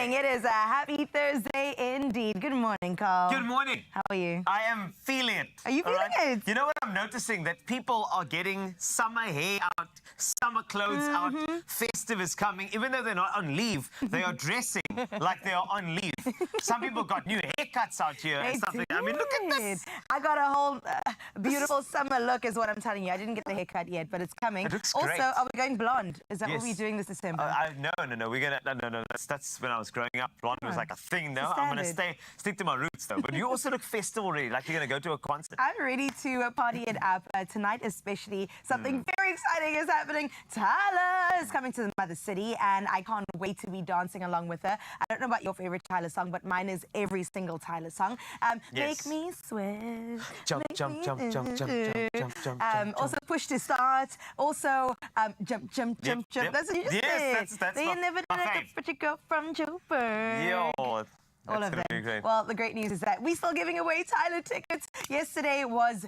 morning. It is a happy Thursday indeed. Good morning, Carl. Good morning. How are you? I am feeling it. Are you feeling it? You know what I'm noticing? That people are getting summer hair out, summer clothes out. Festive is coming. Even though they're not on leave, they are dressing like they are on leave. Some people got new haircuts out here and stuff like that. I mean, look at this. I got a whole beautiful summer look is what I'm telling you. I didn't get the haircut yet, but it's coming. It looks also, great. are we going blonde? Is that what we're doing this December? No. We're gonna no. That's when I was growing up. Blonde was like a thing. No, I'm gonna stick to my roots though. But you also look festive already, like you're gonna go to a concert. I'm ready to party it up tonight, especially. Something very exciting is happening. Tyla is coming to the Mother City, and I can't wait to be dancing along with her. I don't know about your favorite Tyla song, but mine is every single Tyla song. Make me sweat. Jump. Also, push to start. Also, jump. That's what you just said. That's they never did it, but you go from Joburg. Yo. All of them. Well, the great news is that we're still giving away Tyla tickets. Yesterday was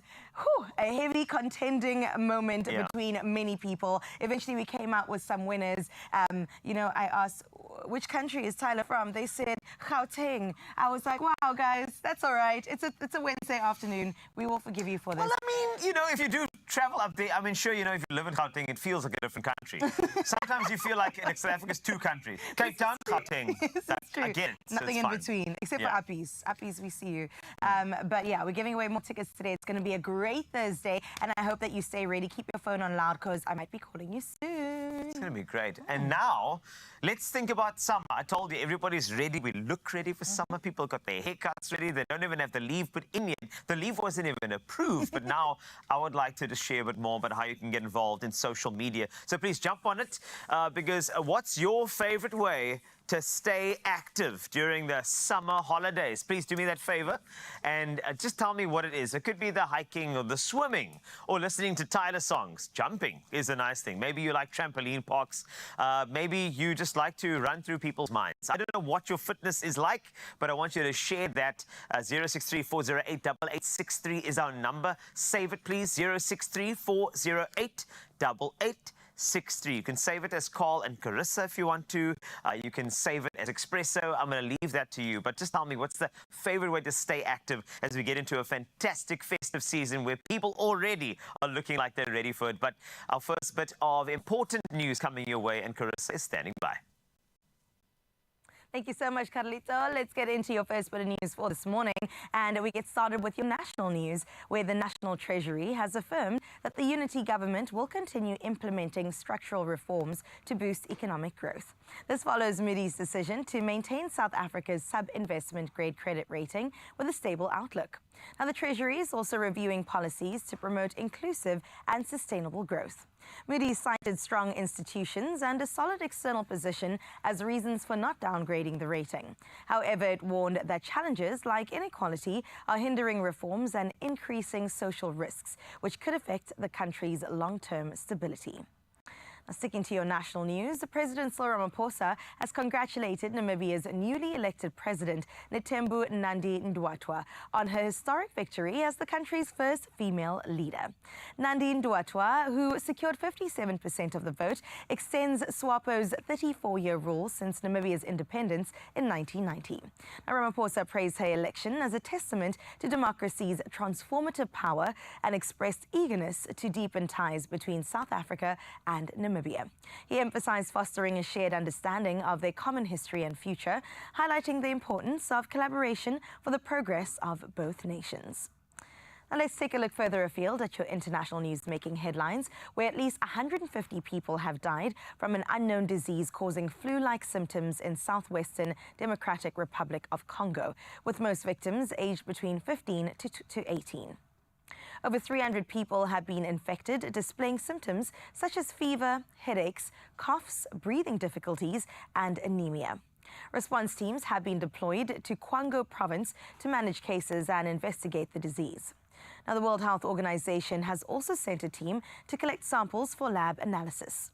a heavy contending moment between many people. Eventually, we came out with some winners. You know, I asked, which country is Tyla from? They said, Gauteng. I was like, wow, guys, that's all right. It's a Wednesday afternoon. We will forgive you for this. Well, I mean, you know, if you do travel up there, I mean, sure, you know, if you live in Gauteng, it feels like a different country. Sometimes you feel like South Africa's two countries. Cape Town, Gauteng. That's true. I get it. Nothing in between, except for Appies. Appies, we see you. But yeah, we're giving away more tickets today. It's going to be a great Thursday, and I hope that you stay ready. Keep your phone on loud, because I might be calling you soon. It's going to be great. And now, let's think about summer. I told you, everybody's ready. We look ready for summer. People got their haircuts ready. They don't even have the leave put in yet. The leave wasn't even approved. But now, I would like to just share a bit more about how you can get involved in social media. So please jump on it, because what's your favorite way to stay active during the summer holidays? Please do me that favor and just tell me what it is. It could be the hiking or the swimming or listening to Tyla songs. Jumping is a nice thing. Maybe you like trampoline parks. Maybe you just like to run through people's minds. I don't know what your fitness is like, but I want you to share that. 063-408-8863 is our number. Save it, please. 063-408-8863. You can save it as Carl and Carissa if you want to. You can save it as Expresso. I'm going to leave that to you. But just tell me, what's the favorite way to stay active as we get into a fantastic festive season where people already are looking like they're ready for it? But our first bit of important news coming your way, and Carissa is standing by. Thank you so much, Carlito. Let's get into your first bit of news for this morning. And we get started with your national news, where the National Treasury has affirmed that the unity government will continue implementing structural reforms to boost economic growth. This follows Moody's decision to maintain South Africa's sub-investment grade credit rating with a stable outlook. Now, the Treasury is also reviewing policies to promote inclusive and sustainable growth. Moody's cited strong institutions and a solid external position as reasons for not downgrading the rating. However, it warned that challenges like inequality are hindering reforms and increasing social risks, which could affect the country's long-term stability. Sticking to your national news, President Cyril Ramaphosa has congratulated Namibia's newly elected president, Netembo Nandi-Ndaitwah, on her historic victory as the country's first female leader. Nandi-Ndaitwah, who secured 57% of the vote, extends SWAPO's 34-year rule since Namibia's independence in 1990. Now, Ramaphosa praised her election as a testament to democracy's transformative power and expressed eagerness to deepen ties between South Africa and Namibia. He emphasized fostering a shared understanding of their common history and future, highlighting the importance of collaboration for the progress of both nations. Now let's take a look further afield at your international news making headlines, where at least 150 people have died from an unknown disease causing flu-like symptoms in southwestern Democratic Republic of Congo, with most victims aged between 15 to 18. Over 300 people have been infected, displaying symptoms such as fever, headaches, coughs, breathing difficulties, and anemia. Response teams have been deployed to Kwango province to manage cases and investigate the disease. Now, the World Health Organization has also sent a team to collect samples for lab analysis.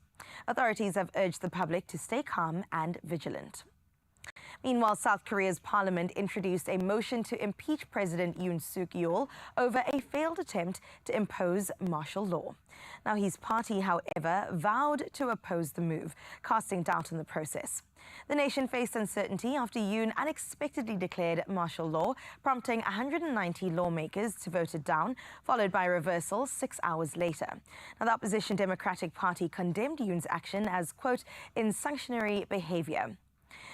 Authorities have urged the public to stay calm and vigilant. Meanwhile, South Korea's parliament introduced a motion to impeach President Yoon Suk Yeol over a failed attempt to impose martial law. Now, his party, however, vowed to oppose the move, casting doubt on the process. The nation faced uncertainty after Yoon unexpectedly declared martial law, prompting 190 lawmakers to vote it down, followed by a reversal 6 hours later. Now, the opposition Democratic Party condemned Yoon's action as, quote, insurrectionary behavior.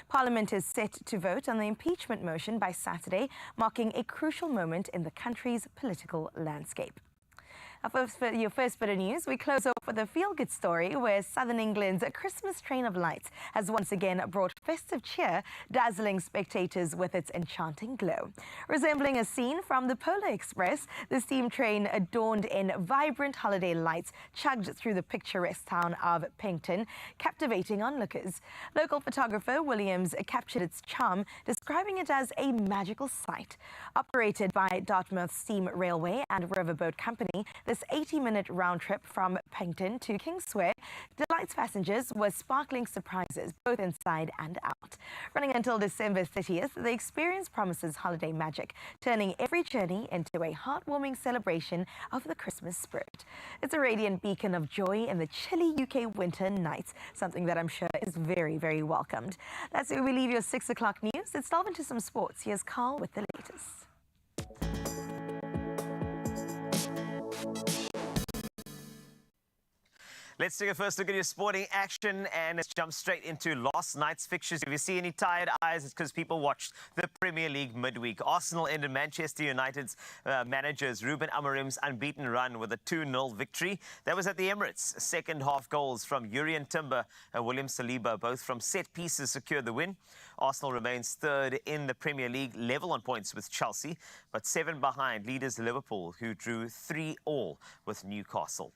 Parliament is set to vote on the impeachment motion by Saturday, marking a crucial moment in the country's political landscape. For your first bit of news, we close off with a feel-good story where Southern England's Christmas train of lights has once again brought festive cheer, dazzling spectators with its enchanting glow. Resembling a scene from the Polar Express, the steam train, adorned in vibrant holiday lights, chugged through the picturesque town of Paignton, captivating onlookers. Local photographer Williams captured its charm, describing it as a magical sight. Operated by Dartmouth Steam Railway and Riverboat Company, this 80-minute round trip from Paignton to Kingswear delights passengers with sparkling surprises both inside and out. Running until December 30th, the experience promises holiday magic, turning every journey into a heartwarming celebration of the Christmas spirit. It's a radiant beacon of joy in the chilly UK winter nights, something that I'm sure is very, very welcomed. That's where we leave your 6 o'clock news. Let's delve into some sports. Here's Carl with the latest. Let's take a first look at your sporting action and let's jump straight into last night's fixtures. If you see any tired eyes, it's because people watched the Premier League midweek. Arsenal ended Manchester United's managers Ruben Amorim's unbeaten run with a 2-0 victory. That was at the Emirates. Second half goals from Urian Timber and William Saliba, both from set pieces, secured the win. Arsenal remains third in the Premier League, level on points with Chelsea, but 7 behind leaders Liverpool, who drew 3-3 with Newcastle.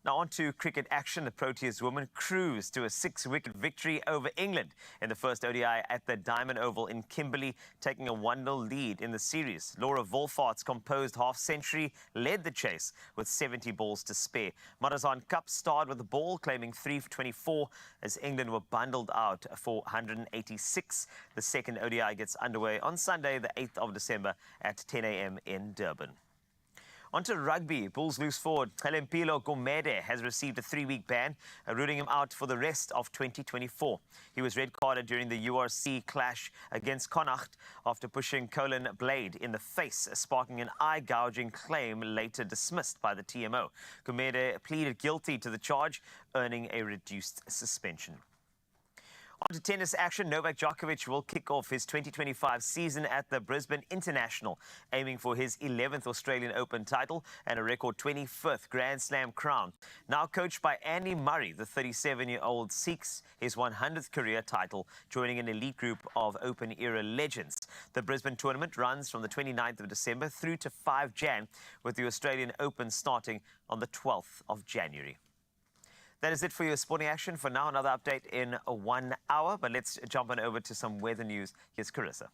Now on to cricket action. The Proteas women cruised to a 6-wicket victory over England in the first ODI at the Diamond Oval in Kimberley, taking a 1-0 lead in the series. Laura Wolfart's composed half-century led the chase with 70 balls to spare. Marazan Cup starred with the ball, claiming 3 for 24 as England were bundled out for 186. The second ODI gets underway on Sunday, the 8th of December at 10 a.m. in Durban. On to rugby. Bulls loose forward Helempilo Gumede has received a 3-week ban, ruling him out for the rest of 2024. He was red-carded during the URC clash against Connacht after pushing Colin Blade in the face, sparking an eye-gouging claim later dismissed by the TMO. Gumede pleaded guilty to the charge, earning a reduced suspension. On to tennis action. Novak Djokovic will kick off his 2025 season at the Brisbane International, aiming for his 11th Australian Open title and a record 25th Grand Slam crown. Now coached by Andy Murray, the 37-year-old seeks his 100th career title, joining an elite group of Open-era legends. The Brisbane tournament runs from the 29th of December through to 5 Jan, with the Australian Open starting on the 12th of January. That is it for your sporting action. For now, another update in 1 hour. But let's jump on over to some weather news. Here's Carissa.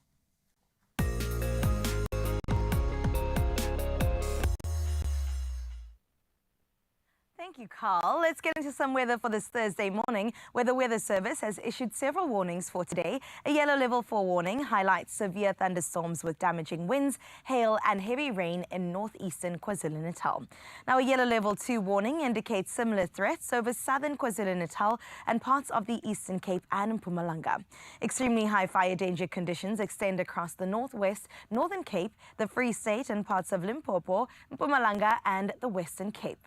Thank you, Carl. Let's get into some weather for this Thursday morning, where the Weather Service has issued several warnings for today. A yellow level 4 warning highlights severe thunderstorms with damaging winds, hail and heavy rain in northeastern KwaZulu-Natal. Now, a yellow level 2 warning indicates similar threats over southern KwaZulu-Natal and parts of the Eastern Cape and Mpumalanga. Extremely high fire danger conditions extend across the northwest, Northern Cape, the Free State and parts of Limpopo, Mpumalanga and the Western Cape.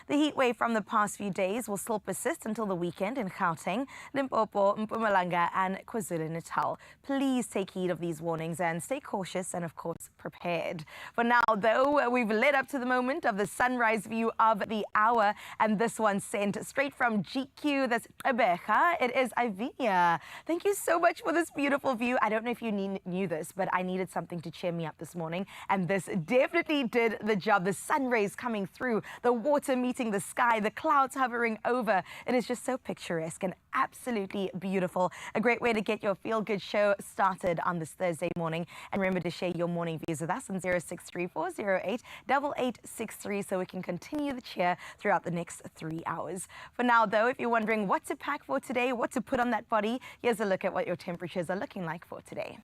The heat wave from the past few days will still persist until the weekend in Gauteng, Limpopo, Mpumalanga and KwaZulu-Natal. Please take heed of these warnings and stay cautious and, of course, prepared. For now, though, we've led up to the moment of the sunrise view of the hour, and this one sent straight from GQ. That's Rebecca. It is Ivinia. Thank you so much for this beautiful view. I don't know if you knew this, but I needed something to cheer me up this morning, and this definitely did the job. The sun rays coming through, the water water meeting the sky, the clouds hovering over. It is just so picturesque and absolutely beautiful. A great way to get your feel-good show started on this Thursday morning. And remember to share your morning views with us on 0634088863 so we can continue the cheer throughout the next 3 hours. For now, though, if you're wondering what to pack for today, what to put on that body, here's a look at what your temperatures are looking like for today.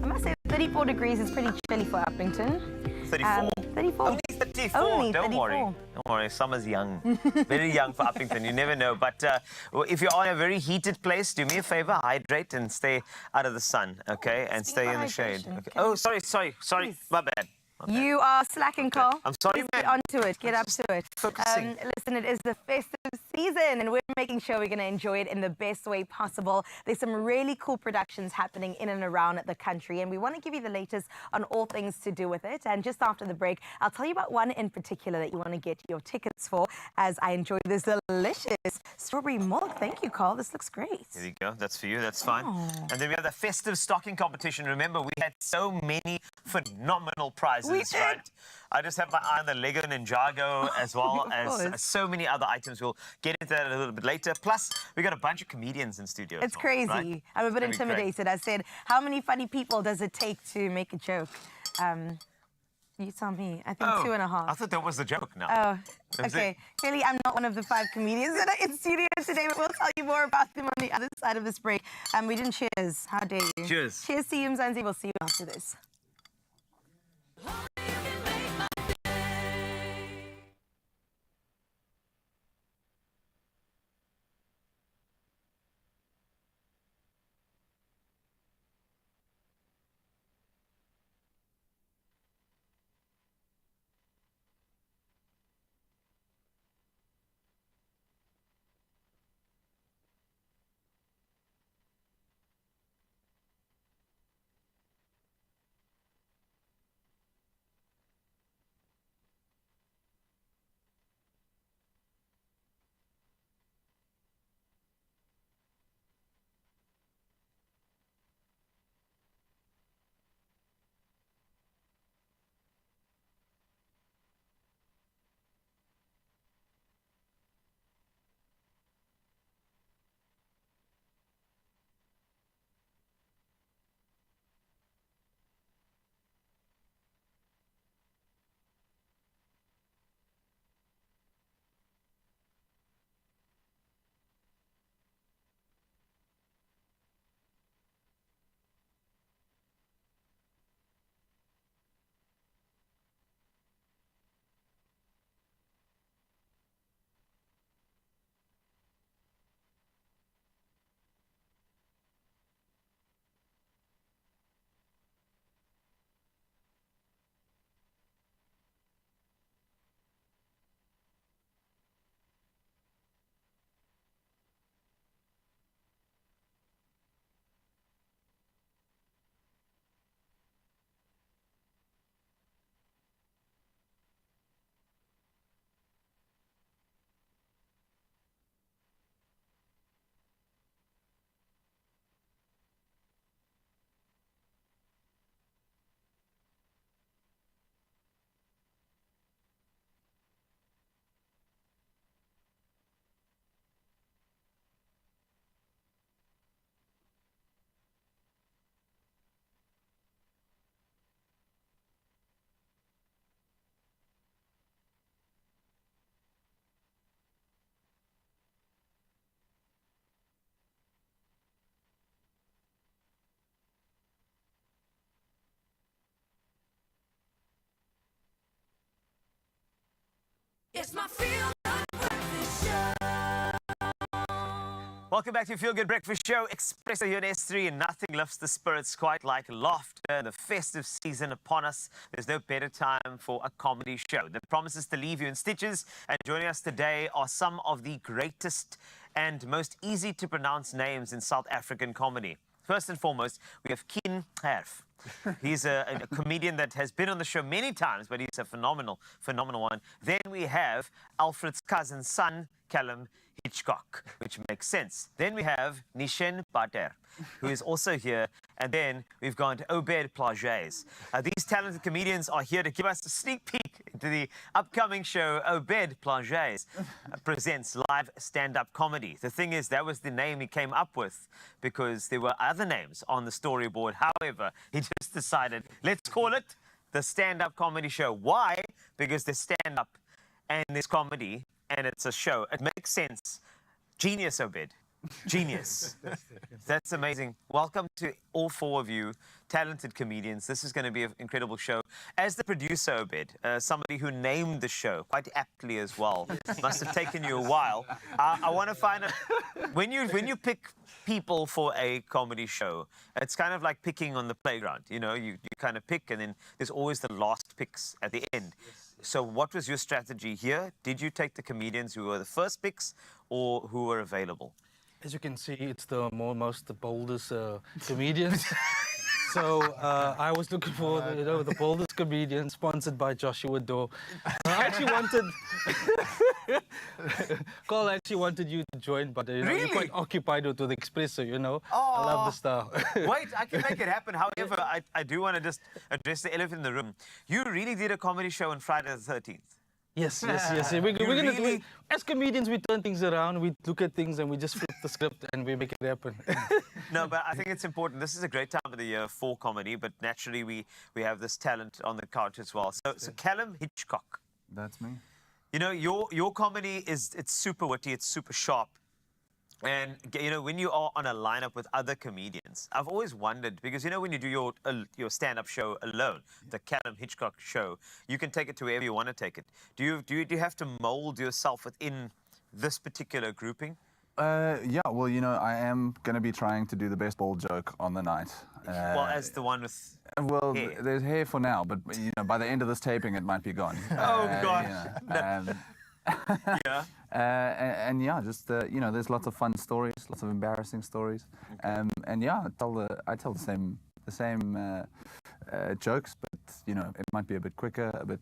I must say 34 degrees is pretty chilly for Upington. 34. 34. Only 34. Only Don't 34. worry. Don't worry. Summer's young. Very young for Uppington. You never know. But if you're on a very heated place, do me a favor, hydrate and stay out of the sun, okay? And stay in the shade. hydration, Okay. okay. Oh, sorry. Please. My bad. You are slacking, Carl. I'm sorry, Please get man. onto it. Get up to it. focusing. Listen, it is the festive season, and we're making sure we're going to enjoy it in the best way possible. There's some really cool productions happening in and around the country, and we want to give you the latest on all things to do with it. And just after the break, I'll tell you about one in particular that you want to get your tickets for, as I enjoy this delicious strawberry milk. Thank you, Carl. This looks great. There you go. That's for you. That's fine. Oh. And then we have the festive stocking competition. Remember, we had so many phenomenal prizes, We did. right? I just have my eye on the Lego Ninjago as well Of as course. so many other items. We'll get into that a little bit later. Plus, we got a bunch of comedians in studio. It's as well, crazy. right? I'm a bit It's gonna be great. intimidated. I said, how many funny people does it take to make a joke? You tell me. I think 2.5. I thought that was the joke now. Oh, Is it? okay. Clearly, I'm not one of the 5 comedians that are in studio today, but we'll tell you more about them on the other side of this break. We didn't cheers. How dare you? Cheers. Cheers to you, Mzansi. We'll see you after this. It's my Feel Good Breakfast Show. Welcome back to Feel Good Breakfast Show. Expresso here on S3, and nothing lifts the spirits quite like laughter and the festive season upon us. There's no better time for a comedy show that promises to leave you in stitches. And joining us today are some of the greatest and most easy to pronounce names in South African comedy. First and foremost, we have Keen Herf. He's a comedian that has been on the show many times, but he's a phenomenal one. Then we have Alfred's cousin's son, Callum Hitchcock, which makes sense. Then we have Nishen Bater, who is also here. And then we've gone to Obed Plages. These talented comedians are here to give us a sneak peek into the upcoming show. Obed Plages presents live stand-up comedy. The thing is, that was the name he came up with because there were other names on the storyboard. However, he just decided, let's call it the stand-up comedy show. Why? Because there's stand-up and there's comedy and it's a show. It makes sense. Genius, Obed. Genius. That's amazing. Welcome to all four of you, talented comedians. This is going to be an incredible show. As the producer, Obed, somebody who named the show quite aptly as well, must have taken you a while. I want to find out, when you pick people for a comedy show, it's kind of like picking on the playground. You know, you kind of pick, and then there's always the last picks at the end. So what was your strategy here? Did you take the comedians who were the first picks or who were available? As you can see, it's the boldest comedians. So I was looking for the boldest comedian, sponsored by Joshua Doe. I actually wanted Carl actually wanted you to join, but Really? You're quite occupied with the Expresso, Oh. I love the style. Wait, I can make it happen. However, I do want to just address the elephant in the room. You really did a comedy show on Friday the 13th. Yes. We're gonna do it. As comedians, we turn things around, we look at things and we just flip the script and we make it happen. No, but I think it's important. This is a great time of the year for comedy, but naturally we have this talent on the couch as well. So Callum Hitchcock. That's me. You know, your comedy it's super witty, it's super sharp. And, when you are on a lineup with other comedians, I've always wondered, because, when you do your stand-up show alone, the Callum Hitchcock show, you can take it to wherever you want to take it. Do you have to mold yourself within this particular grouping? Yeah, well, I am going to be trying to do the best ball joke on the night. Well, as the one with Well, hair. there's hair for now, but, by the end of this taping, it might be gone. Oh, gosh. Yeah. And yeah, just there's lots of fun stories, lots of embarrassing stories, and yeah, I tell the same jokes, but it might be a bit quicker, a bit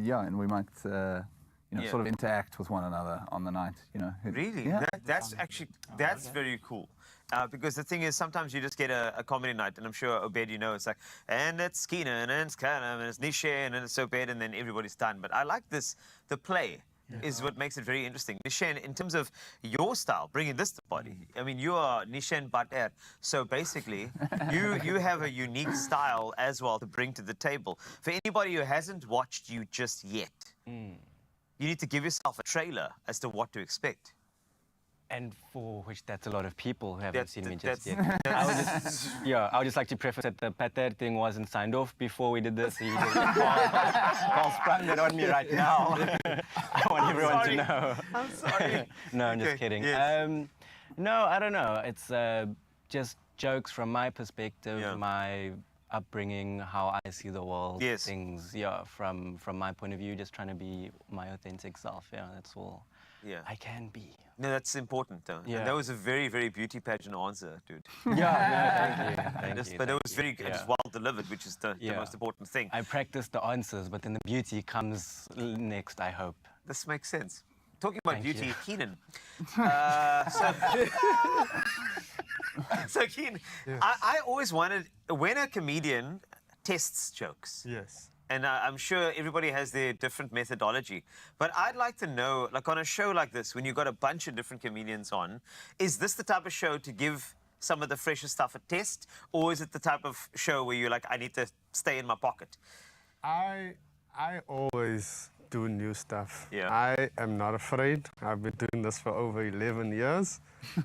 yeah, and we might sort of interact with one another on the night. Really? Yeah. That's very cool. Because the thing is, sometimes you just get a comedy night, and I'm sure, Obed, it's like, and it's Keenan, and it's Callum, and it's Nishe, and it's Obed, and then everybody's done. But I like this, the play is what makes it very interesting. Nishen, in terms of your style, bringing this to the body, I mean, you are Nishen Bater, so basically, you have a unique style as well to bring to the table. For anybody who hasn't watched you just yet, you need to give yourself a trailer as to what to expect. And for which that's a lot of people who haven't seen me just that's- yet. I would just like to preface that the pater thing wasn't signed off before we did this. He just Paul sprung that on me right now. I want everyone to know. I'm sorry. No, I'm just Okay, kidding. yes. No, I don't know. It's just jokes from my perspective, my upbringing, how I see the world, Yes. things, from my point of view, just trying to be my authentic self. Yeah, that's all I can be. No, that's important, though. Yeah. And that was a very, very beauty pageant answer, dude. Thank you. But it was very good, just well delivered, which is the most important thing. I practiced the answers, but then the beauty comes next, I hope. This makes sense. Talking about Thank beauty, you. Keenan. So Keenan, I always wanted, when a comedian tests jokes, Yes. and I'm sure everybody has their different methodology, but I'd like to know, like on a show like this, when you've got a bunch of different comedians on, is this the type of show to give some of the fresher stuff a test, or is it the type of show where you're like, I need to stay in my pocket? I always do new stuff. Yeah. I am not afraid. I've been doing this for over 11 years.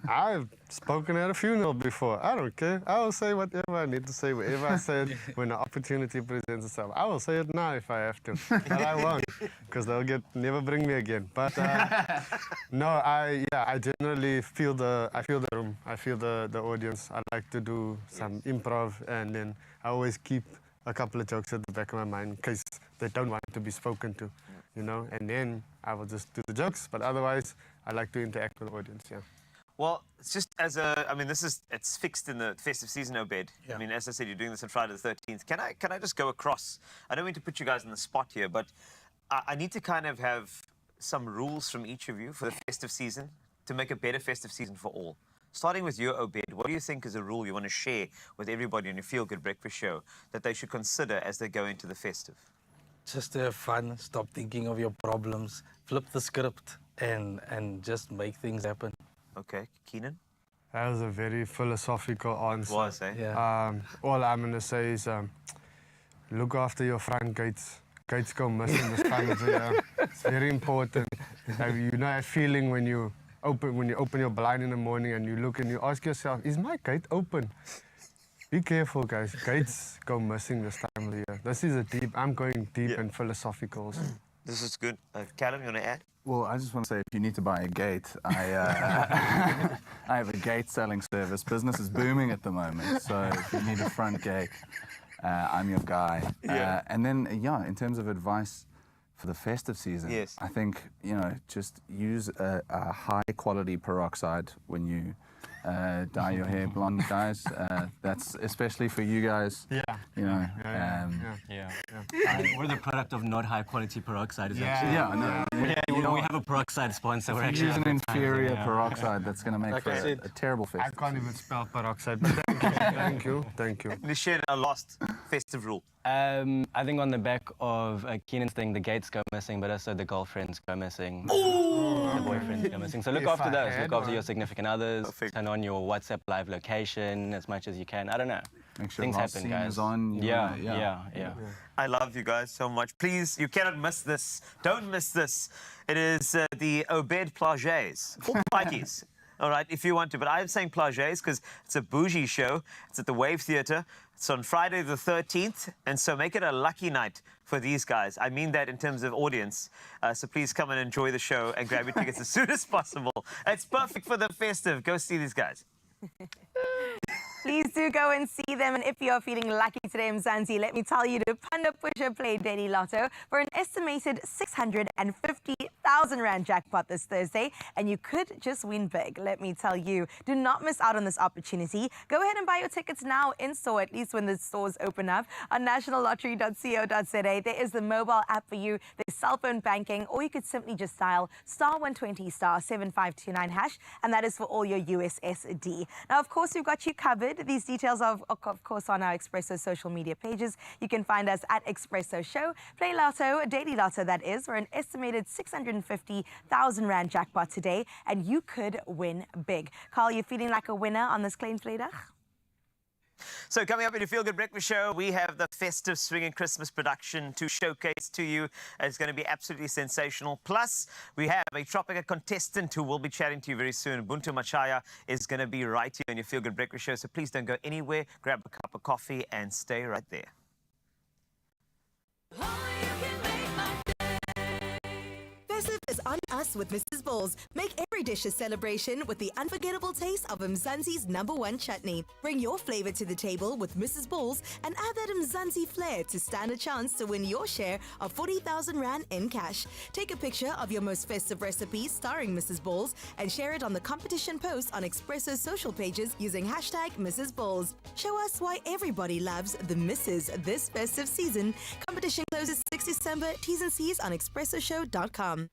I've spoken at a funeral before. I don't care. I will say whatever I need to say, wherever I say it, when the opportunity presents itself. I will say it now if I have to, but I won't, because they'll never bring me again. But no, I generally feel the room. I feel the audience. I like to do some improv, and then I always keep a couple of jokes at the back of my mind in case they don't want to be spoken to, you know. And then I will just do the jokes. But otherwise, I like to interact with the audience. Yeah. Well, it's just it's fixed in the festive season, Obed. Yeah. I mean, as I said, you're doing this on Friday the 13th. Can I just go across? I don't mean to put you guys on the spot here, but I need to kind of have some rules from each of you for the festive season to make a better festive season for all. Starting with you, Obed, what do you think is a rule you want to share with everybody on your Feel Good Breakfast show that they should consider as they go into the festive? Just to have fun, stop thinking of your problems, flip the script, and just make things happen. Okay, Keenan? That was a very philosophical answer. Was, eh? Yeah. All I'm going to say is look after your front gates. Gates go missing this time of the year. It's very important. You know that feeling when you open your blind in the morning and you look and you ask yourself, is my gate open? Be careful, guys. Gates go missing this time of the year. This is I'm going deep and philosophical. This is good. Callum, you want to add? Well, I just want to say, if you need to buy a gate, I have a gate selling service. Business is booming at the moment, so if you need a front gate, I'm your guy. Yeah. And then, in terms of advice for the festive season, Yes. I think, just use a high-quality peroxide when you dye your hair blonde, guys. That's especially for you guys. Yeah. We're the product of not high quality peroxide. Yeah, We have a peroxide sponsor. We're actually use an inferior yeah. peroxide that's going to make Like for I a said, terrible I festive. can't even spell peroxide, but thank you. Thank you. Nishan, a last festive rule. I think on the back of Keenan's thing, the gates go missing, but also the girlfriends go missing. The boyfriends go missing. So look If after I those. had Look after one. your significant others. Perfect. Turn on your WhatsApp live location as much as you can. I don't know. Make sure Things last happen, scene guys. is on. Yeah. I love you guys so much. Please, you cannot miss this. Don't miss this. It is the Obed Plages. Or Pikes. All right, if you want to. But I'm saying Plages because it's a bougie show. It's at the Wave Theatre. It's on Friday the 13th. And so make it a lucky night for these guys. I mean that in terms of audience. So please come and enjoy the show and grab your tickets as soon as possible. It's perfect for the festive. Go see these guys. Please do go and see them. And if you are feeling lucky today, Mzansi, let me tell you to Panda Pusher play Daily Lotto for an estimated 650,000 Rand jackpot this Thursday. And you could just win big. Let me tell you, do not miss out on this opportunity. Go ahead and buy your tickets now in store, at least when the stores open up, on nationallottery.co.za. There is the mobile app for you. There's cell phone banking, or you could simply just dial *120 *7529 hash, and that is for all your USSD. Now, of course, we've got you covered. These details are, of course, on our Expresso social media pages. You can find us at Expresso Show. Play Lotto, Daily Lotto, that is, for an estimated 650,000 Rand jackpot today, and you could win big. Carl, you feeling like a winner on this Klein Vrydag? So coming up in your Feel Good Breakfast show, we have the festive Swingin Christmas production to showcase to you. It's going to be absolutely sensational. Plus, we have a Tropika contestant who will be chatting to you very soon. Buntu Machaya is going to be right here in your Feel Good Breakfast show. So please don't go anywhere. Grab a cup of coffee and stay right there. Festive is on us with Mrs. Bowles. Make every dish a celebration with the unforgettable taste of Mzansi's #1 chutney. Bring your flavor to the table with Mrs. Bowles and add that Mzansi flair to stand a chance to win your share of 40,000 Rand in cash. Take a picture of your most festive recipe starring Mrs. Bowles and share it on the competition post on Expresso's social pages using #Mrs. Bowles. Show us why everybody loves the Mrs. this festive season. Competition closes 6 December. T's and C's on expressoshow.com.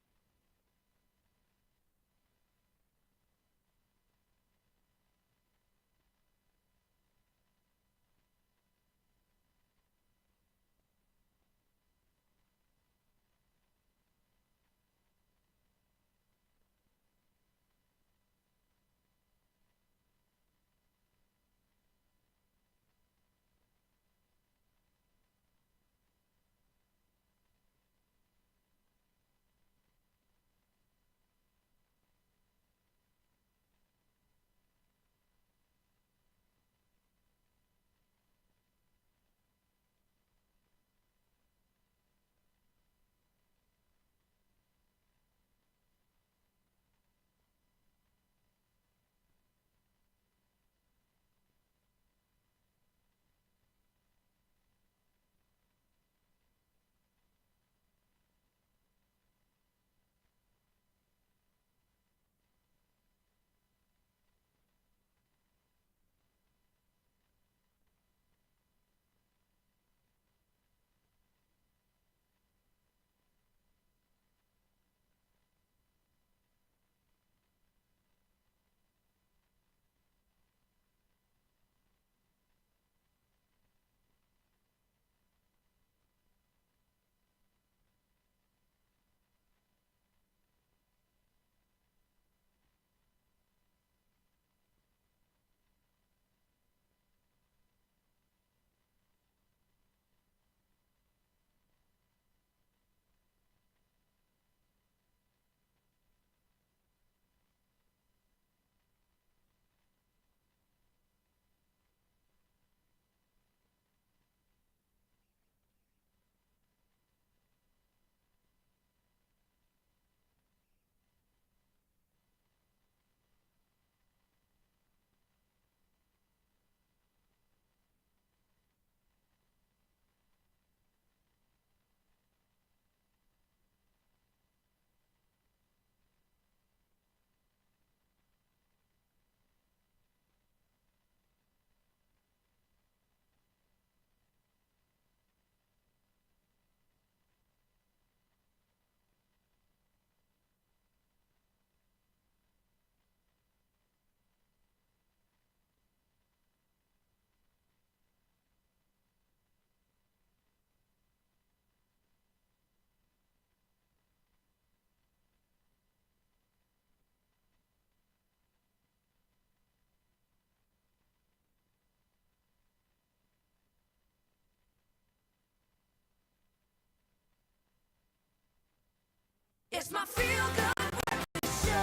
It's my feel-good breakfast show.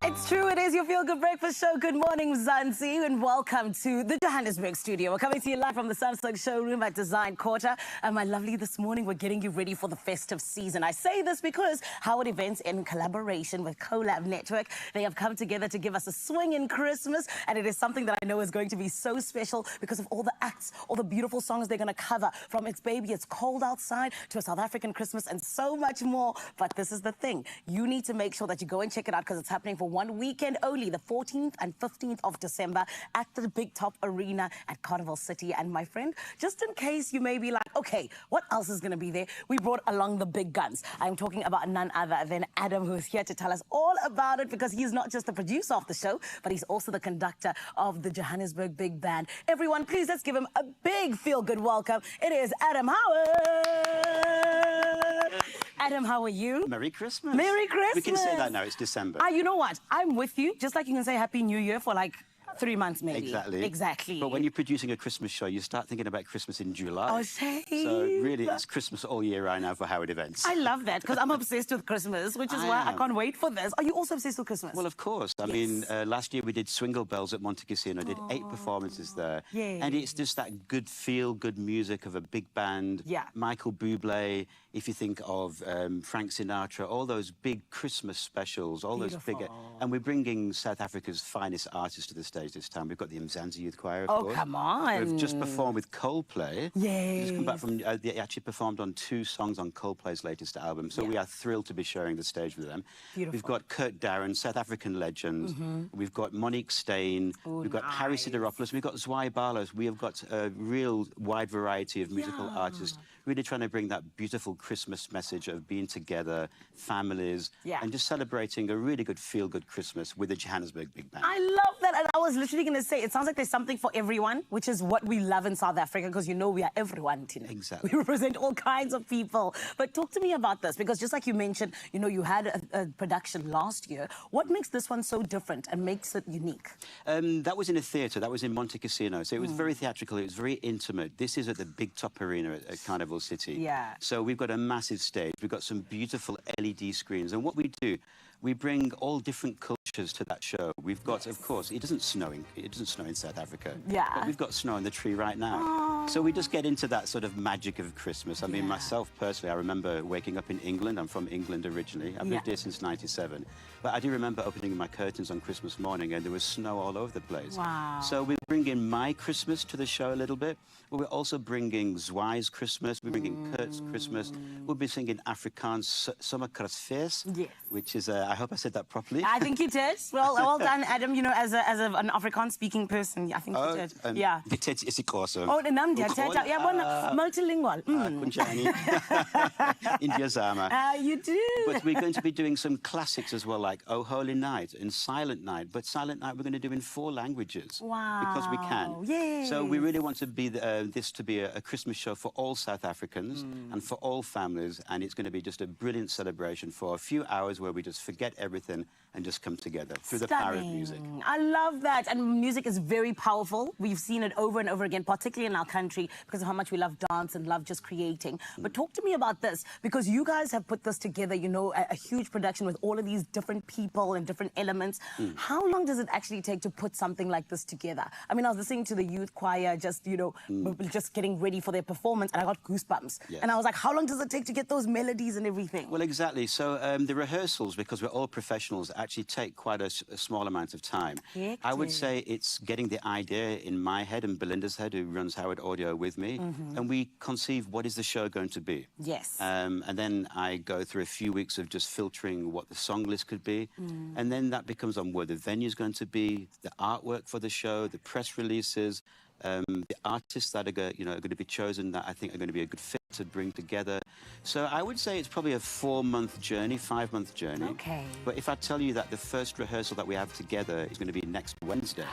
It's true, it is your Feel Good Breakfast Show. Good morning, Mzansi, and welcome to the Johannesburg studio. We're coming to you live from the Samsung showroom at Design Quarter. And my lovely, this morning we're getting you ready for the festive season. I say this because Howard Events, in collaboration with Collab Network, they have come together to give us a Swingin Christmas, and it is something that I know is going to be so special because of all the acts, all the beautiful songs they're going to cover, from It's Baby, It's Cold Outside, to a South African Christmas, and so much more. But this is the thing. You need to make sure that you go and check it out because it's happening for one weekend only, the 14th and 15th of December at the Big Top Arena at Carnival City. And my friend, just in case you may be like, okay, what else is going to be there? We brought along the big guns. I'm talking about none other than Adam, who is here to tell us all about it, because he's not just the producer of the show, but he's also the conductor of the Johannesburg Big Band. Everyone, please, let's give him a big feel-good welcome. It is Adam Howard. Adam, how are you? Merry Christmas. Merry Christmas. We can say that now, it's December. You know what? I'm with you. Just like you can say Happy New Year for like 3 months, maybe. Exactly. Exactly. But when you're producing a Christmas show, you start thinking about Christmas in July. Oh, shame. So really, it's Christmas all year right now for Howard Events. I love that because I'm obsessed with Christmas, which is why I can't wait for this. Are you also obsessed with Christmas? Well, of course. I mean, last year we did Swingle Bells at Monte Casino, did 8 performances there. Yay. And it's just that good feel, good music of a big band. Yeah. Michael Bublé, if you think of Frank Sinatra, all those big Christmas specials, all those big... And we're bringing South Africa's finest artists to the stage this time. We've got the Mzansi Youth Choir, of course. Oh, come on. We've just performed with Coldplay. Yay. Just come back from... they actually performed on 2 songs on Coldplay's latest album, so we are thrilled to be sharing the stage with them. Beautiful. We've got Kurt Darren, South African legend. We've got Monique Stain. We've got Harry Sideropoulos. We've got Zwei Barlows. We have got a real wide variety of musical artists, really trying to bring that beautiful Christmas message of being together, families, and just celebrating a really good feel-good Christmas with the Johannesburg Big Band. I love that. And I was literally going to say, it sounds like there's something for everyone, which is what we love in South Africa, because you know we are everyone, Tina. Exactly. We represent all kinds of people. But talk to me about this, because just like you mentioned, you know, you had a production last year. What makes this one so different and makes it unique? That was in a theatre. That was in Monte Casino. So it was very theatrical. It was very intimate. This is at the Big Top Arena at Carnival City. Yeah. So we've got a massive stage. We've got some beautiful LED screens. And what we do, we bring all different cultures to that show. We've got, of course, it doesn't snow in South Africa. Yeah. But we've got snow on the tree right now. So we just get into that sort of magic of Christmas. I mean, myself personally, I remember waking up in England. I'm from England originally. I've lived here since '97. But I do remember opening my curtains on Christmas morning and there was snow all over the place. Wow. So we're bringing my Christmas to the show a little bit. But we're also bringing Zwai's Christmas. We're bringing Kurt's Christmas. We'll be singing Afrikaans Summer Kerstfeest, which is, I hope I said that properly. I think you did. Well done, Adam. You know, as an Afrikaans-speaking person, I think you did. Yeah. Dit is awesome. Oh, Namdi, yeah, multilingual. Kunjani. India Zama. You do. But we're going to be doing some classics as well, like Oh Holy Night and Silent Night. But Silent Night we're going to do in 4 languages. Wow. Because we can. Yay. So we really want to be this to be a Christmas show for all South Africans and for all families. And it's going to be just a brilliant celebration for a few hours where we just forget everything and just come together through the power of music. I love that. And music is very powerful. We've seen it over and over again, particularly in our country, because of how much we love dance and love just creating. But talk to me about this, because you guys have put this together, you know, a huge production with all of these different people and different elements. How long does it actually take to put something like this together? I mean, I was listening to the youth choir just, you know, just getting ready for their performance, and I got goosebumps. Yes. And I was like, how long does it take to get those melodies and everything? Well, exactly. So the rehearsals, because we're all professionals, actually take quite a small amount of time. I would say it's getting the idea in my head and Belinda's head, who runs Howard Audio with me, and we conceive what is the show going to be. Yes. And then I go through a few weeks of just filtering what the song list could be, and then that becomes on where the venue's going to be, the artwork for the show, the press releases, the artists that are going to be chosen that I think are going to be a good fit to bring together. So I would say it's probably a 4-month journey, 5-month journey. Okay. But if I tell you that the first rehearsal that we have together is going to be next Wednesday.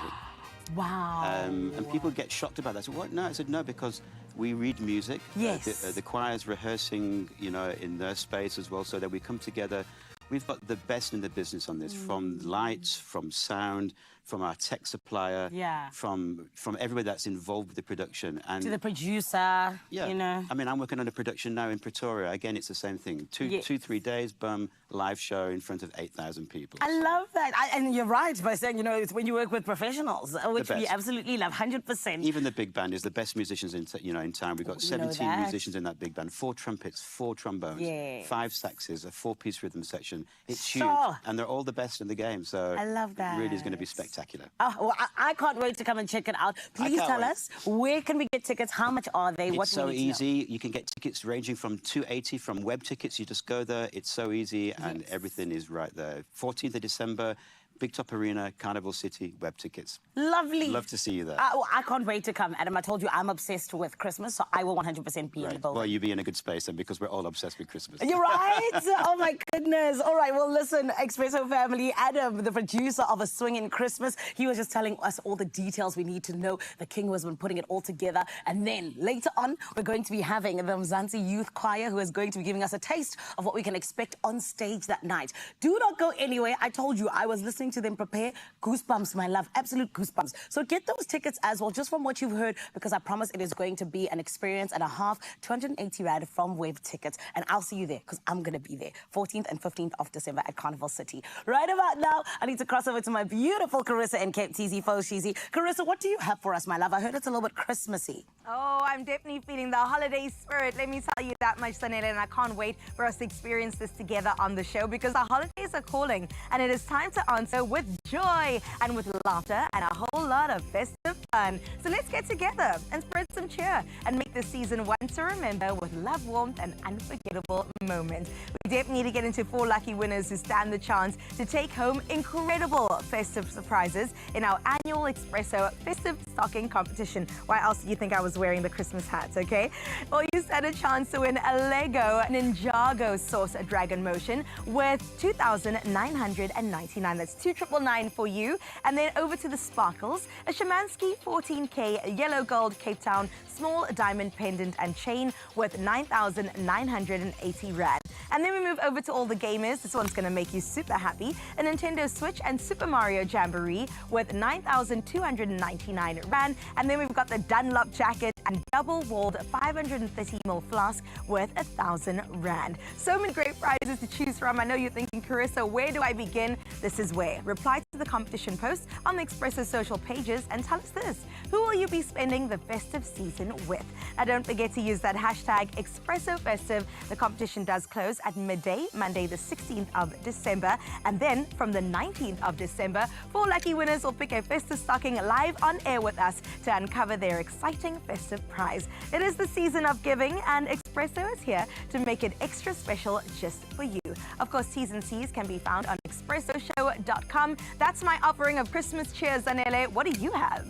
Wow. And people get shocked about that. I said, what? No, I said, no, because we read music. Yes. The choir's rehearsing, you know, in their space as well, so that we come together. We've got the best in the business on this, from lights, from sound, from our tech supplier, Yeah. from everybody that's involved with the production. And To the producer, yeah, you know. I mean, I'm working on a production now in Pretoria. Again, it's the same thing. Yes. 3 days, boom, live show in front of 8,000 people. I love that. And you're right by saying, you know, it's when you work with professionals, which we best. absolutely love, 100%. Even the big band is the best musicians in in town. We've got We know 17 that. musicians in that big band, 4 trumpets, 4 trombones, Yes. 5 saxes, a 4-piece rhythm section. It's huge, Sure. and they're all the best in the game. So I love it really is going to be that. spectacular. Oh, well, I can't wait to come and check it out. Please can't tell wait. us, where can we get tickets? How much are they? What It's do we so need to know? easy. You can get tickets ranging from 280 from web tickets. You just go there. It's so easy, and everything is right there. 14th of December, Big Top Arena, Carnival City, web tickets. Lovely. Love to see you there. Well, I can't wait to come, Adam. I told you I'm obsessed with Christmas, so I will 100% be in the building. Well, you'll be in a good space then, because we're all obsessed with Christmas. You're right. Oh my goodness. All right. Well, listen, Expresso family, Adam, the producer of A Swingin Christmas, he was just telling us all the details we need to know. The king has been putting it all together. And then later on, we're going to be having the Mzansi Youth Choir, who is going to be giving us a taste of what we can expect on stage that night. Do not go anywhere. I told you, I was listening to them prepare. Goosebumps, my love. Absolute goosebumps. So get those tickets as well, just from what you've heard, because I promise it is going to be an experience and a half. 280 Rand from Wave Tickets. And I'll see you there, because I'm going to be there. 14th and 15th of December at Carnival City. Right about now, I need to cross over to my beautiful Carissa and Cape TZ Faux Cheesy. Carissa, what do you have for us, my love? I heard it's a little bit Christmassy. Oh, I'm definitely feeling the holiday spirit. Let me tell you that much, Sanela, and I can't wait for us to experience this together on the show, because the holidays are calling and it is time to answer with joy and with laughter and a whole lot of festive fun. So let's get together and spread some cheer and make this season one to remember with love, warmth and unforgettable moments. We definitely need to get into 4 lucky winners who stand the chance to take home incredible festive surprises in our annual Expresso Festive Stocking Competition. Why else do you think I was wearing the Christmas hat, okay? Well, you stand a chance to win a Lego Ninjago Sauce Dragon Motion with 2,999. That's 2,999 for you. And then over to the Sparkles, a Shemansky 14K Yellow Gold Cape Town Small Diamond Pendant and Chain with 9,980 Rand. And then we move over to all the gamers. This one's going to make you super happy. A Nintendo Switch and Super Mario Jamboree with 9,299 Rand. And then we've got the Dunlop jacket and double-walled 530ml flask worth 1,000 Rand. So many great prizes to choose from. I know you're thinking, Carissa, where do I begin? This is where. Reply to the competition post on the Expresso social pages and tell us this. Who will you be spending the festive season with? Now, don't forget to use that hashtag ExpressoFestive. The competition does close at midday, Monday the 16th of December. And then from the 19th of December, 4 lucky winners will pick a festive stocking live on air with us to uncover their exciting festive prize. It is the season of giving, and Expresso is here to make it extra special just for you. Of course, T's and C's can be found on expressoshow.com. That's my offering of Christmas cheer, Zanele. What do you have?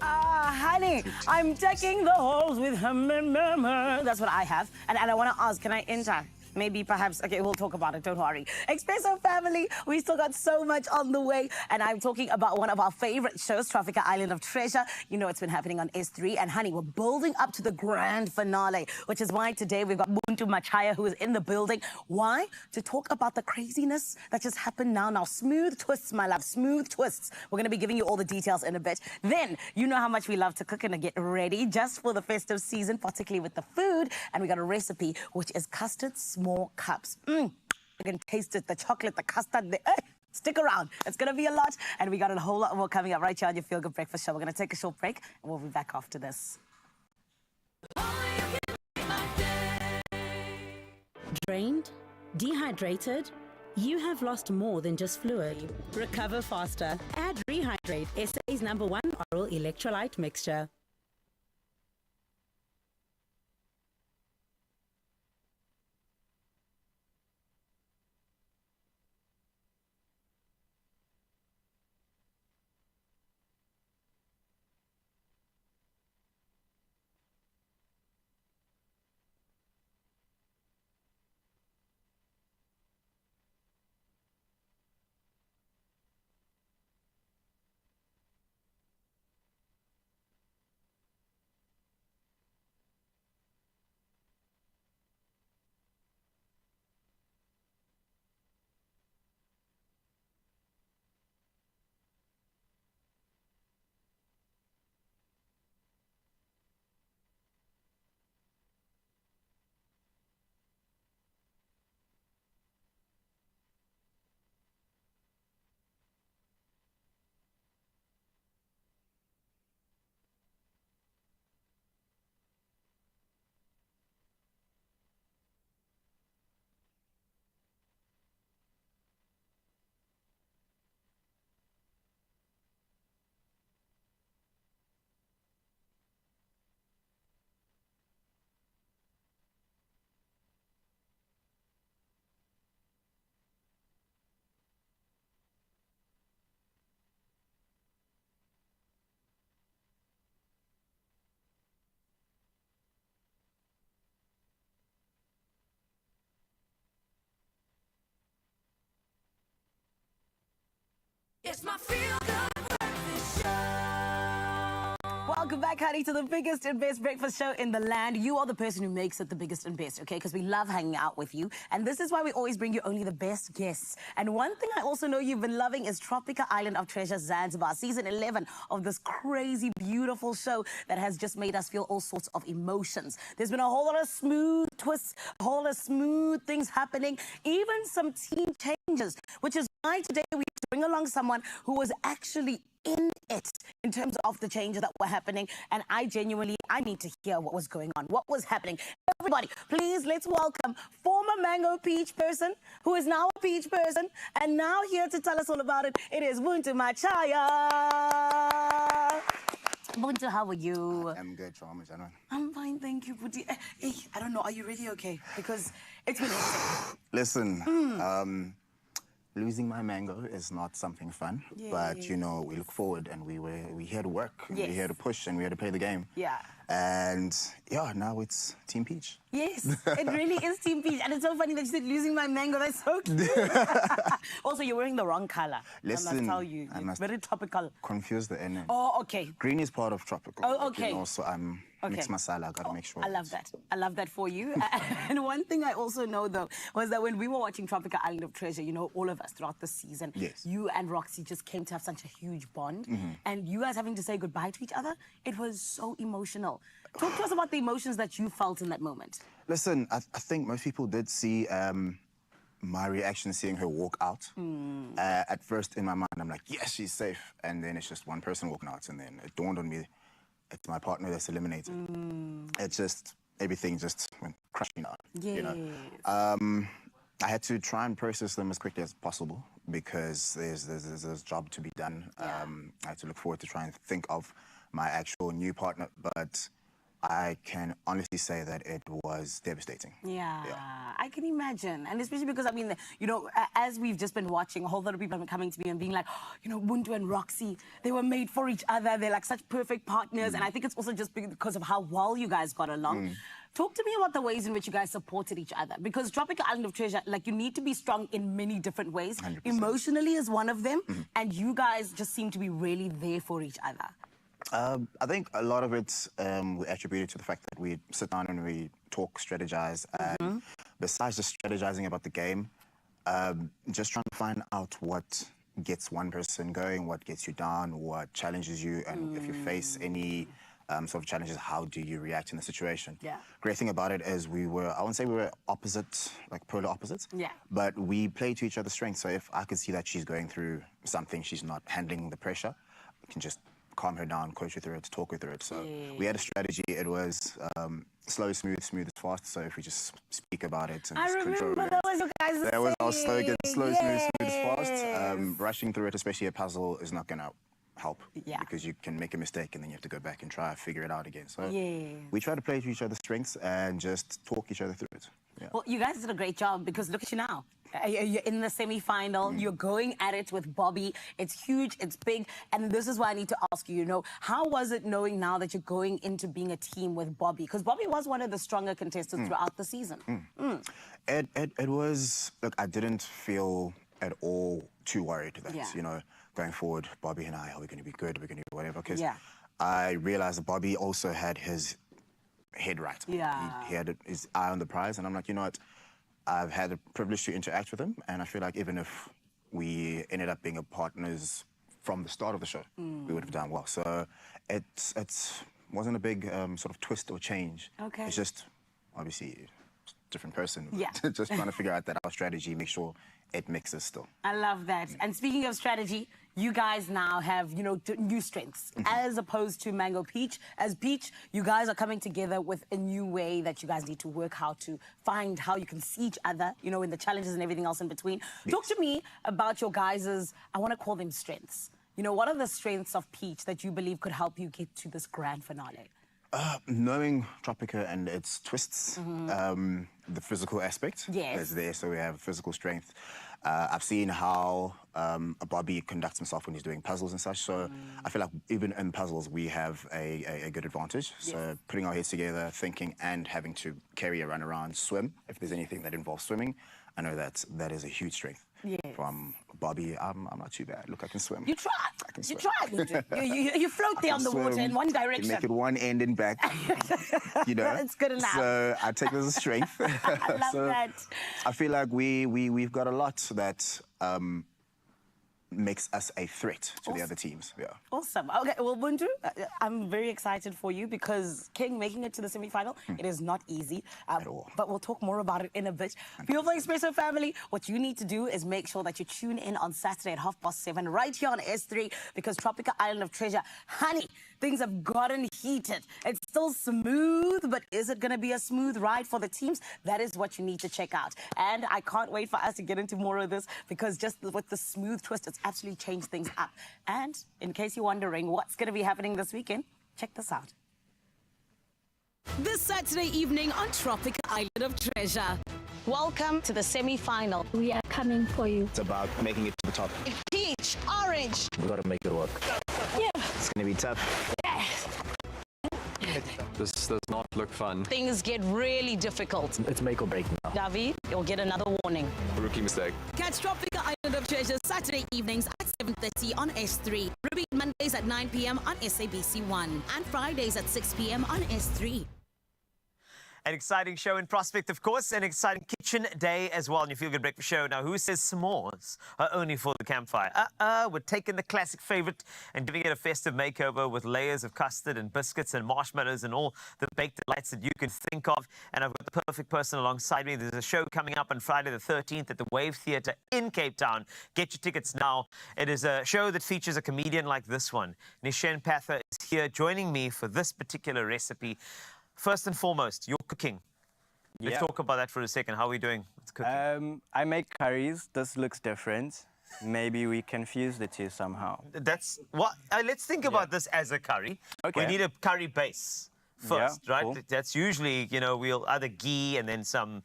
Honey, I'm decking the halls with murmur. That's what I have. And I want to ask, can I enter? Maybe, perhaps, okay, we'll talk about it, don't worry. Expresso family, we still got so much on the way. And I'm talking about one of our favorite shows, Tropika Island of Treasure. You know, it's been happening on S3. And honey, we're building up to the grand finale, which is why today we've got Muntu Machaya, who is in the building. Why? To talk about the craziness that just happened now. Now, smooth twists, my love, smooth twists. We're going to be giving you all the details in a bit. Then, you know how much we love to cook and to get ready just for the festive season, particularly with the food. And we got a recipe, which is Custard S'mores cups. You can taste it, the chocolate, the custard. Stick around. It's going to be a lot. And we got a whole lot more coming up right here on your Feel Good Breakfast Show. We're going to take a short break, and we'll be back after this. Drained? Dehydrated? You have lost more than just fluid. Recover faster. Add Rehydrate, SA's #1 oral electrolyte mixture. It's my feel good breakfast show. Welcome back, honey, to the biggest and best breakfast show in the land. You are the person who makes it the biggest and best, okay? Because we love hanging out with you. And this is why we always bring you only the best guests. And one thing I also know you've been loving is Tropika Island of Treasure Zanzibar, season 11 of this crazy, beautiful show that has just made us feel all sorts of emotions. There's been a whole lot of smooth twists, a whole lot of smooth things happening, even some team changes, which is why today we bring along someone who was actually in it in terms of the changes that were happening, and I need to hear what was going on, what was happening. Everybody, please, let's welcome former Mango Peach person who is now a Peach person, and now here to tell us all about it, it is Buntu Machaya. Buntu, how are you? I'm good, Trauma. I'm fine, thank you, Buntu. Hey, I don't know, are you really okay? Because it's been hectic. Listen, losing my mango is not something fun, Yes. but you know, we look forward and we're here to work, and Yes. we're here to push, and we're here to play the game. Yeah. And yeah, now it's Team Peach. Yes, it really is Team Peach. And it's so funny that you said losing my mango. That's so cute. Also, you're wearing the wrong color. I must Listen, tell you. I It's must very tropical. confuse the NN. Oh, okay. Green is part of tropical. Oh, like, you okay. know, so I'm mixed masala. I gotta make sure. I love that. I love that for you. And one thing I also know, though, was that when we were watching Tropika Island of Treasure, you know, all of us throughout the season, Yes. you and Roxy just came to have such a huge bond. And you guys having to say goodbye to each other, it was so emotional. Talk to us about the emotions that you felt in that moment. Listen, I think most people did see my reaction seeing her walk out. At first, in my mind, I'm like, yes, she's safe. And then it's just one person walking out. And then it dawned on me, it's my partner that's eliminated. It's just, everything just went crashing down. Yes. You know? I had to try and process them as quickly as possible because there's a job to be done. I had to look forward to try and think of my actual new partner, but I can honestly say that it was devastating. Yeah, I can imagine. And especially because, I mean, you know, as we've just been watching, a whole lot of people have been coming to me and being like, oh, you know, Buntu and Roxy, they were made for each other. They're like such perfect partners. And I think it's also just because of how well you guys got along. Talk to me about the ways in which you guys supported each other. Because Tropika Island of Treasure, like, you need to be strong in many different ways. 100%. Emotionally is one of them. And you guys just seem to be really there for each other. I think a lot of it we attributed to the fact that we sit down and we talk, strategize, and besides just strategizing about the game, just trying to find out what gets one person going, what gets you down, what challenges you, and if you face any sort of challenges, how do you react in the situation? Yeah. Great thing about it is we were, I wouldn't say we were opposite, like polar opposites, Yeah. but we play to each other's strengths. So if I could see that she's going through something, she's not handling the pressure, I can just calm her down, coach her through it, talk her through it. So we had a strategy. It was slow, smooth, smooth is fast. So if we just speak about it and just control it. that was your guys' That was our slogan, slow, smooth, smooth is fast. Yes. Rushing through it, especially a puzzle, is not going to help. Yeah. Because you can make a mistake and then you have to go back and try to figure it out again. So Yeah. we try to play to each other's strengths and just talk each other through it. Yeah. Well, you guys did a great job because look at you now. You're in the semi-final. You're going at it with Bobby. It's huge. It's big. And this is why I need to ask you, you know, how was it knowing now that you're going into being a team with Bobby? Because Bobby was one of the stronger contestants throughout the season. It was, look, I didn't feel at all too worried that, you know, going forward, Bobby and I, are we going to be good? Are we going to do whatever? Because I realized that Bobby also had his head right. Yeah. He had his eye on the prize. And I'm like, you know what? I've had the privilege to interact with him. And I feel like even if we ended up being partners from the start of the show, we would have done well. So it wasn't a big sort of twist or change. Okay. It's just, obviously, different person. Yeah. Just trying to figure out that our strategy, make sure it mixes still. I love that. And speaking of strategy, you guys now have, you know, new strengths. As opposed to Mango Peach. As Peach, you guys are coming together with a new way that you guys need to work how to find how you can see each other, you know, in the challenges and everything else in between. Talk to me about your guys', I want to call them strengths. You know, what are the strengths of Peach that you believe could help you get to this grand finale? Knowing Tropika and its twists, the physical aspect is there, so we have physical strength. I've seen how Bobby conducts himself when he's doing puzzles and such, so I feel like even in puzzles we have a good advantage. So putting our heads together, thinking and having to carry a run around, swim, if there's anything that involves swimming, I know that is a huge strength. Yes. from Bobby. I'm not too bad. Look, I can swim. You tried. I can You swim. tried. You float there on the water in one direction. Make it one end and back. You know, It's good enough. So I take it as a strength. I love that. I feel like we've got a lot that makes us a threat to the other teams. Yeah. Awesome. Okay, well, Buntu, I'm very excited for you because King making it to the semi-final, it is not easy. At all. But we'll talk more about it in a bit. Beautiful Expresso family, what you need to do is make sure that you tune in on Saturday at 7:30 right here on S3 because Tropika Island of Treasure, honey, things have gotten heated. It's still smooth, but is it going to be a smooth ride for the teams? That is what you need to check out. And I can't wait for us to get into more of this because just with the smooth twist, it's absolutely changed things up. And in case you're wondering what's going to be happening this weekend, check this out. This Saturday evening on Tropika Island of Treasure. Welcome to the semi-final. We are coming for you. It's about making it to the top. Peach, orange. We've got to make it work. Yeah. It's going to be tough. This does not look fun. Things get really difficult. It's make or break now. David, you'll get another warning. Rookie mistake. Catch Tropika Island of Treasure Saturday evenings at 7:30 on S3. Repeat Mondays at 9 p.m. on SABC1 and Fridays at 6 p.m. on S3. An exciting show in prospect, of course, an exciting kitchen day as well in your Feel Good Breakfast show. Now, who says s'mores are only for the campfire? We're taking the classic favorite and giving it a festive makeover with layers of custard and biscuits and marshmallows and all the baked delights that you can think of. And I've got the perfect person alongside me. There's a show coming up on Friday the 13th at the Wave Theatre in Cape Town. Get your tickets now. It is a show that features a comedian like this one. Nishen Pather is here joining me for this particular recipe. First and foremost, you're cooking. Let's talk about that for a second. How are we doing with cooking? I make curries. This looks different. Maybe we confuse the two somehow. That's what. Let's think about this as a curry. Okay. We need a curry base first, right? Cool. That's usually, we'll either ghee and then some,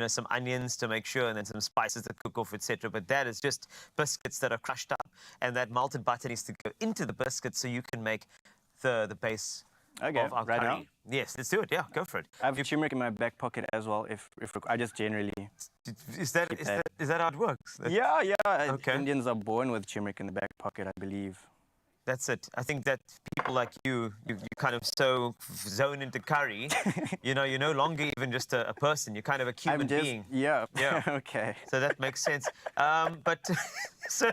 some onions to make sure, and then some spices to cook off, etc. But that is just biscuits that are crushed up, and that malted butter needs to go into the biscuits so you can make the base. Okay, of our right curry. now? Yes, let's do it. Yeah, go for it. I have turmeric in my back pocket as well. If I just generally. Is that how it works? Yeah. Okay. Indians are born with turmeric in the back pocket, I believe. That's it. I think that people like you kind of so zone into curry, you're no longer even just a person. You're kind of a human being. Yeah. Yeah. Okay. So that makes sense. But so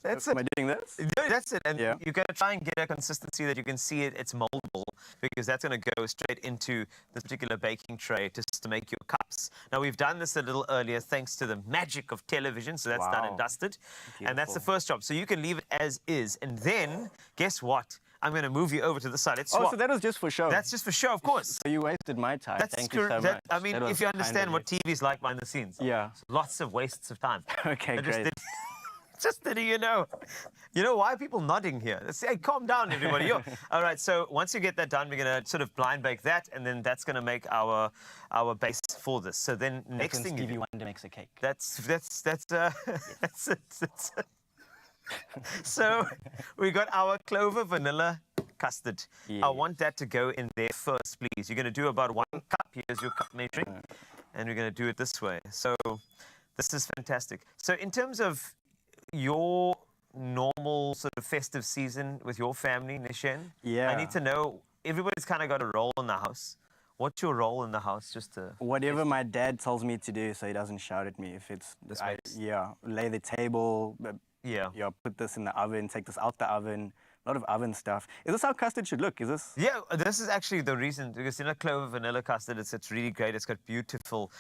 that's it. Am I doing this? No, that's it. And Yeah. you're going to try and get a consistency that you can see it's moldable, because that's going to go straight into this particular baking tray just to make your cups. Now, we've done this a little earlier thanks to the magic of television. So that's done and Wow. dusted. And that's the Beautiful. first job. So you can leave it as is. And then, guess what? I'm going to move you over to the side. Let's Oh, swap. so that was just for show. That's just for show, of course. So you wasted my time. That's Thank you so correct. much. I mean, That was if you kind understand of what TV's like behind the scenes. Yeah. Lots of wastes of time. Okay, I just great. did- Just letting you know. Why are people nodding here? Let's say, hey, calm down, everybody. All right, so once you get that done, we're going to sort of blind bake that, and then that's going to make our base for this. So then next thing you Stevie do, Wonder makes a cake. that's it. So we got our clover vanilla custard. I want that to go in there first, please. You're going to do about 1 cup. Here's your cup measuring. And we're going to do it this way. So this is fantastic. So in terms of your normal sort of festive season with your family, Nishen, Yeah. I need to know, everybody's kind of got a role in the house. What's your role in the house? Just to Whatever my dad tells me to do, so he doesn't shout at me. If it's lay the table. Put this in the oven. Take this out the oven. A lot of oven stuff. Is this how custard should look? Is this? Yeah, this is actually the reason, because clover vanilla custard, it's really great. It's got beautiful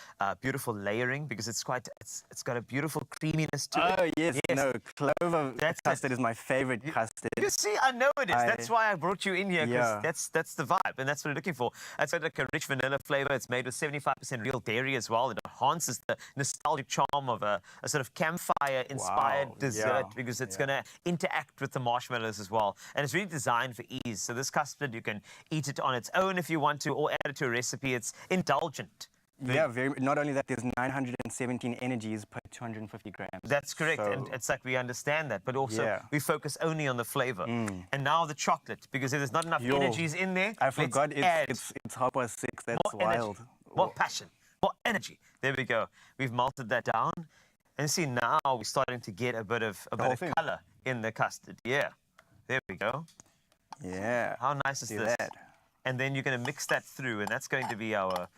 layering, because it's got a beautiful creaminess to it. Oh yes, no, clover custard is my favorite custard. You see, I know it is. That's why I brought you in here, because Yeah. that's the vibe, and that's what we're looking for. It's got like a rich vanilla flavor. It's made with 75% real dairy as well. It enhances the nostalgic charm of a sort of campfire-inspired Wow, dessert, yeah, because it's going to interact with the marshmallows as well. And it's really designed for ease. So this custard, you can eat it on its own if you want to, or add it to a recipe. It's indulgent. Yeah, not only that, there's 917 energies per 250 grams. That's correct, So- and it's like we understand that, but also Yeah. we focus only on the flavor. And now the chocolate, because if there's not enough energies in there, I let's forgot add it's 6:30. That's more energy, wild. more passion, more energy. There we go. We've malted that down. And see, now we're starting to get a bit of color in the custard. Yeah, there we go. Yeah. How nice is See this? that? And then you're going to mix that through, and that's going to be our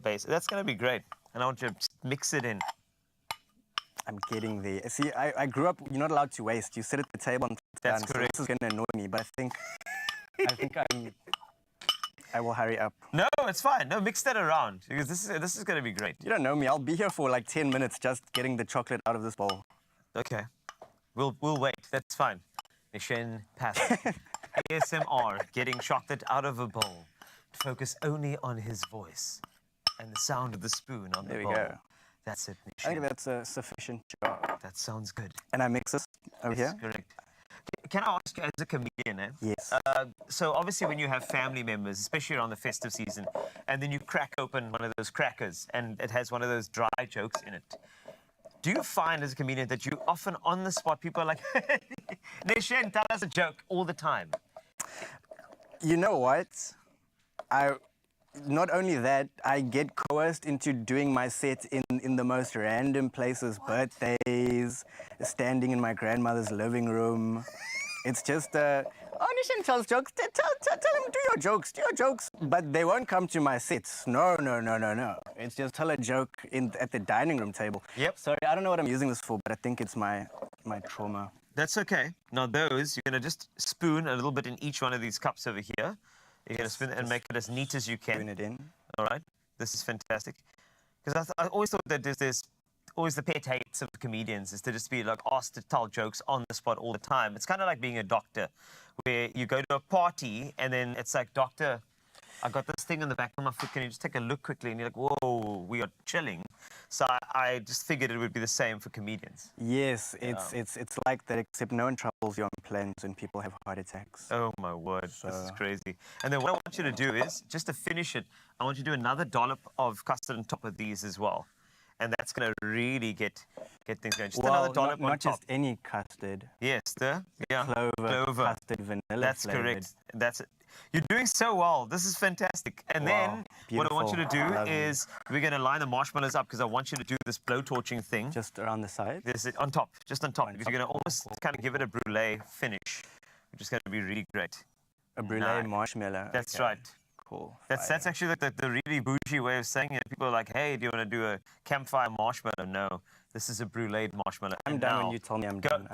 base. That's going to be great. And I want you to just mix it in. I'm getting there. See, I grew up, you're not allowed to waste. You sit at the table and That's done, correct. So this is going to annoy me, but I will hurry up. No, it's fine. No, mix that around, because this is going to be great. You don't know me. I'll be here for like 10 minutes just getting the chocolate out of this bowl. Okay. We'll wait. That's fine. Mission passed. ASMR, getting chocolate out of a bowl. Focus only on his voice and the sound of the spoon on the bowl. There we go. That's it, I think that's a sufficient job. That sounds good. And I mix this over here? Correct. Can I ask you, as a comedian, Yes. So obviously when you have family members, especially around the festive season, and then you crack open one of those crackers and it has one of those dry jokes in it, do you find as a comedian that you often on the spot, people are like, Nishen, tell us a joke all the time? You know what? Not only that, I get coerced into doing my set in the most random places, birthdays, standing in my grandmother's living room. It's just, oh, Nishan tells jokes. Tell him, do your jokes. But they won't come to my sets. No. It's just tell a joke at the dining room table. Yep. Sorry, I don't know what I'm using this for, but I think it's my trauma. That's okay. Now those, you're going to just spoon a little bit in each one of these cups over here. You're going to spin it and make it as neat as you can. Spoon it in. All right. This is fantastic. Because I always thought that there's always the pet hates of comedians is to just be like asked to tell jokes on the spot all the time. It's kind of like being a doctor, where you go to a party and then it's like, doctor, I got this thing on the back of my foot. Can you just take a look quickly? And you're like, whoa, we are chilling. So I just figured it would be the same for comedians. Yes, it's like that, except no one troubles you on planes when people have heart attacks. Oh my word, this is crazy. And then what I want you to do is, just to finish it, I want you to do another dollop of custard on top of these as well. And that's going to really get things going. Just another dollop on not top. just any custard. Yes, clover, custard, vanilla That's flavored. correct. That's it. You're doing so well. This is fantastic. And then what I want you to do is we're going to line the marshmallows up because I want you to do this blowtorching thing. Just around the side? This is on top, just on top. Because you're going to almost kind of give it a brulee finish, which is going to be really great. A brulee marshmallow. That's okay. right. Cool. That's actually like the really bougie way of saying it. People are like, hey, do you want to do a campfire marshmallow? No, this is a brulee marshmallow. I'm done when you tell me I'm done.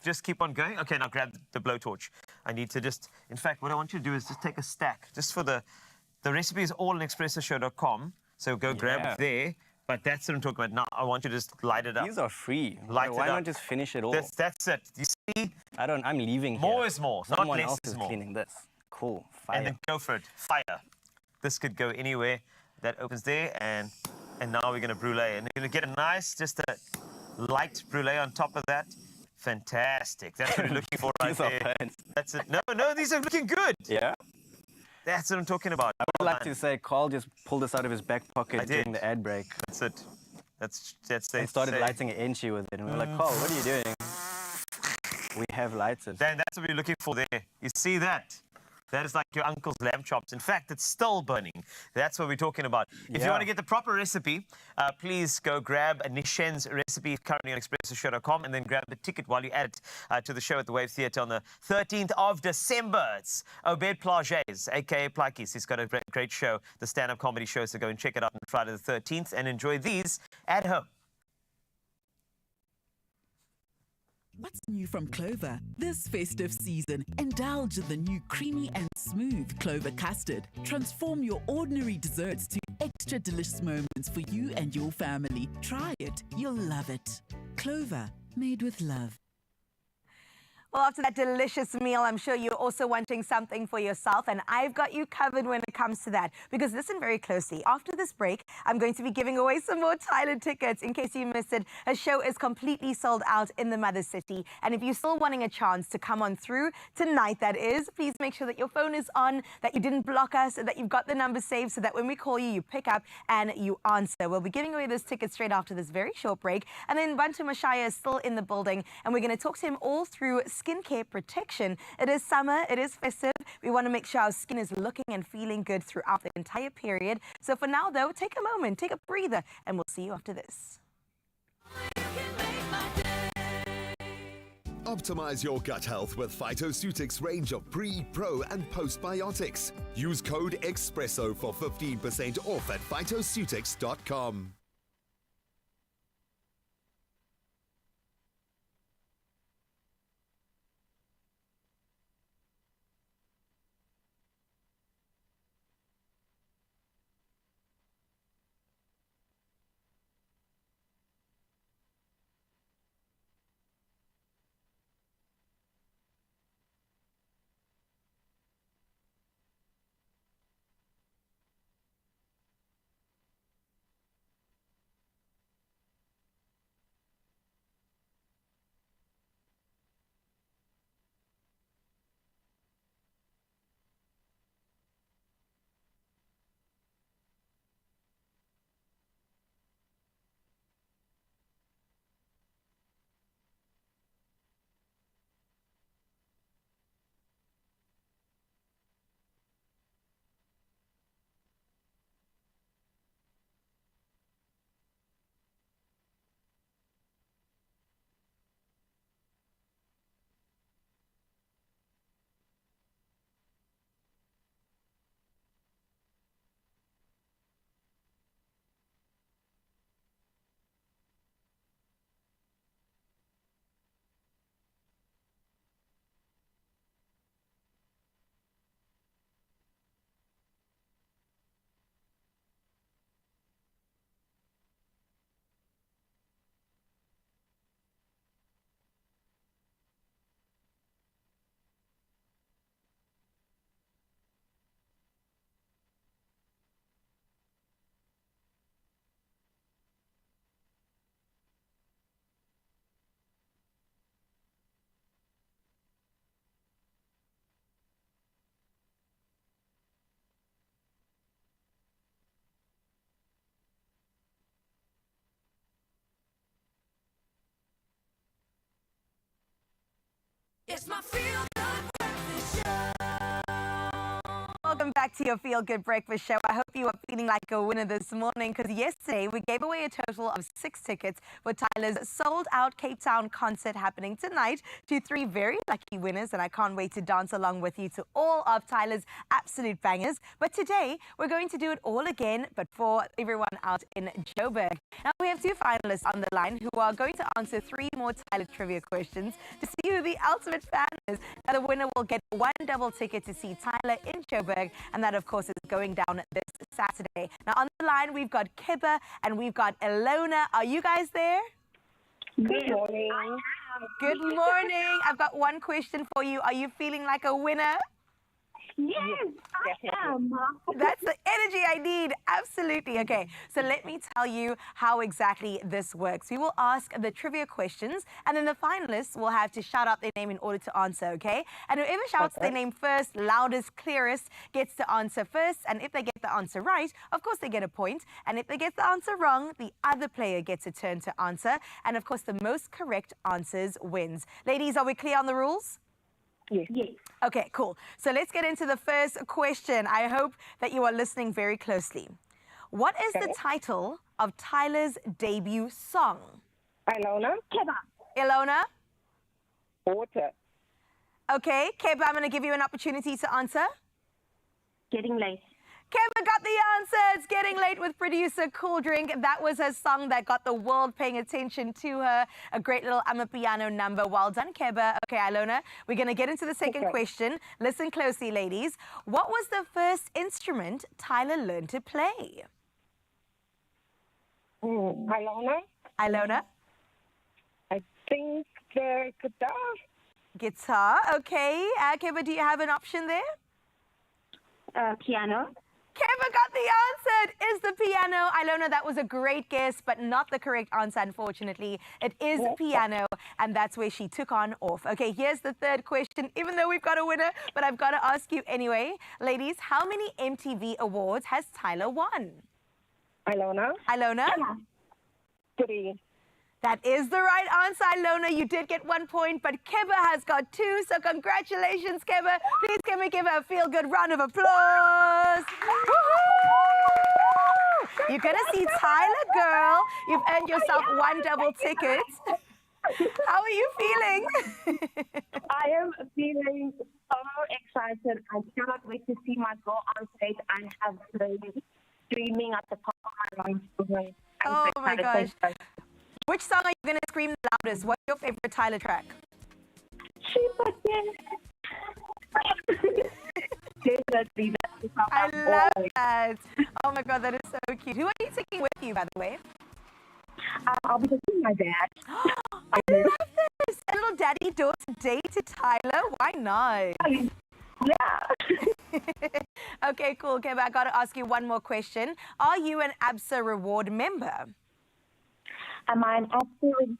Just keep on going? Okay, now grab the blowtorch. I need to just, in fact, what I want you to do is just take a stack. Just for the recipe is all on expressoshow.com. So go grab it there. But that's what I'm talking about. Now I want you to just light it up. These are free. Light Why it up. not just finish it all? That's it. You see? I'm leaving More here. is more. Someone not less else is is more. cleaning this. Cool. Fire. And then go for it. Fire. This could go anywhere. That opens there, and now we're going to brulee. And you're going to get a nice, just a light brulee on top of that. Fantastic. That's what you're looking for right there. That's it. No, these are looking good. Yeah? That's what I'm talking about. I would like to say Carl just pulled this out of his back pocket during the ad break. That's it. That's and started lighting an enchi with it. And we were like, Carl, what are you doing? We have lighted. Dan, that's what we're looking for there. You see that? That is like your uncle's lamb chops. In fact, it's still burning. That's what we're talking about. If you want to get the proper recipe, please go grab Nishen's recipe currently on expressoshow.com and then grab the ticket while you add it to the show at the Wave Theatre on the 13th of December. It's Obed Plages, a.k.a. Plakis. He's got a great show, the stand-up comedy show, so go and check it out on Friday the 13th and enjoy these at home. What's new from Clover? This festive season, indulge in the new creamy and smooth Clover custard. Transform your ordinary desserts to extra delicious moments for you and your family. Try it. You'll love it. Clover, made with love. Well, after that delicious meal, I'm sure you're also wanting something for yourself, and I've got you covered when it comes to that. Because listen very closely. After this break, I'm going to be giving away some more Tyla tickets. In case you missed it, her show is completely sold out in the Mother City. And if you're still wanting a chance to come on through tonight, that is, please make sure that your phone is on, that you didn't block us, and that you've got the number saved so that when we call you, you pick up and you answer. We'll be giving away those tickets straight after this very short break. And then Bantu Mashaya is still in the building, and we're going to talk to him all through skincare protection. It is summer, it is festive. We want to make sure our skin is looking and feeling good throughout the entire period. So for now, though, take a moment, take a breather, and we'll see you after this. Optimize your gut health with Phytoceutics range of pre, pro, and postbiotics. Use code Expresso for 15% off at phytoceutics.com. It's my feel-good breakfast show. Welcome back to your Feel Good Breakfast Show. I hope you are feeling like a winner this morning because yesterday we gave away a total of 6 tickets for Tyla's sold-out Cape Town concert happening tonight to 3 very lucky winners, and I can't wait to dance along with you to all of Tyla's absolute bangers. But today we're going to do it all again, but for everyone out in Joburg. Now we have 2 finalists on the line who are going to answer 3 more Tyla trivia questions to see who the ultimate fan is. Now the winner will get 1 double ticket to see Tyla in Joburg, and that of course is going down this Saturday. Now on the line we've got Kibba and we've got Ilona. Are you guys there? Good morning. Good morning. I've got 1 question for you. Are you feeling like a winner? Yes, I am. That's the energy I need. Absolutely. Okay, so let me tell you how exactly this works. We will ask the trivia questions, and then the finalists will have to shout out their name in order to answer, okay? And whoever shouts their name first, loudest, clearest, gets to answer first. And if they get the answer right, of course they get a point. And if they get the answer wrong, the other player gets a turn to answer. And of course, the most correct answers wins. Ladies, are we clear on the rules? Yes. Okay, cool. So let's get into the first question. I hope that you are listening very closely. What is the title of Tyla's debut song? Ilona. Keba. Ilona? Water. Okay, Keba, I'm going to give you an opportunity to answer. Getting late. Keba got the answer. It's Getting Late with producer Cool Drink. That was her song that got the world paying attention to her. A great little Amapiano number. Well done, Keba. Okay, Ilona, we're going to get into the second question. Listen closely, ladies. What was the first instrument Tyla learned to play? Ilona. Ilona? I think the guitar. Guitar, okay. Keba, do you have an option there? Piano. Keba got the answer. It is the piano. Ilona, that was a great guess, but not the correct answer, unfortunately. It is piano, and that's where she took on off. Okay, here's the third question, even though we've got a winner, but I've got to ask you anyway. Ladies, how many MTV awards has Tyla won? Ilona. Ilona? 3. That is the right answer, Ilona. You did get 1 point, but Keba has got 2, so congratulations, Keba. Please can we give her a feel-good round of applause? You're going to see Tyla, girl. You've earned yourself 1 double ticket. How are you feeling? I am feeling so excited. I cannot wait to see my girl on stage and have them screaming at the top of my lungs. Oh my gosh. Which song are you going to scream the loudest? What's your favorite Tyla track? I love that. Oh my God, that is so cute. Who are you taking with you, by the way? I'll be taking my dad. I love this. A little daddy-daughter date to Tyla. Why not? Yeah. Okay, cool. Okay, but I got to ask you one more question. Are you an ABSA reward member? Am I an absolute?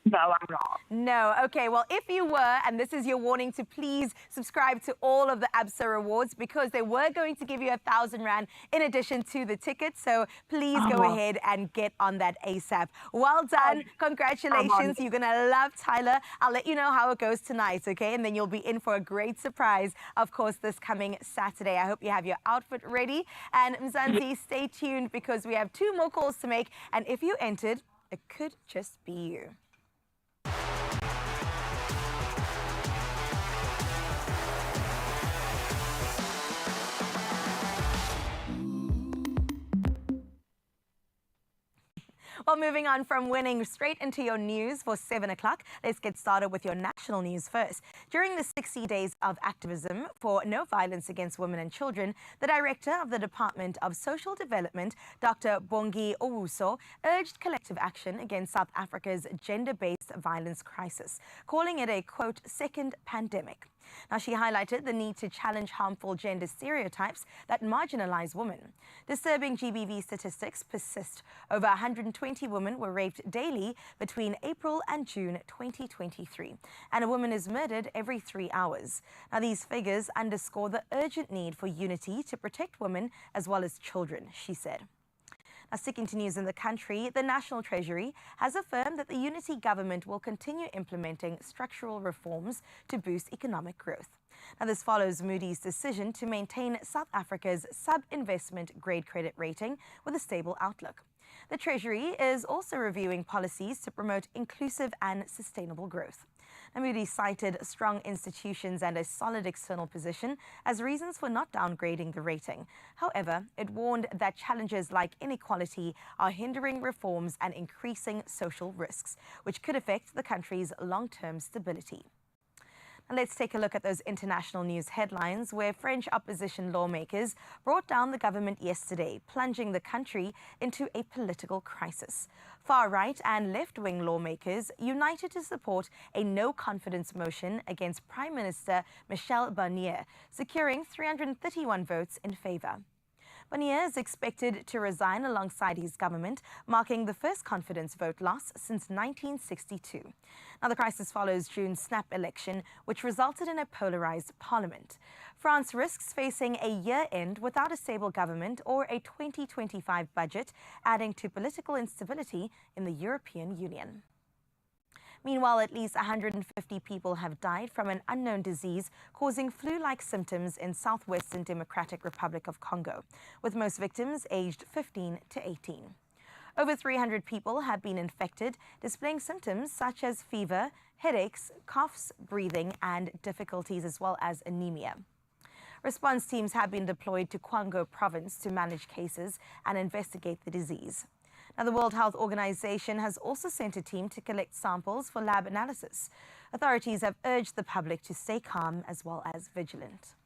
No, I'm not. No. Okay, well, if you were, and this is your warning to please subscribe to all of the ABSA rewards because they were going to give you 1,000 Rand in addition to the tickets. So please go ahead and get on that ASAP. Well done. Congratulations. You're going to love Tyla. I'll let you know how it goes tonight, okay? And then you'll be in for a great surprise, of course, this coming Saturday. I hope you have your outfit ready. And Mzansi, stay tuned because we have 2 more calls to make. And if you entered, it could just be you. Well, moving on from winning straight into your news for 7 o'clock, let's get started with your national news first. During the 60 days of activism for no violence against women and children, the director of the Department of Social Development, Dr. Bongi Owuso, urged collective action against South Africa's gender-based violence crisis, calling it a, quote, second pandemic. Now, she highlighted the need to challenge harmful gender stereotypes that marginalize women. Disturbing GBV statistics persist. Over 120 women were raped daily between April and June 2023, and a woman is murdered every 3 hours. Now, these figures underscore the urgent need for unity to protect women as well as children, she said. Now, sticking to news in the country, the National Treasury has affirmed that the unity government will continue implementing structural reforms to boost economic growth. Now, this follows Moody's decision to maintain South Africa's sub-investment grade credit rating with a stable outlook. The Treasury is also reviewing policies to promote inclusive and sustainable growth. Moody's cited strong institutions and a solid external position as reasons for not downgrading the rating. However, it warned that challenges like inequality are hindering reforms and increasing social risks, which could affect the country's long-term stability. And let's take a look at those international news headlines where French opposition lawmakers brought down the government yesterday, plunging the country into a political crisis. Far-right and left-wing lawmakers united to support a no-confidence motion against Prime Minister Michel Barnier, securing 331 votes in favour. Barnier is expected to resign alongside his government, marking the first confidence vote loss since 1962. Now, the crisis follows June's snap election, which resulted in a polarized parliament. France risks facing a year-end without a stable government or a 2025 budget, adding to political instability in the European Union. Meanwhile, at least 150 people have died from an unknown disease causing flu-like symptoms in southwestern Democratic Republic of Congo, with most victims aged 15 to 18. Over 300 people have been infected, displaying symptoms such as fever, headaches, coughs, breathing, and difficulties, as well as anemia. Response teams have been deployed to Kwango province to manage cases and investigate the disease. Now, the World Health Organization has also sent a team to collect samples for lab analysis. Authorities have urged the public to stay calm as well as vigilant.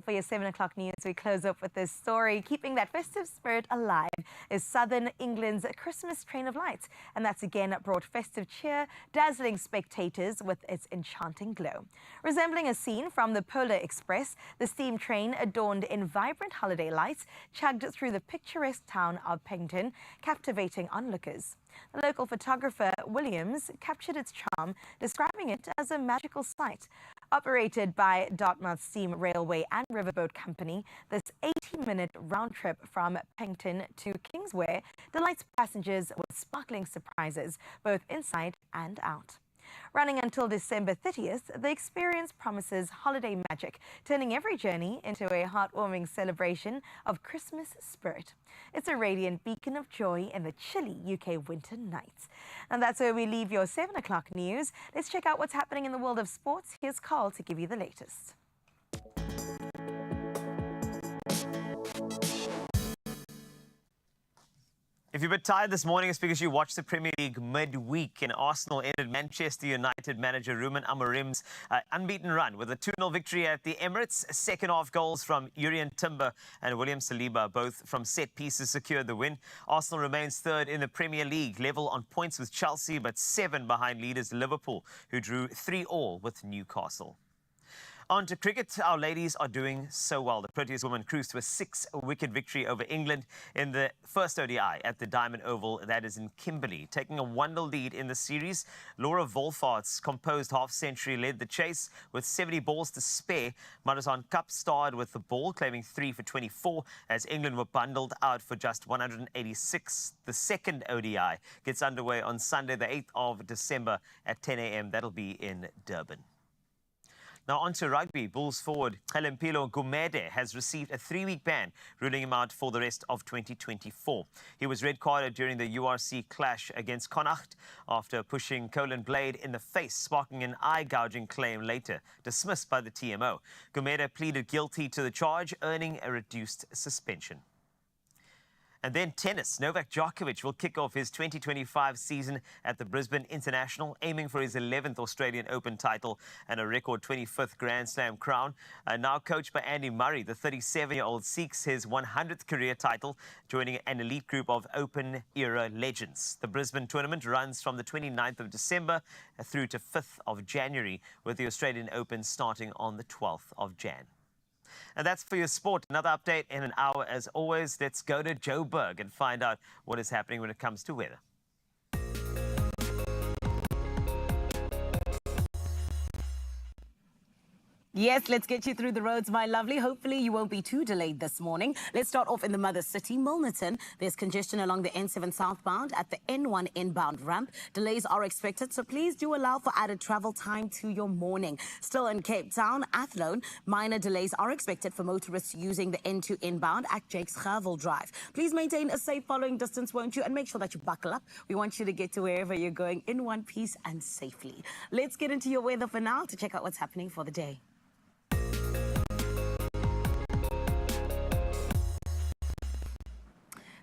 For your 7 o'clock news, we close up with this story. Keeping that festive spirit alive is southern England's Christmas train of lights. And that's again brought festive cheer, dazzling spectators with its enchanting glow. Resembling a scene from the Polar Express, the steam train, adorned in vibrant holiday lights, chugged through the picturesque town of Pengton, captivating onlookers. The local photographer, Williams, captured its charm, describing it as a magical sight. Operated by Dartmouth Steam Railway and Riverboat Company, this 80-minute round trip from Pengton to Kingsway delights passengers with sparkling surprises, both inside and out. Running until December 30th, the experience promises holiday magic, turning every journey into a heartwarming celebration of Christmas spirit. It's a radiant beacon of joy in the chilly UK winter nights. And that's where we leave your 7 o'clock news. Let's check out what's happening in the world of sports. Here's Carl to give you the latest. If you're a bit tired this morning, it's because you watched the Premier League midweek and Arsenal ended Manchester United manager Ruben Amorim's unbeaten run with a 2-0 victory at the Emirates. Second half goals from Urian Timber and William Saliba, both from set pieces, secured the win. Arsenal remains third in the Premier League, level on points with Chelsea, but 7 behind leaders Liverpool, who drew 3-3 with Newcastle. On to cricket, our ladies are doing so well. The Proteas women cruised to a 6-wicket victory over England in the first ODI at the Diamond Oval, that is in Kimberley. Taking a 1-0 lead in the series, Laura Wolfaart's composed half-century led the chase with 70 balls to spare. Madison Cup starred with the ball, claiming 3 for 24 as England were bundled out for just 186. The second ODI gets underway on Sunday, the 8th of December at 10 a.m. That'll be in Durban. Now on to rugby. Bulls forward Helempilo Gumede has received a 3-week ban, ruling him out for the rest of 2024. He was red-carded during the URC clash against Connacht after pushing Colin Blade in the face, sparking an eye-gouging claim later, dismissed by the TMO. Gumede pleaded guilty to the charge, earning a reduced suspension. And then tennis. Novak Djokovic will kick off his 2025 season at the Brisbane International, aiming for his 11th Australian Open title and a record 25th Grand Slam crown. Now coached by Andy Murray, the 37-year-old seeks his 100th career title, joining an elite group of Open-era legends. The Brisbane tournament runs from the 29th of December through to 5th of January, with the Australian Open starting on the 12th of Jan. And that's for your sport. Another update in an hour. As always, let's go to Joburg and find out what is happening when it comes to weather. Yes, let's get you through the roads, my lovely. Hopefully you won't be too delayed this morning. Let's start off in the mother city, Milnerton. There's congestion along the N7 southbound at the N1 inbound ramp. Delays are expected, so please do allow for added travel time to your morning. Still in Cape Town, Athlone, minor delays are expected for motorists using the N2 inbound at Jakes Gerwel Drive. Please maintain a safe following distance, won't you? And make sure that you buckle up. We want you to get to wherever you're going in one piece and safely. Let's get into your weather for now to check out what's happening for the day.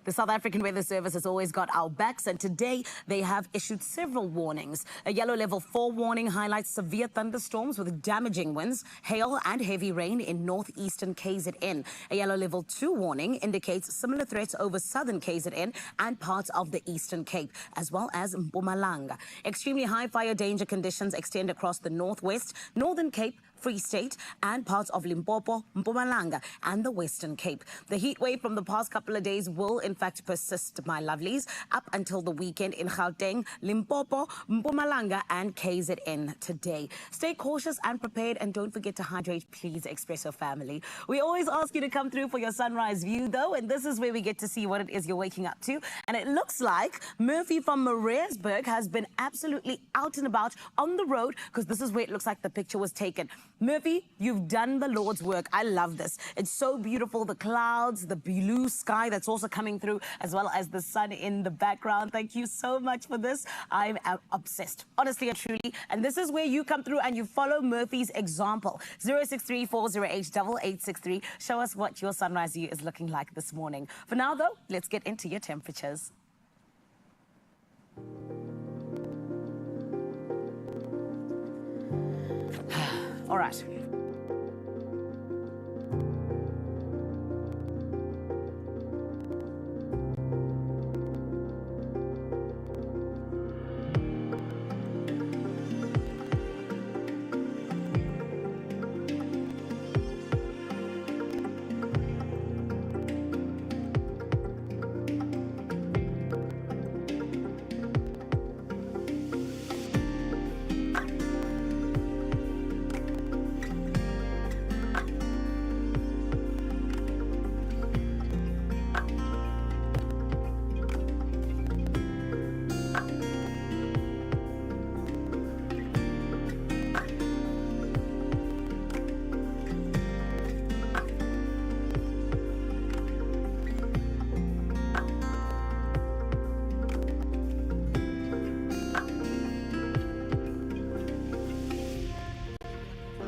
The South African Weather Service has always got our backs, and today they have issued several warnings. A yellow level 4 warning highlights severe thunderstorms with damaging winds, hail and heavy rain in northeastern KZN. A yellow level 2 warning indicates similar threats over southern KZN and parts of the Eastern Cape, as well as Mpumalanga. Extremely high fire danger conditions extend across the northwest, northern Cape, Free State and parts of Limpopo, Mpumalanga and the Western Cape. The heat wave from the past couple of days will in fact persist, my lovelies, up until the weekend in Gauteng, Limpopo, Mpumalanga and KZN today. Stay cautious and prepared, and don't forget to hydrate, please, Expresso family. We always ask you to come through for your sunrise view though, and this is where we get to see what it is you're waking up to. And it looks like Murphy from Maritzburg has been absolutely out and about on the road, because this is where it looks like the picture was taken. Murphy, you've done the Lord's work. I love this. It's so beautiful. The clouds, the blue sky that's also coming through, as well as the sun in the background. Thank you so much for this. I'm obsessed, honestly and truly. And this is where you come through and you follow Murphy's example. 063-408-8863. Show us what your sunrise view is looking like this morning. For now, though, let's get into your temperatures. All right.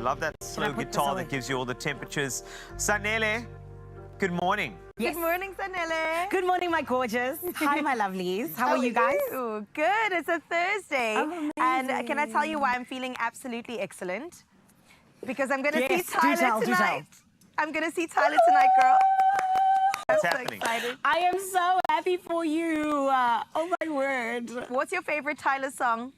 love that slow guitar that gives you all the temperatures. Sanele, good morning. Yes. Good morning, Sanele. Good morning, my gorgeous. Hi, my lovelies. How are you guys? Good. It's a Thursday. Oh, and can I tell you why I'm feeling absolutely excellent? Because I'm going to see Tyla do tell. tonight. I'm going to see Tyla tonight, girl. What's I'm happening? so excited. I am so happy for you. Oh, my word. What's your favorite Tyla song?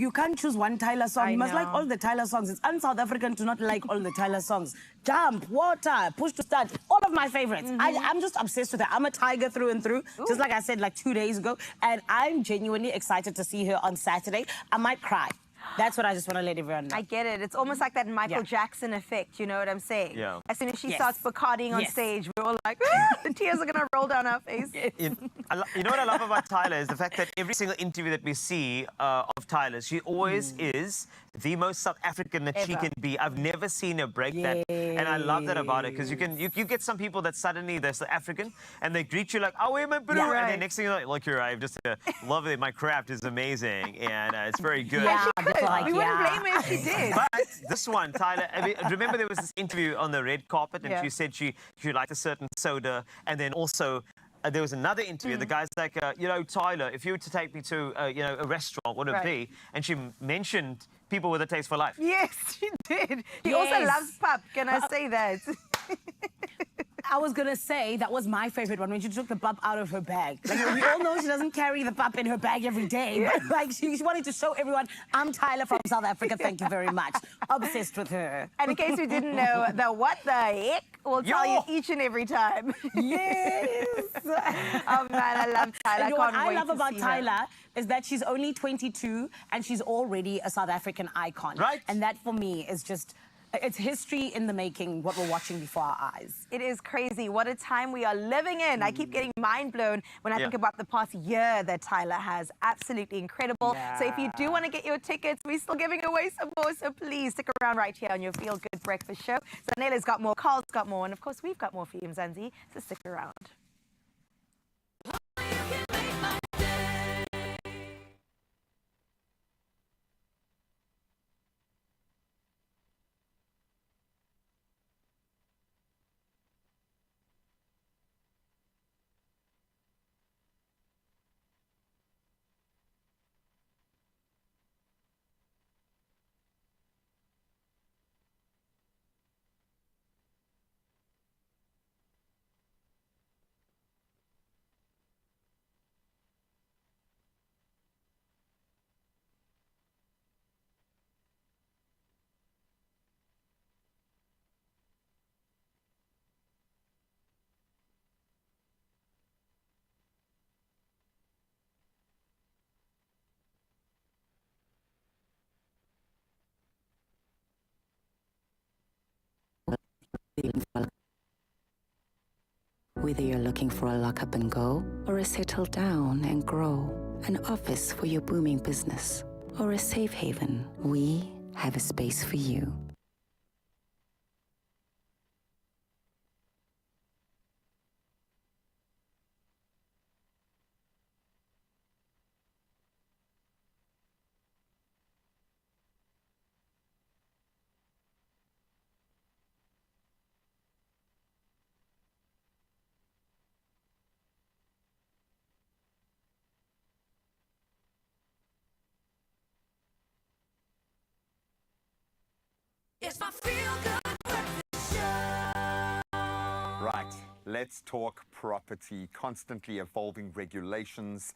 You can't choose one Tyla song. You must like all the Tyla songs. It's un-South African to not like all the Tyla songs. Jump, Water, Push to Start, all of my favorites. I'm just obsessed with her. I'm a tiger through and through, just like I said like 2 days ago. And I'm genuinely excited to see her on Saturday. I might cry. That's what I just want to let everyone know. I get it. It's almost like that Michael Jackson effect, you know what I'm saying? Yeah. As soon as she starts Bacarding on stage, we're all like, the tears are going to roll down our face. You know what I love about Tyla is the fact that every single interview that we see of Tyla, she always is the most South African that she can be. I've never seen her break that, and I love that about her because you get some people that suddenly they're South African and they greet you like, oh, where my bro? And then next thing you're like, you're right, just love it. My craft is amazing and it's very good. Yeah, she could. We wouldn't blame her if she did. But this one, Tyla, I mean, remember there was this interview on the red carpet and she said she liked a certain soda, and then also there was another interview. The guy's like, Tyla, if you were to take me to, a restaurant, what would it be? And she mentioned people with a taste for life. Yes, she did. She also loves pap. Can I say that? I was going to say that was my favorite one when she took the pup out of her bag. Like, we all know she doesn't carry the pup in her bag every day. But like she wanted to show everyone, I'm Tyla from South Africa. Thank you very much. Obsessed with her. And in case you didn't know, the what the heck will tell you each and every time. Yes. Oh, man, I love Tyla. And what I love about Tyla is that she's only 22 and she's already a South African icon. Right. And that for me is just... It's history in the making, what we're watching before our eyes. It is crazy. What a time we are living in. I keep getting mind blown when I think about the past year that Tyla has. Absolutely incredible. So if you do want to get your tickets, we're still giving away some more. So please stick around right here on your Feel Good Breakfast Show. Zanele's got more, Carl's got more, and of course we've got more for you, Mzansi. So stick around. Whether you're looking for a lock up and go, or a settle down and grow, an office for your booming business, or a safe haven, we have a space for you. It's my Feel Good Breakfast Show. Right, let's talk property. Constantly evolving regulations,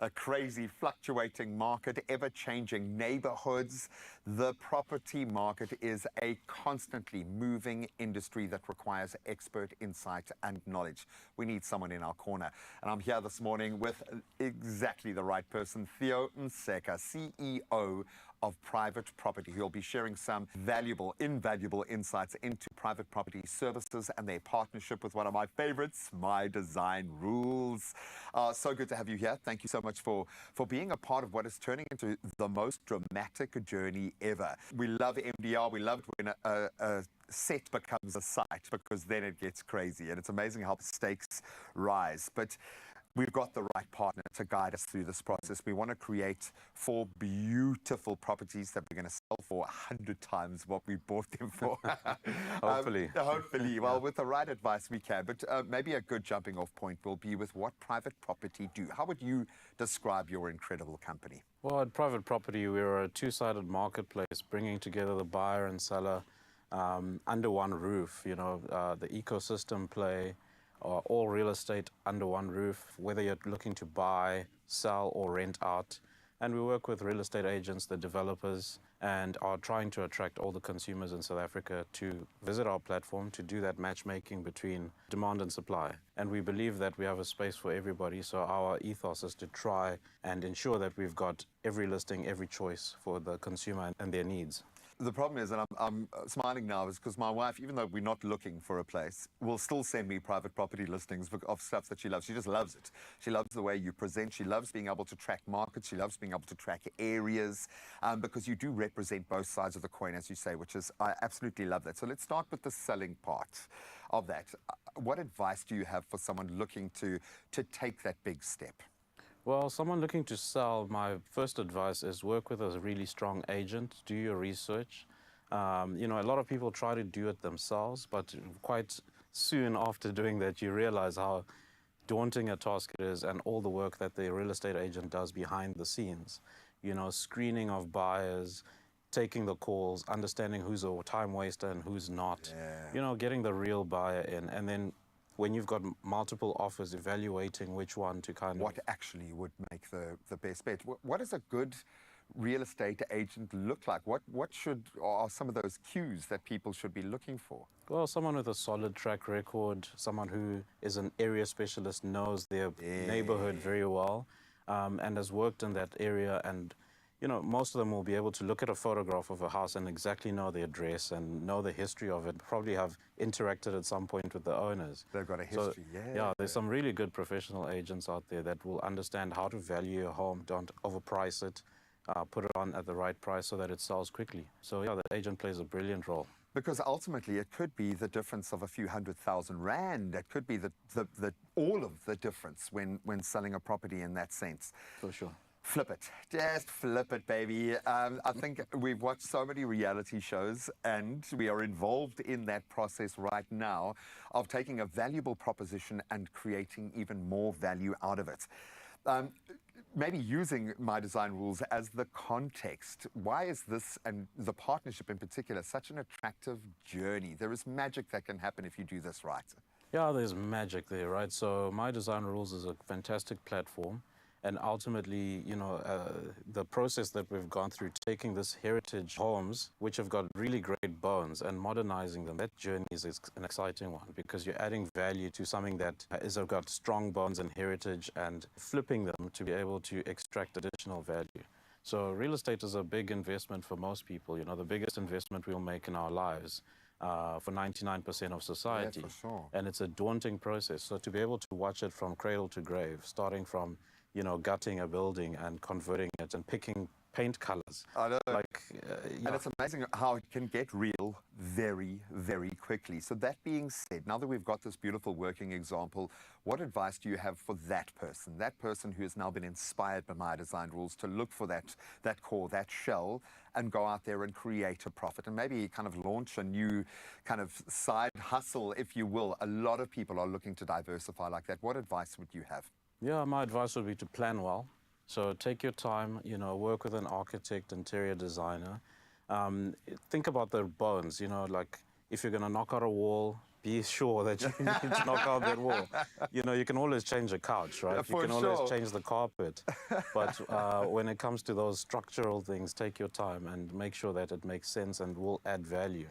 a crazy fluctuating market, ever-changing neighborhoods. The property market is a constantly moving industry that requires expert insight and knowledge. We need someone in our corner. And I'm here this morning with exactly the right person, Theo Nseka, CEO of Private Property, who will be sharing some invaluable insights into private property services and their partnership with one of my favorites, My Design Rules. So good to have you here. Thank you so much for being a part of what is turning into the most dramatic journey ever. We love MDR. We love it when a set becomes a site, because then it gets crazy, and it's amazing how the stakes rise. But we've got the right partner to guide us through this process. We want to create 4 beautiful properties that we're going to sell for 100 times what we bought them for. Hopefully. Hopefully. Well, with the right advice, we can. But maybe a good jumping off point will be with what private property do. How would you describe your incredible company? Well, at Private Property, we're a two-sided marketplace, bringing together the buyer and seller under one roof. You know, the ecosystem play, all real estate under one roof, whether you're looking to buy, sell, or rent out. And we work with real estate agents, the developers, and are trying to attract all the consumers in South Africa to visit our platform to do that matchmaking between demand and supply. And we believe that we have a space for everybody, so our ethos is to try and ensure that we've got every listing, every choice for the consumer and their needs. The problem is, and I'm smiling now, is because my wife, even though we're not looking for a place, will still send me private property listings of stuff that she loves. She just loves it. She loves the way you present. She loves being able to track markets. She loves being able to track areas, because you do represent both sides of the coin, as you say, which is, I absolutely love that. So let's start with the selling part of that. What advice do you have for someone looking to take that big step? Well, someone looking to sell, my first advice is work with a really strong agent, do your research. You know, a lot of people try to do it themselves, but quite soon after doing that, you realize how daunting a task it is and all the work that the real estate agent does behind the scenes. You know, screening of buyers, taking the calls, understanding who's a time waster and who's not. You know, getting the real buyer in, and then when you've got multiple offers, evaluating which one to kind of... What actually would make the best bet? What does a good real estate agent look like? What are some of those cues that people should be looking for? Well, someone with a solid track record, someone who is an area specialist, knows their neighborhood very well, and has worked in that area. And you know, most of them will be able to look at a photograph of a house and exactly know the address and know the history of it, probably have interacted at some point with the owners. They've got a history, Yeah, there's some really good professional agents out there that will understand how to value your home, don't overprice it, put it on at the right price so that it sells quickly. So yeah, the agent plays a brilliant role. Because ultimately it could be the difference of a few $100,000. It could be all of the difference when selling a property in that sense. For sure. Flip it. Just flip it, baby. I think we've watched so many reality shows and we are involved in that process right now of taking a valuable proposition and creating even more value out of it. Maybe using My Design Rules as the context. Why is this, and the partnership in particular, such an attractive journey? There is magic that can happen if you do this right. Yeah, there's magic there, right? So My Design Rules is a fantastic platform. And ultimately, you know, the process that we've gone through, taking this heritage homes, which have got really great bones, and modernizing them, that journey is an exciting one because you're adding value to something that has got strong bones and heritage and flipping them to be able to extract additional value. So real estate is a big investment for most people, you know, the biggest investment we'll make in our lives. For 99% of society. Yeah, for sure. And it's a daunting process. So to be able to watch it from cradle to grave, starting from, you know, gutting a building and converting it and picking paint colors. I know. Yeah. And it's amazing how it can get real very, very quickly. So that being said, now that we've got this beautiful working example, what advice do you have for that person who has now been inspired by My Design Rules to look for that core, that shell, and go out there and create a profit and maybe kind of launch a new kind of side hustle, if you will? A lot of people are looking to diversify like that. What advice would you have? Yeah, my advice would be to plan well. So take your time, you know, work with an architect, interior designer. Think about the bones, you know, like if you're going to knock out a wall, be sure that you need to knock out that wall. You know, you can always change a couch, right? Yeah, you can always change the carpet. But when it comes to those structural things, take your time and make sure that it makes sense and will add value.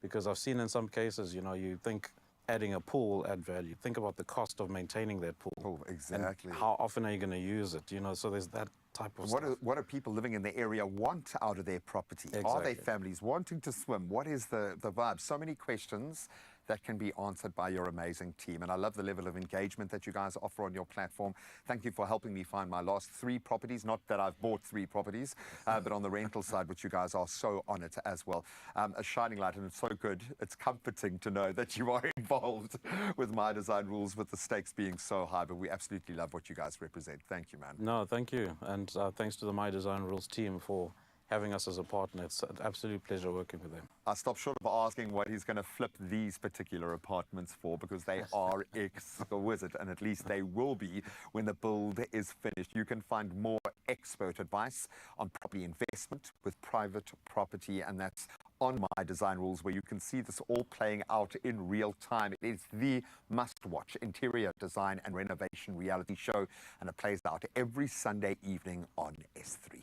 Because I've seen in some cases, you know, you think adding a pool will add value. Think about the cost of maintaining that pool. Oh, exactly. And how often are you going to use it? You know, so there's that type of stuff. What do people living in the area want out of their property? Exactly. Are they families wanting to swim? What is the vibe? So many questions that can be answered by your amazing team. And I love the level of engagement that you guys offer on your platform. Thank you for helping me find my last 3 properties. Not that I've bought 3 properties, but on the rental side, which you guys are so on it as well. A shining light, and it's so good. It's comforting to know that you are involved with My Design Rules, with the stakes being so high. But we absolutely love what you guys represent. Thank you, man. No, thank you. And thanks to the My Design Rules team for having us as a partner. It's an absolute pleasure working with them. I stopped short of asking what he's going to flip these particular apartments for, because they are exquisite, and at least they will be when the build is finished. You can find more expert advice on property investment with private property, and that's on My Design Rules, where you can see this all playing out in real time. It is the must-watch interior design and renovation reality show, and it plays out every Sunday evening on S3.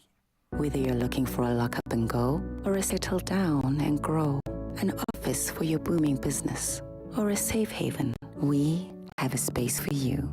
Whether you're looking for a lock up and go, or a settle down and grow, an office for your booming business, or a safe haven, we have a space for you.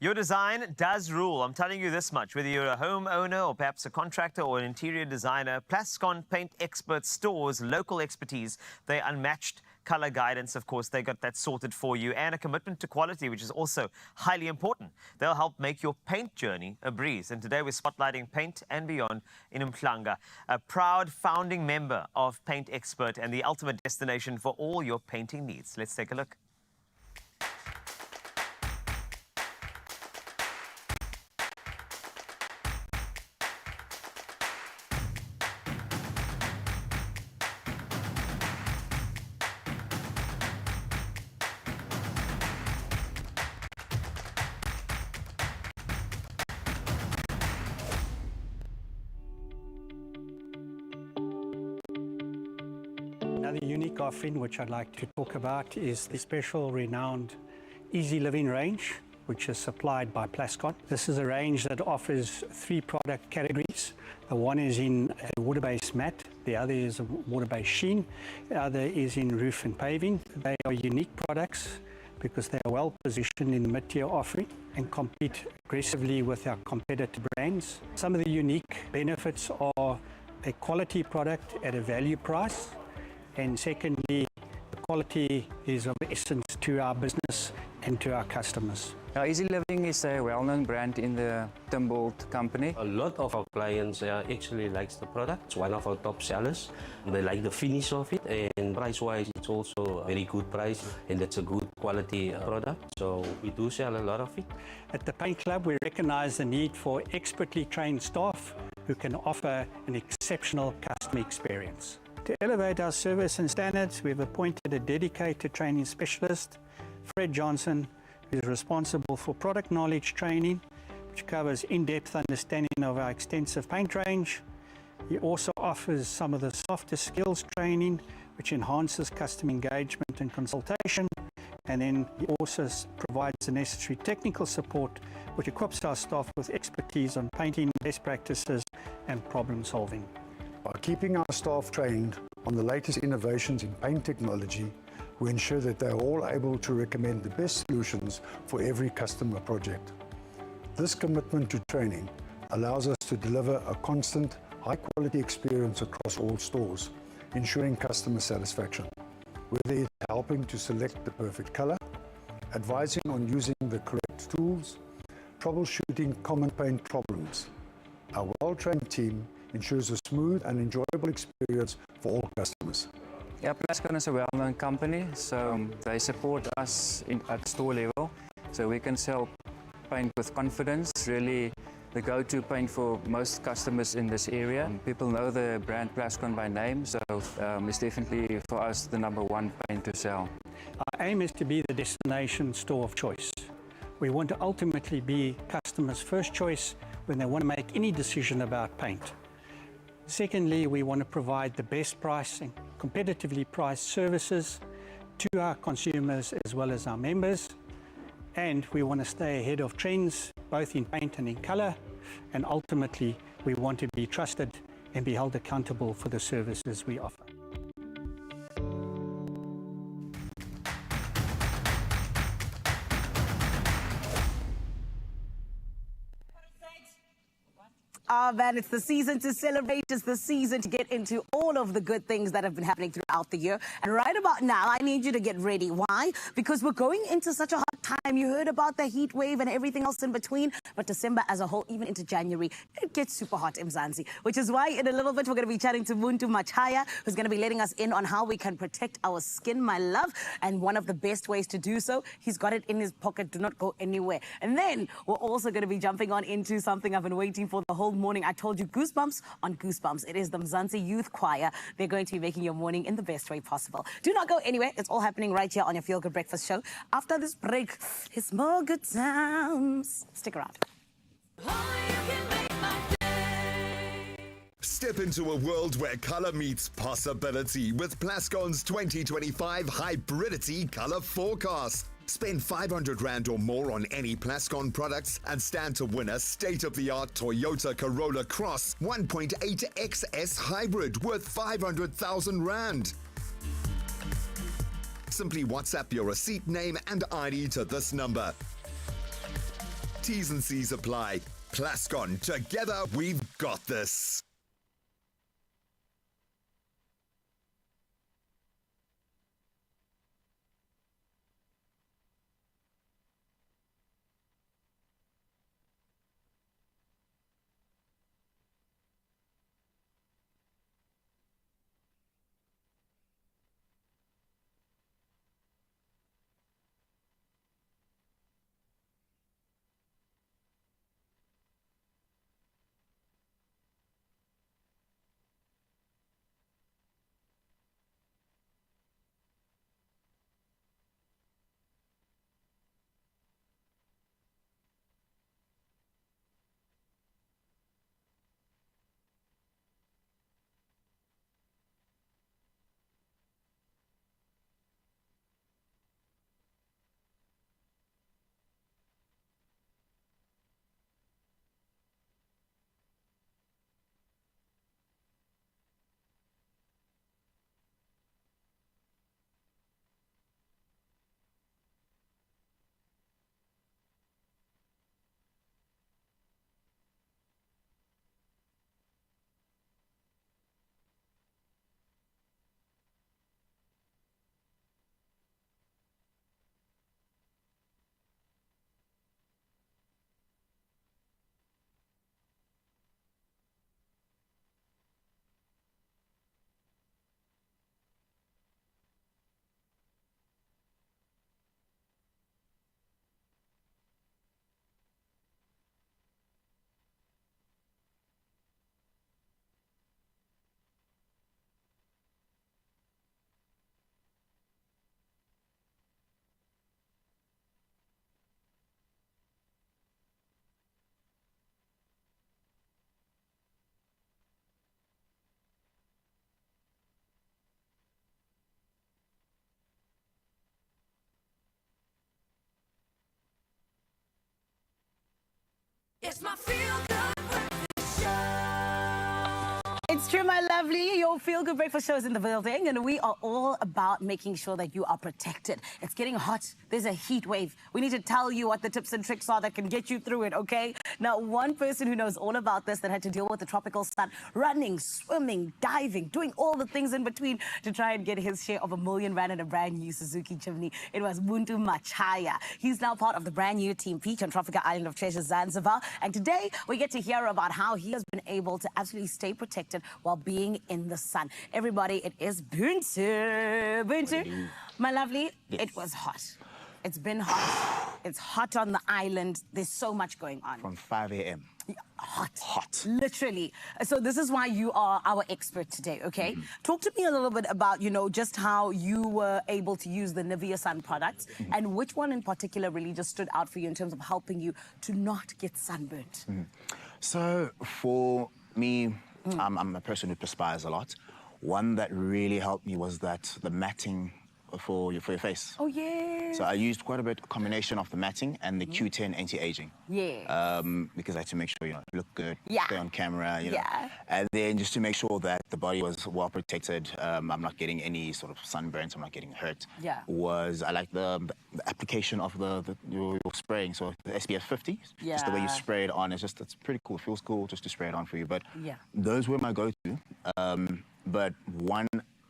Your design does rule. I'm telling you this much. Whether you're a homeowner or perhaps a contractor or an interior designer, Plascon Paint Expert stores local expertise. They're unmatched color guidance, of course. They got that sorted for you, and a commitment to quality, which is also highly important. They'll help make your paint journey a breeze. And today we're spotlighting Paint and Beyond in Umhlanga, a proud founding member of Paint Expert and the ultimate destination for all your painting needs. Let's take a look. Another unique offering which I'd like to talk about is the special renowned Easy Living range, which is supplied by Plascon. This is a range that offers 3 product categories. One is in a water-based mat, the other is a water-based sheen, the other is in roof and paving. They are unique products because they are well positioned in the mid-tier offering and compete aggressively with our competitor brands. Some of the unique benefits are a quality product at a value price, and secondly, the quality is of essence to our business and to our customers. Now, Easy Living is a well-known brand in the Timbold company. A lot of our clients actually likes the product. It's one of our top sellers. They like the finish of it, and price-wise, it's also a very good price, and it's a good quality product. So we do sell a lot of it. At the Paint Club, we recognize the need for expertly trained staff who can offer an exceptional customer experience. To elevate our service and standards, we've appointed a dedicated training specialist, Fred Johnson, who is responsible for product knowledge training, which covers in-depth understanding of our extensive paint range. He also offers some of the softer skills training, which enhances customer engagement and consultation. And then he also provides the necessary technical support, which equips our staff with expertise on painting best practices and problem solving. By keeping our staff trained on the latest innovations in paint technology, we ensure that they are all able to recommend the best solutions for every customer project. This commitment to training allows us to deliver a constant, high-quality experience across all stores, ensuring customer satisfaction. Whether it's helping to select the perfect color, advising on using the correct tools, troubleshooting common paint problems, our well-trained team ensures a smooth and enjoyable experience for all customers. Yeah, Plascon is a well-known company, so they support us at store level, so we can sell paint with confidence. Really the go-to paint for most customers in this area. People know the brand Plascon by name, so it's definitely for us the #1 paint to sell. Our aim is to be the destination store of choice. We want to ultimately be customers' first choice when they want to make any decision about paint. Secondly, we want to provide the best price and competitively priced services to our consumers as well as our members. And we want to stay ahead of trends, both in paint and in color. And ultimately, we want to be trusted and be held accountable for the services we offer. man, it's the season to celebrate. It's the season to get into all of the good things that have been happening throughout the year. And right about now, I need you to get ready. Why? Because we're going into such a hot time. You heard about the heat wave and everything else in between. But December as a whole, even into January, it gets super hot in Mzansi. Which is why in a little bit, we're going to be chatting to Muntu Machaya, who's going to be letting us in on how we can protect our skin, my love. And one of the best ways to do so, he's got it in his pocket. Do not go anywhere. And then we're also going to be jumping on into something I've been waiting for the whole morning. I told you goosebumps on goosebumps. It is the Mzansi Youth Choir. They're going to be making your morning in the best way possible. Do not go anywhere. It's all happening right here on your Feel Good Breakfast show. After this break, it's more good times. Stick around. Step into a world where color meets possibility with Plascon's 2025 Hybridity Color Forecast. Spend 500 Rand or more on any Plascon products and stand to win a state-of-the-art Toyota Corolla Cross 1.8 XS Hybrid worth 500,000 Rand. Simply WhatsApp your receipt, name and ID to this number. T's and C's apply. Plascon, together we've got this. It's my Feel Good Breakfast Show. It's true, my lovely. Your Feel Good Breakfast show is in the building, and we are all about making sure that you are protected. It's getting hot. There's a heat wave. We need to tell you what the tips and tricks are that can get you through it, okay? Now, one person who knows all about this that had to deal with the tropical sun, running, swimming, diving, doing all the things in between to try and get his share of R1 million in a brand new Suzuki chimney. It was Muntu Machaya. He's now part of the brand new Team Peach on Tropika Island of Treasure, Zanzibar. And today, we get to hear about how he has been able to absolutely stay protected while being in the sun. Everybody, it is Buntu. Buntu, my lovely, Yes. It was hot. It's been hot. It's hot on the island. There's so much going on. From 5 a.m. Hot. Hot. Literally. So this is why you are our expert today, okay? Talk to me a little bit about, just how you were able to use the Nivea Sun products and which one in particular really just stood out for you in terms of helping you to not get sunburnt. So for me, I'm a person who perspires a lot. One that really helped me was that the matting for your face. Oh, yeah. So I used quite a bit, a combination of the matting and the Q10 anti-aging. Yeah. Because I had to make sure, you know, look good, Yeah. stay on camera, you know. Yeah. And then just to make sure that the body was well protected, I'm not getting any sort of sunburns, I'm not getting hurt. Yeah. I like the application of your spraying, so the SPF 50. Just the way you Yeah. spray it on, it's pretty cool. It feels cool just to spray it on for you. But Yeah. those were my go-to. But one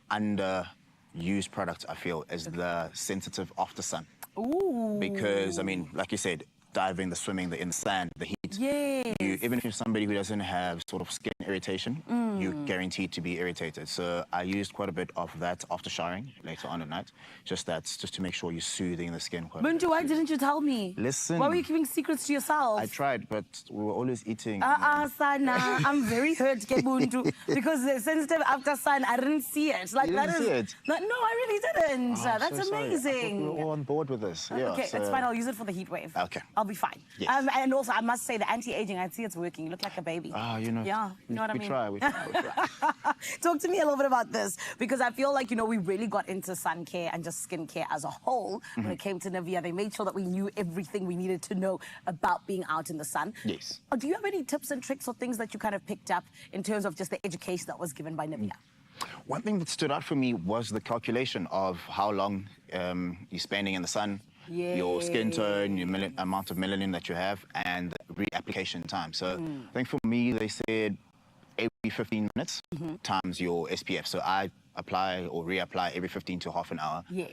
underused product, I feel, is the sensitive after sun. Ooh. Because, I mean, like you said, diving, the swimming, in the sand, the heat. Yes. Even if you're somebody who doesn't have sort of skin irritation, you're guaranteed to be irritated. So I used quite a bit of that after showering later on at night. Just to make sure you're soothing the skin quite a bit. Buntu, why didn't you tell me? Listen. Why were you keeping secrets to yourself? I tried, but we were always eating. Sana, I'm very hurt, Buntu, because the sensitive after sun, I didn't see it. Like You that didn't is. see it? No, I really didn't. Oh, That's so sorry. I thought amazing. we were all on board with this. Yeah, Okay, so- that's fine. I'll use it for the heat wave. Okay. I'll be fine. Yes. And also, I must say, the anti-aging, I see it's working. You look like a baby. You know. Yeah, you know what I mean? We try. Talk to me a little bit about this, because I feel like, you know, we really got into sun care and just skin care as a whole when it came to Nivea. They made sure that we knew everything we needed to know about being out in the sun. Yes. Do you have any tips and tricks or things that you kind of picked up in terms of just the education that was given by Nivea? One thing that stood out for me was the calculation of how long you're spending in the sun, your skin tone, your amount of melanin that you have, and reapplication time. So I think for me, they said every 15 minutes times your SPF. So I apply or reapply every 15 to half an hour, Yes.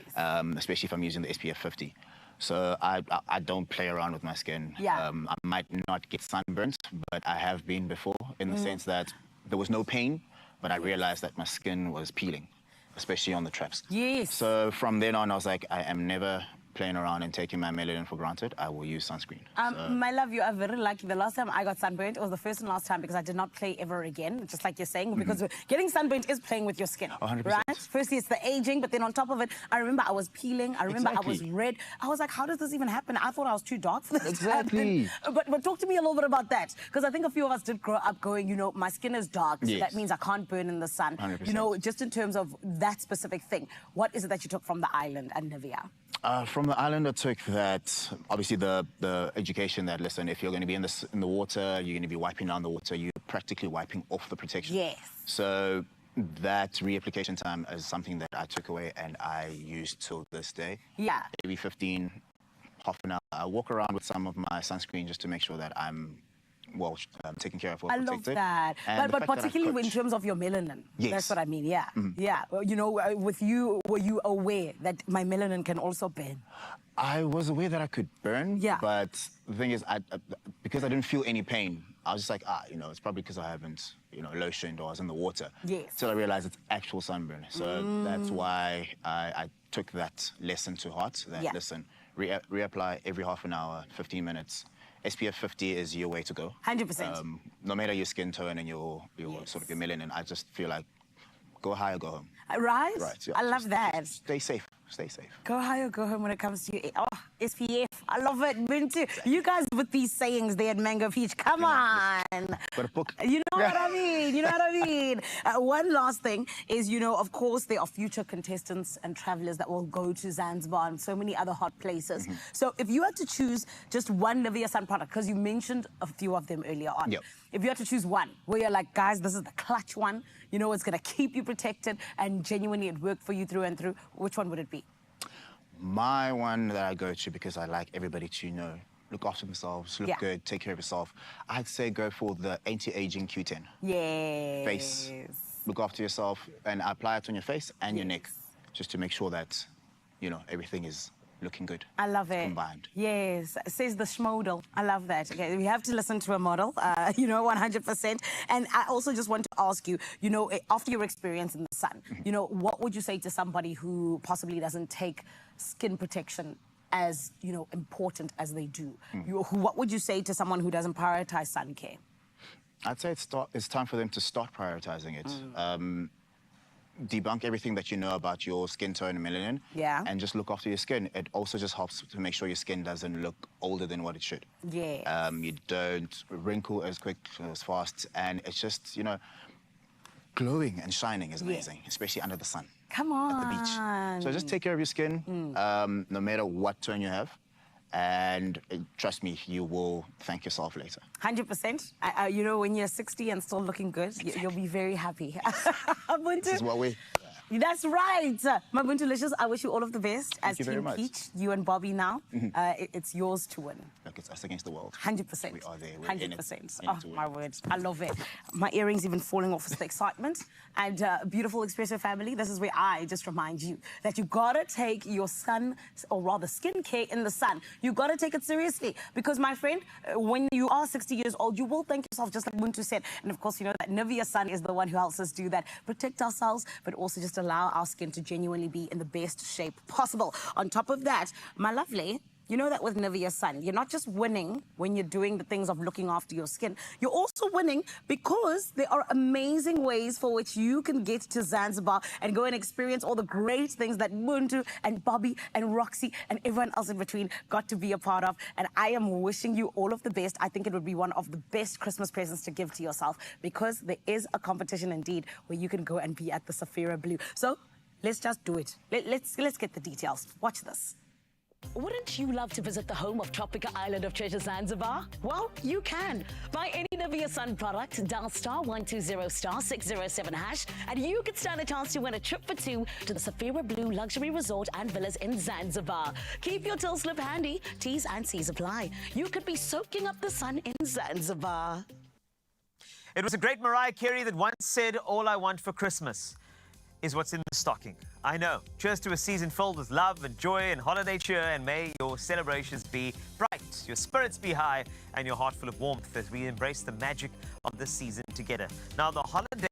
especially if I'm using the SPF 50. So I don't play around with my skin. Yeah. I might not get sunburnt, but I have been before in the sense that there was no pain, but I realized that my skin was peeling, especially on the traps. Yes. So from then on, I was like, I am never playing around and taking my melanin for granted. I will use sunscreen. My love, you are very lucky. The last time I got sunburnt, it was the first and last time, because I did not play ever again, just like you're saying, because getting sunburnt is playing with your skin, 100%. right? Firstly, it's the aging, but then on top of it, I remember I was peeling. I remember I was Exactly. red. I was like, how does this even happen? I thought I was too dark for this to Exactly. happen. But talk to me a little bit about that, because I think a few of us did grow up going, you know, my skin is dark, so Yes. that means I can't burn in the sun. 100%. You know, just in terms of that specific thing, what is it that you took from the island and Nivea? From the island, I took that, obviously the education that, listen, if you're going to be in the water, you're going to be wiping down the water, you're practically wiping off the protection. Yes. So that reapplication time is something that I took away and I use till this day. Yeah. Every 15, half an hour, I walk around with some of my sunscreen just to make sure that I'm well taken care of, well I love protected. that. And the But fact that I particularly in coach- terms of your melanin. Yes. That's what I mean, yeah. Yeah. Well, you know, with you, were you aware that my melanin can also burn? I was aware that I could burn, Yeah. but the thing is, because I didn't feel any pain, I was just like, you know, it's probably because I haven't, you know, lotioned or I was in the water. Yes. Till I realized it's actual sunburn. So that's why I took that lesson to heart. That Yeah. listen, reapply every half an hour, 15 minutes. SPF 50 is your way to go. 100%. No matter your skin tone and your sort of your melanin, I just feel like go high or go home. Right? Right. Yeah. I love that. Stay safe. Stay safe. Go high or go home when it comes to you. Oh, SPF. I love it. Buntu. You guys with these sayings there at Mango Beach. Come on. Got a book. You know what I mean? You know what I mean? One last thing is, you know, of course, there are future contestants and travelers that will go to Zanzibar and so many other hot places. So if you had to choose just one Nivea Sun product, because you mentioned a few of them earlier on. Yep. If you had to choose one, where you're like, guys, this is the clutch one, you know, it's going to keep you protected and genuinely it worked for you through and through, which one would it be? My one that I go to because I like everybody to, you know, look after themselves, look Yeah. good, take care of yourself. I'd say go for the anti-aging Q10. Yes. Face. Look after yourself and apply it on your face and your neck just to make sure that, you know, everything is looking good. I love it. Combined. Yes, says the schmodel. I love that. Okay, we have to listen to a model, you know, 100%. And I also just want to ask you, you know, after your experience in the sun, you know, what would you say to somebody who possibly doesn't take skin protection as, you know, important as they do? What would you say to someone who doesn't prioritize sun care? I'd say it's time for them to start prioritizing it. Debunk everything that you know about your skin tone and melanin. Yeah. And just look after your skin. It also just helps to make sure your skin doesn't look older than what it should. Yeah. You don't wrinkle as quick, as fast, and it's just, you know, glowing and shining is amazing, especially under the sun. Come on. at the beach. So just take care of your skin, no matter what tone you have. And trust me, you will thank yourself later. 100%. You know, when you're 60 and still looking good, you'll be very happy. This is what we... That's right. Mabuntu-licious, I wish you all of the best. As you very Team much. Peach, you and Bobby now, it's yours to win. Look, it's us against the world. 100%. We are there. We're 100%. in it Oh, to win. my word. I love it. My earrings even falling off with the excitement. And beautiful Expresso family, this is where I just remind you that you gotta take your sun, or rather skincare in the sun. You gotta take it seriously. Because, my friend, when you are 60 years old, you will thank yourself, just like Muntu said. And of course, you know that Nivea Sun is the one who helps us do that. Protect ourselves, but also just allow our skin to genuinely be in the best shape possible. On top of that, my lovely, you know that with Nivea Sun, you're not just winning when you're doing the things of looking after your skin. You're also winning because there are amazing ways for which you can get to Zanzibar and go and experience all the great things that Muntu and Bobby and Roxy and everyone else in between got to be a part of. And I am wishing you all of the best. I think it would be one of the best Christmas presents to give to yourself, because there is a competition indeed where you can go and be at the Saphira Blue. So let's just do it. Let's get the details. Watch this. Wouldn't you love to visit the home of Tropika Island of Treasure Zanzibar? Well, you can. Buy any Nivea Sun product, dial *120*607#, and you could stand a chance to win a trip for two to the Saphira Blue Luxury Resort and Villas in Zanzibar. Keep your till slip handy. T's and C's apply. You could be soaking up the sun in Zanzibar. It was a great Mariah Carey that once said, "All I want for Christmas is what's in the stocking." I know. Cheers to a season filled with love and joy and holiday cheer, and may your celebrations be bright, your spirits be high, and your heart full of warmth as we embrace the magic of this season together. Now, the holiday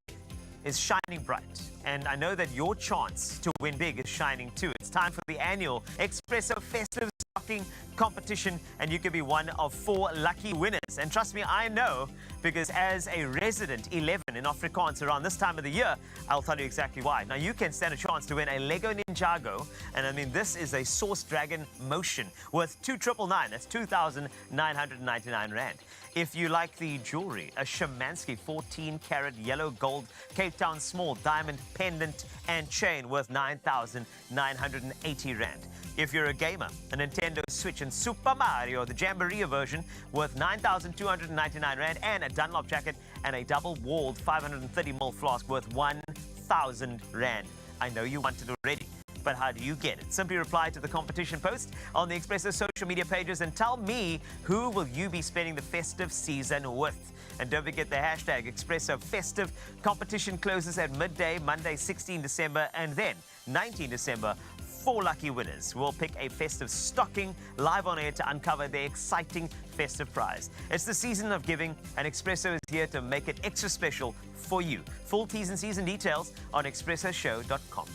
is shining bright, and I know that your chance to win big is shining too. It's time for the annual Expresso Festive stocking competition, and you could be one of 4 lucky winners. And trust me, I know, because as a resident 11 in Afrikaans around this time of the year, I'll tell you exactly why. Now, you can stand a chance to win a Lego Ninjago, and I mean, this is a Source Dragon Motion worth 2,999. That's 2,999 Rand. If you like the jewelry, a Shemansky 14-karat yellow gold Cape Town small diamond pendant and chain worth 9,980 Rand. If you're a gamer, a Nintendo Switch and Super Mario, the Jamboree version, worth 9,299 Rand, and a Dunlop jacket and a double-walled 530ml flask worth 1,000 Rand. I know you want it already, but how do you get it? Simply reply to the competition post on the Expresso social media pages and tell me, who will you be spending the festive season with? And don't forget the hashtag Expresso Festive. Competition closes at midday, Monday, 16 December, and then 19 December. 4 lucky winners will pick a festive stocking live on air to uncover their exciting festive prize. It's the season of giving, and Expresso is here to make it extra special for you. Full T's and C's and details on expressoshow.com.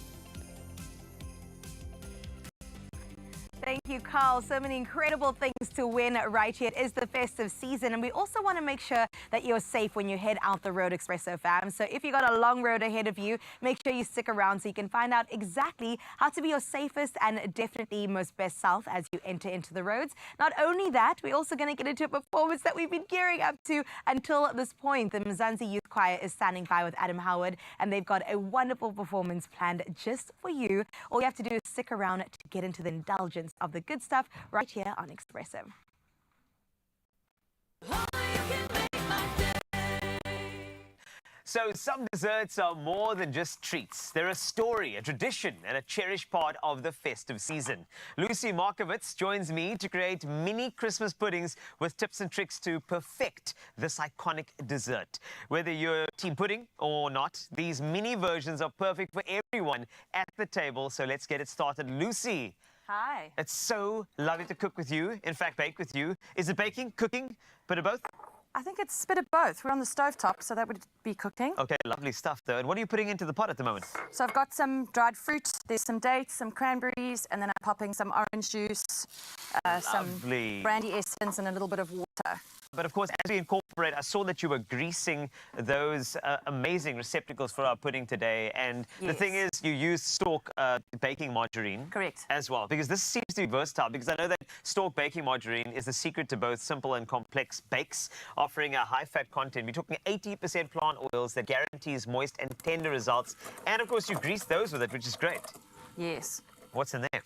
Thank you, Carl. So many incredible things to win right here. It is the festive season, and we also want to make sure that you're safe when you head out the road, Expresso fam. So if you've got a long road ahead of you, make sure you stick around so you can find out exactly how to be your safest and definitely most best self as you enter into the roads. Not only that, we're also going to get into a performance that we've been gearing up to until this point. The Mzansi Youth Choir is standing by with Adam Howard, and they've got a wonderful performance planned just for you. All you have to do is stick around to get into the indulgence of the good stuff right here on Expresso. So some desserts are more than just treats. They're a story, a tradition, and a cherished part of the festive season. Lucy Markowitz joins me to create mini Christmas puddings with tips and tricks to perfect this iconic dessert. Whether you're team pudding or not, these mini versions are perfect for everyone at the table. So let's get it started. Lucy. Hi. It's so lovely to cook with you. In fact, bake with you. Is it baking, cooking, bit of both? I think it's a bit of both. We're on the stovetop, so that would be cooking. Okay, lovely stuff though. And what are you putting into the pot at the moment? So I've got some dried fruit, there's some dates, some cranberries, and then I'm popping some orange juice, some brandy essence, and a little bit of water. But of course, as we incorporate, I saw that you were greasing those amazing receptacles for our pudding today. And the thing is, you use Stork baking margarine. Correct. As well, because this seems to be versatile, because I know that Stork baking margarine is the secret to both simple and complex bakes, offering a high-fat content. We're talking 80% plant oils that guarantees moist and tender results. And of course, you grease those with it, which is great. Yes. What's in there?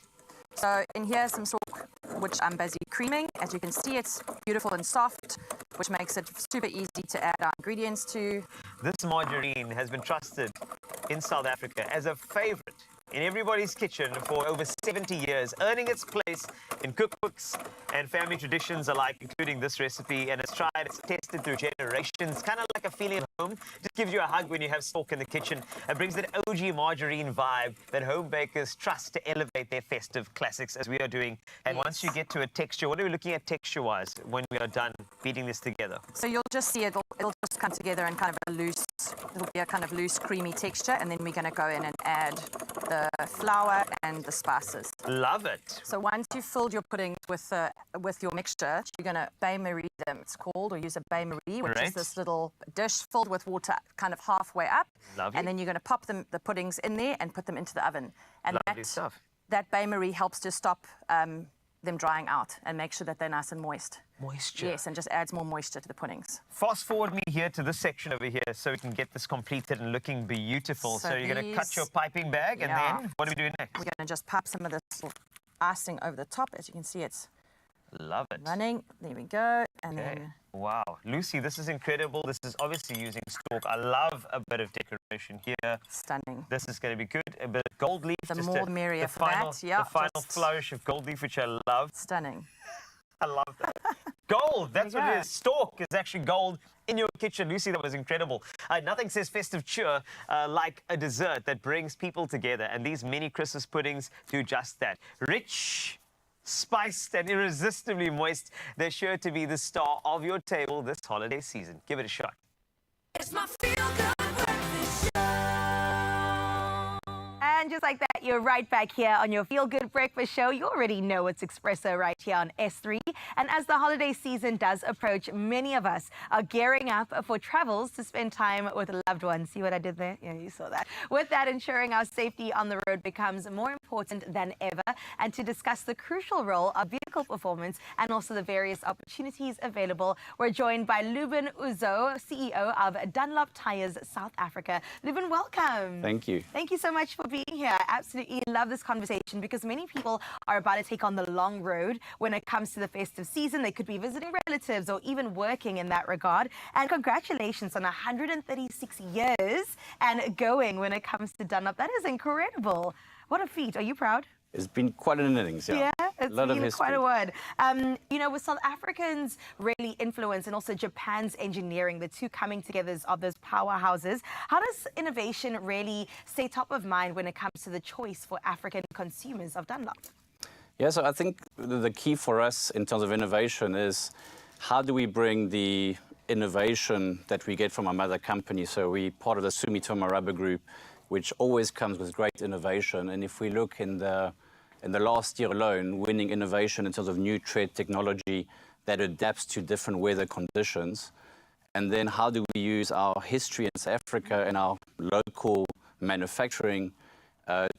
So in here is some Stork, which I'm busy creaming. As you can see, it's beautiful and soft, which makes it super easy to add our ingredients to. This margarine has been trusted in South Africa as a favorite in everybody's kitchen for over 70 years, earning its place in cookbooks and family traditions alike, including this recipe. And it's tried, it's tested through generations, kind of like a feeling of home. Just gives you a hug when you have Stork in the kitchen. It brings that OG margarine vibe that home bakers trust to elevate their festive classics, as we are doing. And once you get to a texture, what are we looking at texture-wise when we are done beating this together? So you'll just see it'll just come together in kind of a loose, it'll be a kind of loose, creamy texture, and then we're going to go in and add the flour and the spices. Love it. So once you've filled your puddings with your mixture, you're going to bain-marie them, it's called, or use a bain-marie, which is this little dish filled with water kind of halfway up. Lovely. And then you're going to pop the puddings in there and put them into the oven. And Lovely stuff. that bain-marie helps to stop them drying out and make sure that they're nice and moist. Moisture. Yes, and just adds more moisture to the puddings. Fast forward me here to this section over here so we can get this completed and looking beautiful. So you're going to cut your piping bag, and then what are we doing next? We're going to just pop some of this icing over the top. As you can see, it's Love it. running. There we go. And then wow. Lucy, this is incredible. This is obviously using Stork. I love a bit of decoration here. Stunning. This is going to be good. A bit of gold leaf. The more the merrier for that. Yeah, the final flourish of gold leaf, which I love. Stunning. I love that. Gold, that's what it is. Stork is actually gold in your kitchen. Lucy, that was incredible. Nothing says festive cheer like a dessert that brings people together. And these mini Christmas puddings do just that. Rich, spiced and irresistibly moist. They're sure to be the star of your table this holiday season. Give it a shot. It's my feel-good breakfast show. And just like that, you're right back here on your Feel Good Breakfast Show. You already know it's Expresso right here on S3. And as the holiday season does approach, many of us are gearing up for travels to spend time with loved ones. See what I did there? Yeah, you saw that. With that, ensuring our safety on the road becomes more important than ever. And to discuss the crucial role of vehicle performance and also the various opportunities available, we're joined by Lubin Uzo, CEO of Dunlop Tires South Africa. Lubin, welcome. Thank you. Thank you so much for being here. I absolutely love this conversation because many people are about to take on the long road when it comes to the festive season. They could be visiting relatives or even working in that regard. And congratulations on 136 years and going when it comes to Dunlop. That is incredible. What a feat. Are you proud? It's been quite an innings, yeah. Yeah, it's been quite a word. You know, with South Africans really influence and also Japan's engineering, the two coming together of those powerhouses, how does innovation really stay top of mind when it comes to the choice for African consumers of Dunlop? Yeah, so I think the key for us in terms of innovation is how do we bring the innovation that we get from our mother company? So we're part of the Sumitomo Rubber Group, which always comes with great innovation. And if we look in the last year alone, winning innovation in terms of new tread technology that adapts to different weather conditions. And then how do we use our history in South Africa and our local manufacturing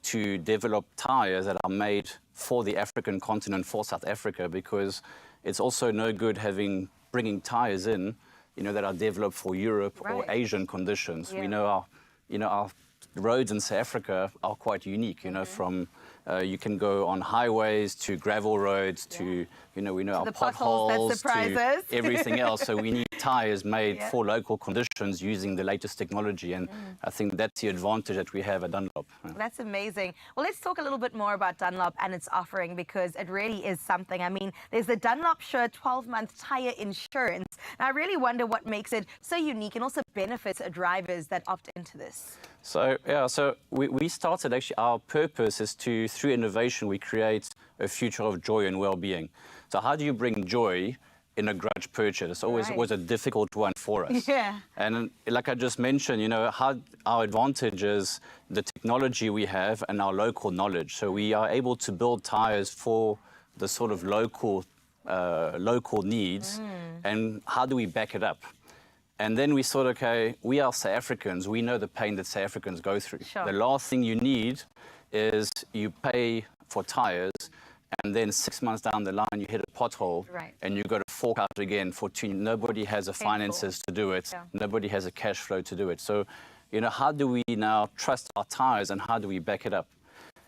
to develop tires that are made for the African continent, for South Africa, because it's also no good bringing tires in, you know, that are developed for Europe or Asian conditions. Yeah. We know our roads in South Africa are quite unique, you know, from you can go on highways to gravel roads to, you know, we know our potholes to everything else. So we need tires made for local conditions using the latest technology. And I think that's the advantage that we have at Dunlop. That's amazing. Well, let's talk a little bit more about Dunlop and its offering because it really is something. I mean, there's the Dunlop Sure 12-month tire insurance. And I really wonder what makes it so unique and also benefits drivers that opt into this. So, yeah, so we started actually, our purpose is to, through innovation, we create a future of joy and well-being. So how do you bring joy in a grudge purchase? It's always a difficult one for us. Yeah. And like I just mentioned, you know, how our advantage is the technology we have and our local knowledge. So we are able to build tires for the sort of local local needs, and how do we back it up? And then we thought, okay, we are South Africans. We know the pain that South Africans go through. Sure. The last thing you need is you pay for tires, and then 6 months down the line, you hit a pothole, and you've got to fork out again for two. Nobody has the finances to do it. Nobody has a cash flow to do it. So, you know, how do we now trust our tires, and how do we back it up?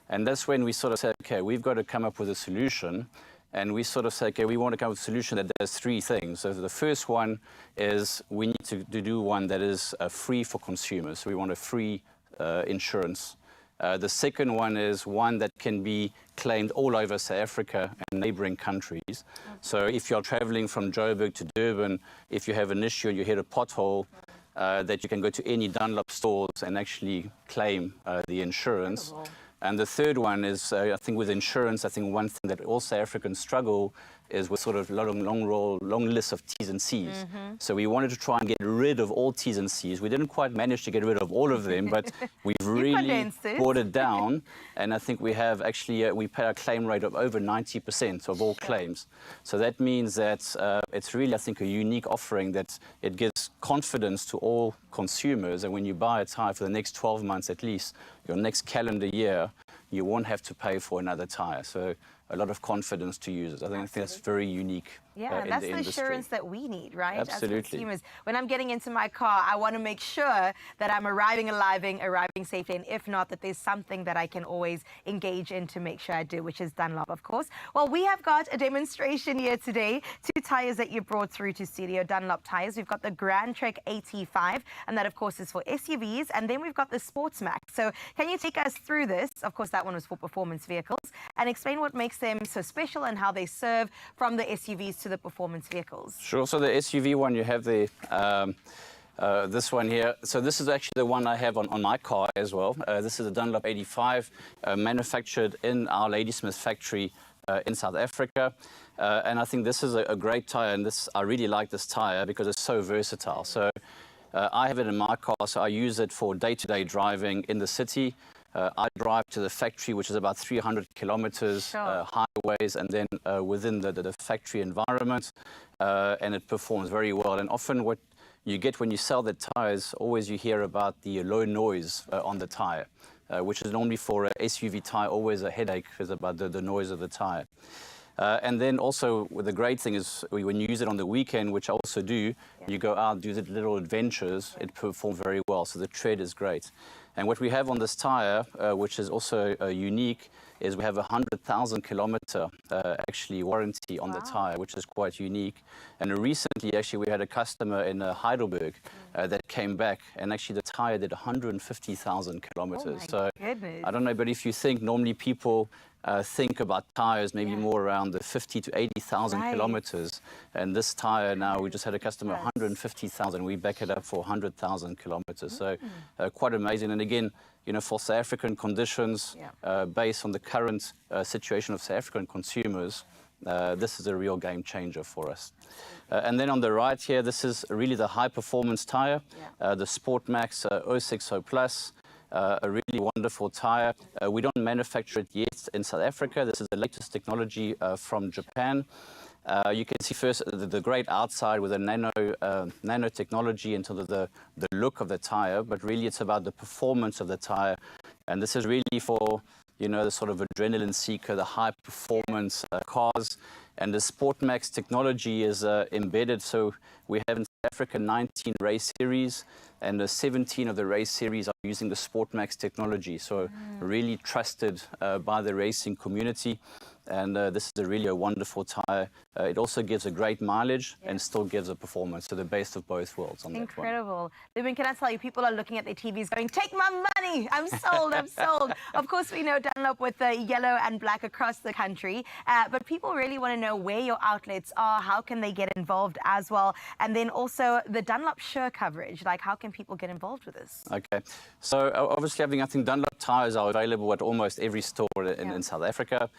And that's when we sort of said, okay, we've got to come up with a solution. And we sort of said, okay, we want to come up with a solution that does three things. So the first one is we need to do one that is free for consumers. So we want a free insurance. The second one is one that can be claimed all over South Africa and neighboring countries. So if you're traveling from Joburg to Durban, if you have an issue and you hit a pothole, that you can go to any Dunlop stores and actually claim the insurance. And the third one is, I think with insurance, I think one thing that all South Africans struggle is with sort of long list of T's and C's. So we wanted to try and get rid of all T's and C's. We didn't quite manage to get rid of all of them, but we've really brought it down. And I think we have actually, we pay a claim rate of over 90% of all claims. So that means that it's really, I think, a unique offering that it gives confidence to all consumers. And when you buy a tire for the next 12 months at least, your next calendar year, you won't have to pay for another tire. So a lot of confidence to users. I think that's very unique. Yeah, in that's the the industry. assurance that we need, right? Absolutely. As consumers. When I'm getting into my car, I want to make sure that I'm arriving safely, and if not, that there's something that I can always engage in to make sure I do, which is Dunlop, of course. Well, we have got a demonstration here today. Two tires that you brought through to studio, Dunlop tires. We've got the Grand Trek AT5, and that, of course, is for SUVs. And then we've got the Sports Max. So can you take us through this? Of course, that one was for performance vehicles. And explain what makes them so special and how they serve from the SUVs to the performance vehicles. Sure. So the SUV one, you have the this one here. So this is actually the one I have on my car as well. This is a Dunlop 85, manufactured in our Ladysmith factory in South Africa. And I think this is a great tire, and I really like this tire because it's so versatile. So I have it in my car, so I use it for day-to-day driving in the city. I drive to the factory, which is about 300 kilometers, highways, and then within the factory environment, and it performs very well. And often what you get when you sell the tires, always you hear about the low noise on the tire, which is normally for an SUV tire always a headache, is about the noise of the tire. And then also, the great thing is when you use it on the weekend, which I also do, you go out, do the little adventures, it performs very well. So the tread is great. And what we have on this tire, which is also unique, is we have a 100,000 kilometer actually warranty on the tire, which is quite unique. And recently, actually, we had a customer in Heidelberg that came back, and actually the tire did 150,000 kilometers. So goodness. I don't know, but if you think normally people think about tires maybe more around the 50 to 80,000 kilometers, and this tire now, we just had a customer 150,000. We back it up for 100,000 kilometers. So quite amazing. And again, you know, for South African conditions, based on the current situation of South African consumers, this is a real game changer for us. And then on the right here, this is really the high performance tire, the Sport Max 060 Plus. A really wonderful tire. We don't manufacture it yet in South Africa. This is the latest technology from Japan. You can see first the great outside with a nano technology into the look of the tire, but really it's about the performance of the tire. And this is really for, you know, the sort of adrenaline seeker, the high performance cars. And the Sport Max technology is embedded. So we have in South Africa 19 race series, and 17 of the race series are using the Sport Max technology. So really trusted by the racing community. And this is really a wonderful tire. It also gives a great mileage and still gives a performance. So the best of both worlds on that one. Incredible. Lubin, can I tell you, people are looking at their TVs going, take my money, I'm sold, I'm sold. Of course, we know Dunlop with the yellow and black across the country, but people really want to know where your outlets are, how can they get involved as well, and then also the Dunlop Sure coverage, like how can people get involved with this? Okay, so obviously I think Dunlop tires are available at almost every store in South Africa.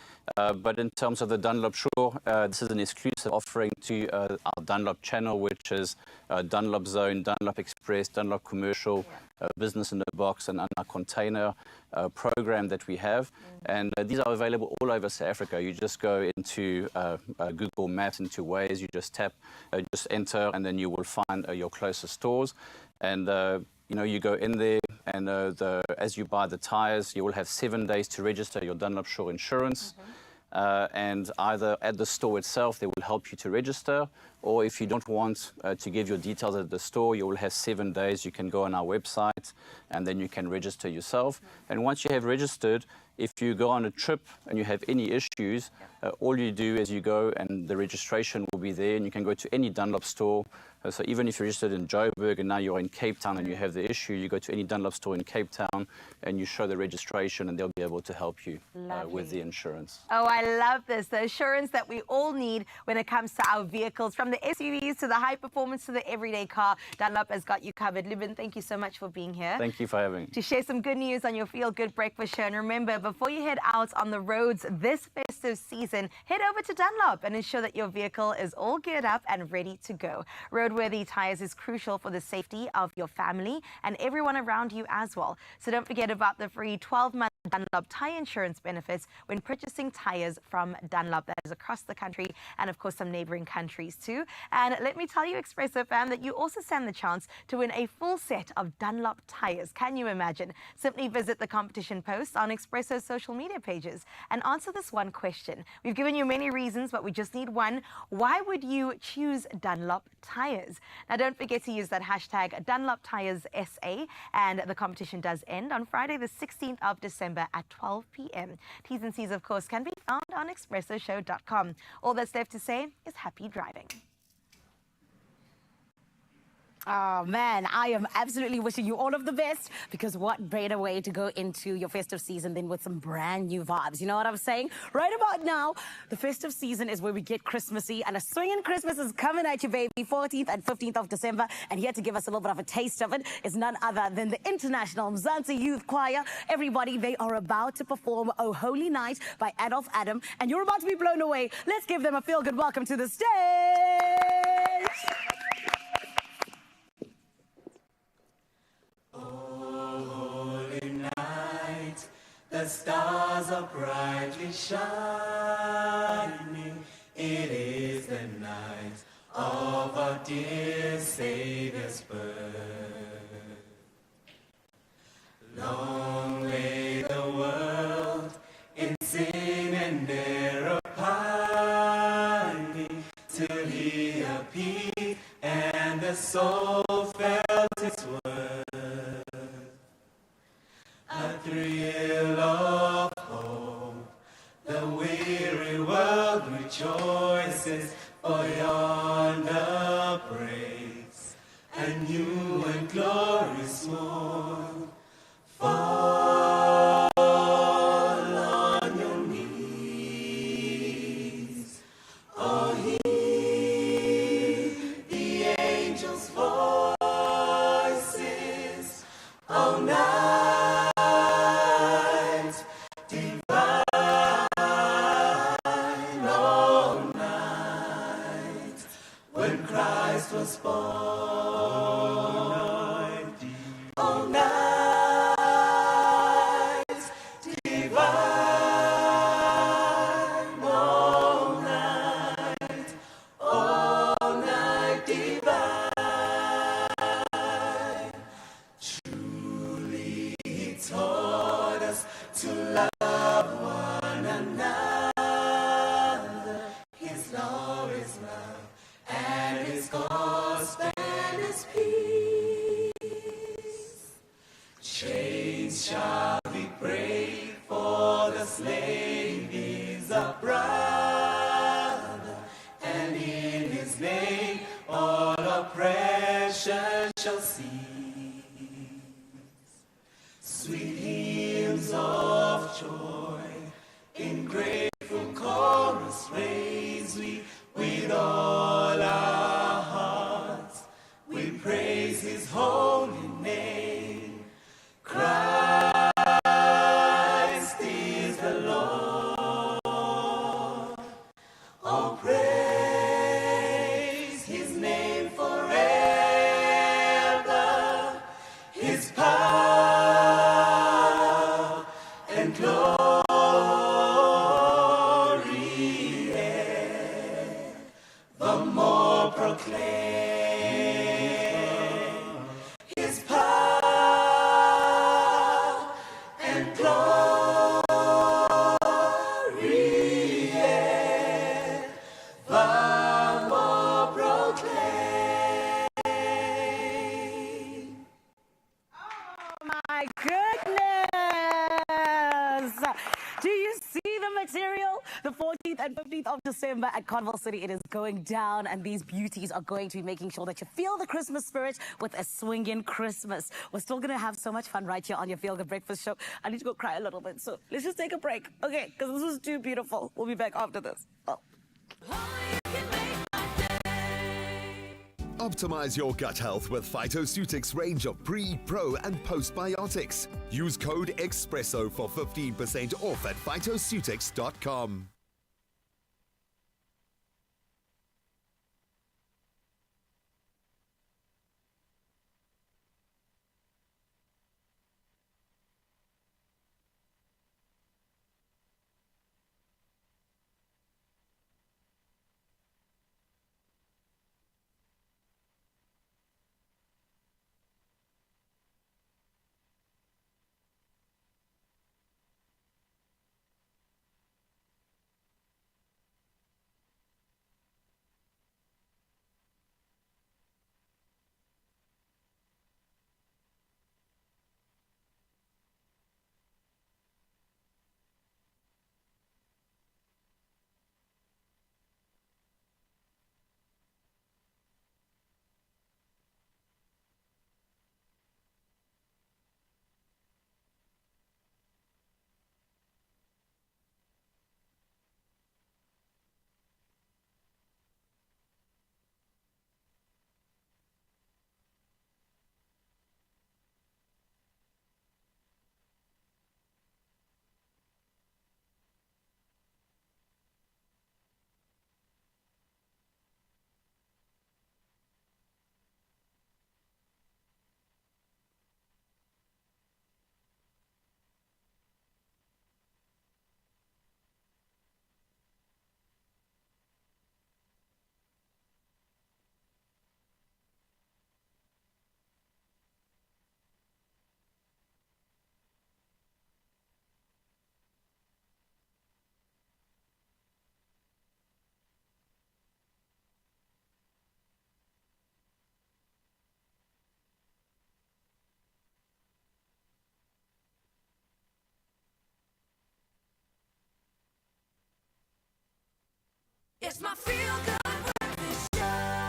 But in terms of the Dunlop Shore, this is an exclusive offering to our Dunlop channel, which is Dunlop Zone, Dunlop Express, Dunlop Commercial, Business in a Box, and our container program that we have. And these are available all over South Africa. You just go into Google Maps, into Waze, you just tap, just enter, and then you will find your closest stores. And you know, you go in there, and as you buy the tires, you will have 7 days to register your Dunlop Shore insurance. And either at the store itself, they will help you to register, or if you don't want to give your details at the store, you will have 7 days. You can go on our website, and then you can register yourself. And once you have registered, if you go on a trip and you have any issues, all you do is you go and the registration will be there, and you can go to any Dunlop store. So even if you're registered in Joburg and now you're in Cape Town and you have the issue, you go to any Dunlop store in Cape Town and you show the registration, and they'll be able to help you with the insurance. Oh, I love this. The assurance that we all need when it comes to our vehicles, from the SUVs to the high performance to the everyday car. Dunlop has got you covered. Libin, thank you so much for being here. Thank you for having me. To share some good news on your Feel Good Breakfast show. And remember, before you head out on the roads this festive season, head over to Dunlop and ensure that your vehicle is all geared up and ready to go. Roadworthy tires is crucial for the safety of your family and everyone around you as well. So don't forget about the free 12-month Dunlop tire insurance benefits when purchasing tires from Dunlop. That is across the country and, of course, some neighboring countries too. And let me tell you, Expresso fam, that you also stand the chance to win a full set of Dunlop tires. Can you imagine? Simply visit the competition post on Expresso's social media pages and answer this one question. We've given you many reasons, but we just need one. Why would you choose Dunlop tires? Now, don't forget to use that hashtag DunlopTiresSA, and the competition does end on Friday, the 16th of December at 12 p.m. T's and C's, of course, can be found on expressoshow.com. All that's left to say is happy driving. Oh, man, I am absolutely wishing you all of the best, because what better way to go into your festive season than with some brand new vibes? You know what I'm saying? Right about now, the festive season is where we get Christmassy, and a Swingin Christmas is coming at you, baby, 14th and 15th of December. And here to give us a little bit of a taste of it is none other than the international Mzansi Youth Choir. Everybody, they are about to perform Oh Holy Night by Adolf Adam, and you're about to be blown away. Let's give them a feel-good welcome to the stage. The stars are brightly shining. It is the night of our dear Savior's birth. Long lay the world in sin and error pining, till he appeared and the soul felt its worth. A thrill of hope, the weary world rejoices, for yonder breaks a new and glorious morn. Fall on your knees, oh, hear the angels' voices, oh, night divine, oh, night when Christ was born. Oh, night divine, oh, night divine. Truly he taught us to love one another. His law is love, and his gospel is peace. Chains shall be break, for the slave is a brother, and in his name all oppression shall cease. Sweet hymns of joy in grateful chorus raise we with all our hearts. We praise his holy name. Christ is the Lord. material. The 14th and 15th of December at Carnival City, it is going down, and these beauties are going to be making sure that you feel the Christmas spirit with a Swingin Christmas. We're still going to have so much fun right here on your Feel Good Breakfast show. I need to go cry a little bit, so let's just take a break, okay? Because this was too beautiful. We'll be back after this. Oh. Optimize your gut health with Phytoceutics range of pre, pro, and postbiotics. Use code Expresso for 15% off at phytoceutics.com. It's my Feel Good Breakfast show.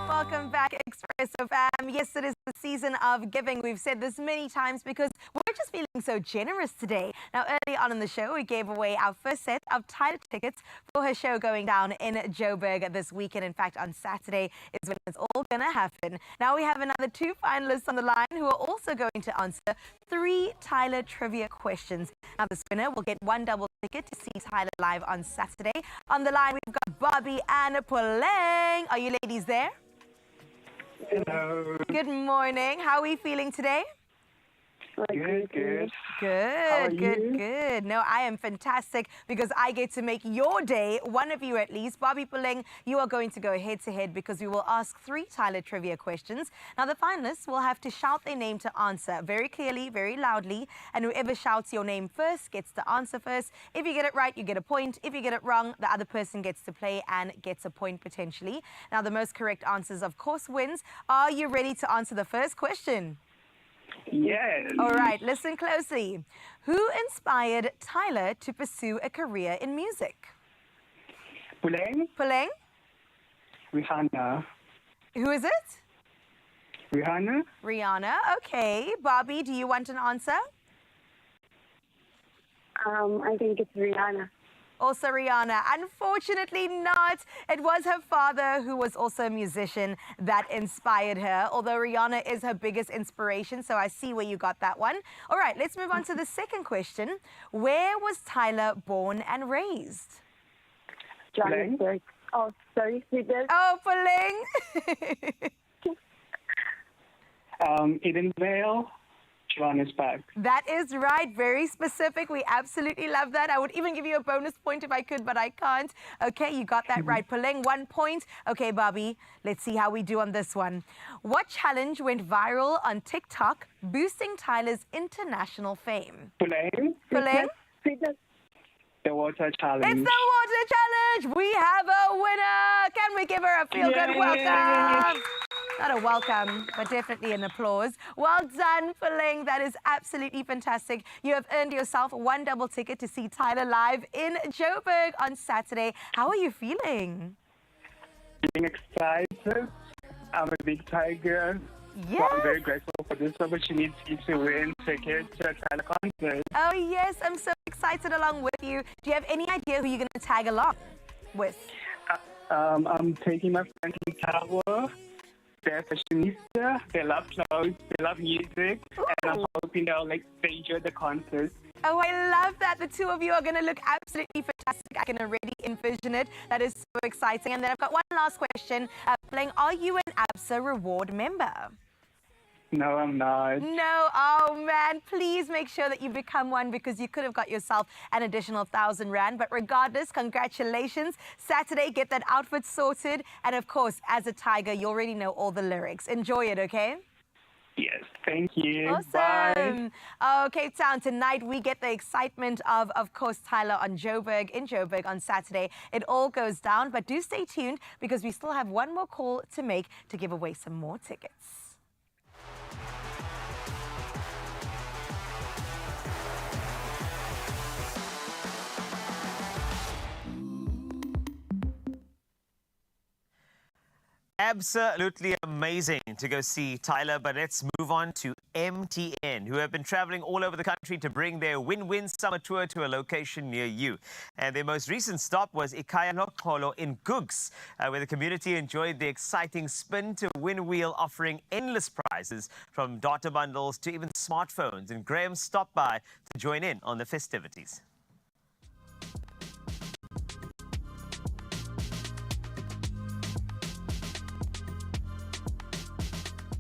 Welcome back, Expresso fam. Yes, it is the season of giving. We've said this many times because we're just feeling so generous today. Now, early on in the show, we gave away our first set of Tyla tickets for her show going down in Joburg this weekend. In fact, on Saturday is when it's all going to happen. Now, we have another 2 finalists on the line who are also going to answer 3 Tyla trivia questions. Now, this winner will get 1 double ticket to see Tyla live on Saturday. On the line, we've got Bobby and Puleng. Are you ladies there? Hello. Good morning. How are we feeling today? Good, good. Good, good. No, I am fantastic because I get to make your day, one of you at least. Bobby Puleng, you are going to go head-to-head because we will ask 3 Tyla trivia questions. Now, the finalists will have to shout their name to answer very clearly, very loudly, and whoever shouts your name first gets to answer first. If you get it right, you get a point. If you get it wrong, the other person gets to play and gets a point potentially. Now, the most correct answers, of course, wins. Are you ready to answer the first question? Yes. All right, listen closely. Who inspired Tyla to pursue a career in music? Puleng. Puleng? Rihanna. Who is it? Rihanna. Rihanna. Okay. Bobby, do you want an answer? I think it's Rihanna. Also Rihanna. Unfortunately not. It was her father, who was also a musician, that inspired her, although Rihanna is her biggest inspiration, so I see where you got that one. All right, let's move on to the second question. Where was Tyla born and raised? Johannesburg. Oh, sorry, Sweden. Oh, Puleng. Edenvale, Johannesburg. That is right. Very specific. We absolutely love that. I would even give you a bonus point if I could, but I can't. Okay, you got that right. Puleng, 1 point. Okay, Bobby, let's see how we do on this one. What challenge went viral on TikTok, boosting Tyla's international fame? Puleng. Puleng? The water challenge. It's the water challenge. We have a winner. Can we give her a feel-good welcome? Not a welcome, but definitely an applause. Well done, Pulling. That is absolutely fantastic. You have earned yourself one double ticket to see Tyla live in Joburg on Saturday. How are you feeling? Feeling excited. I'm a big Tiger. Yes. So I'm very grateful for this opportunity to win tickets to a Tyla concert. Oh, yes. I'm so excited along with you. Do you have any idea who you're going to tag along with? I'm taking my friends in Tower. They're fashionista. They love clothes. They love music. Ooh. And I'm hoping they enjoy the concert. Oh, I love that. The two of you are going to look absolutely fantastic. I can already envision it. That is so exciting. And then I've got one last question. Playing, are you an ABSA reward member? No, I'm not. No, oh man, please make sure that you become one because you could have got yourself an additional 1,000 Rand. But regardless, congratulations. Saturday, get that outfit sorted. And of course, as a Tiger, you already know all the lyrics. Enjoy it, okay? Yes, thank you. Awesome. Bye. Oh, Cape Town, tonight we get the excitement of course, Tyla in Joburg on Saturday. It all goes down, but do stay tuned because we still have one more call to make to give away some more tickets. Absolutely amazing to go see Tyla, but let's move on to MTN, who have been traveling all over the country to bring their win-win summer tour to a location near you. And their most recent stop was Ikaya Noxolo in Gugs, where the community enjoyed the exciting spin to win wheel offering endless prizes from data bundles to even smartphones. And Graham stopped by to join in on the festivities.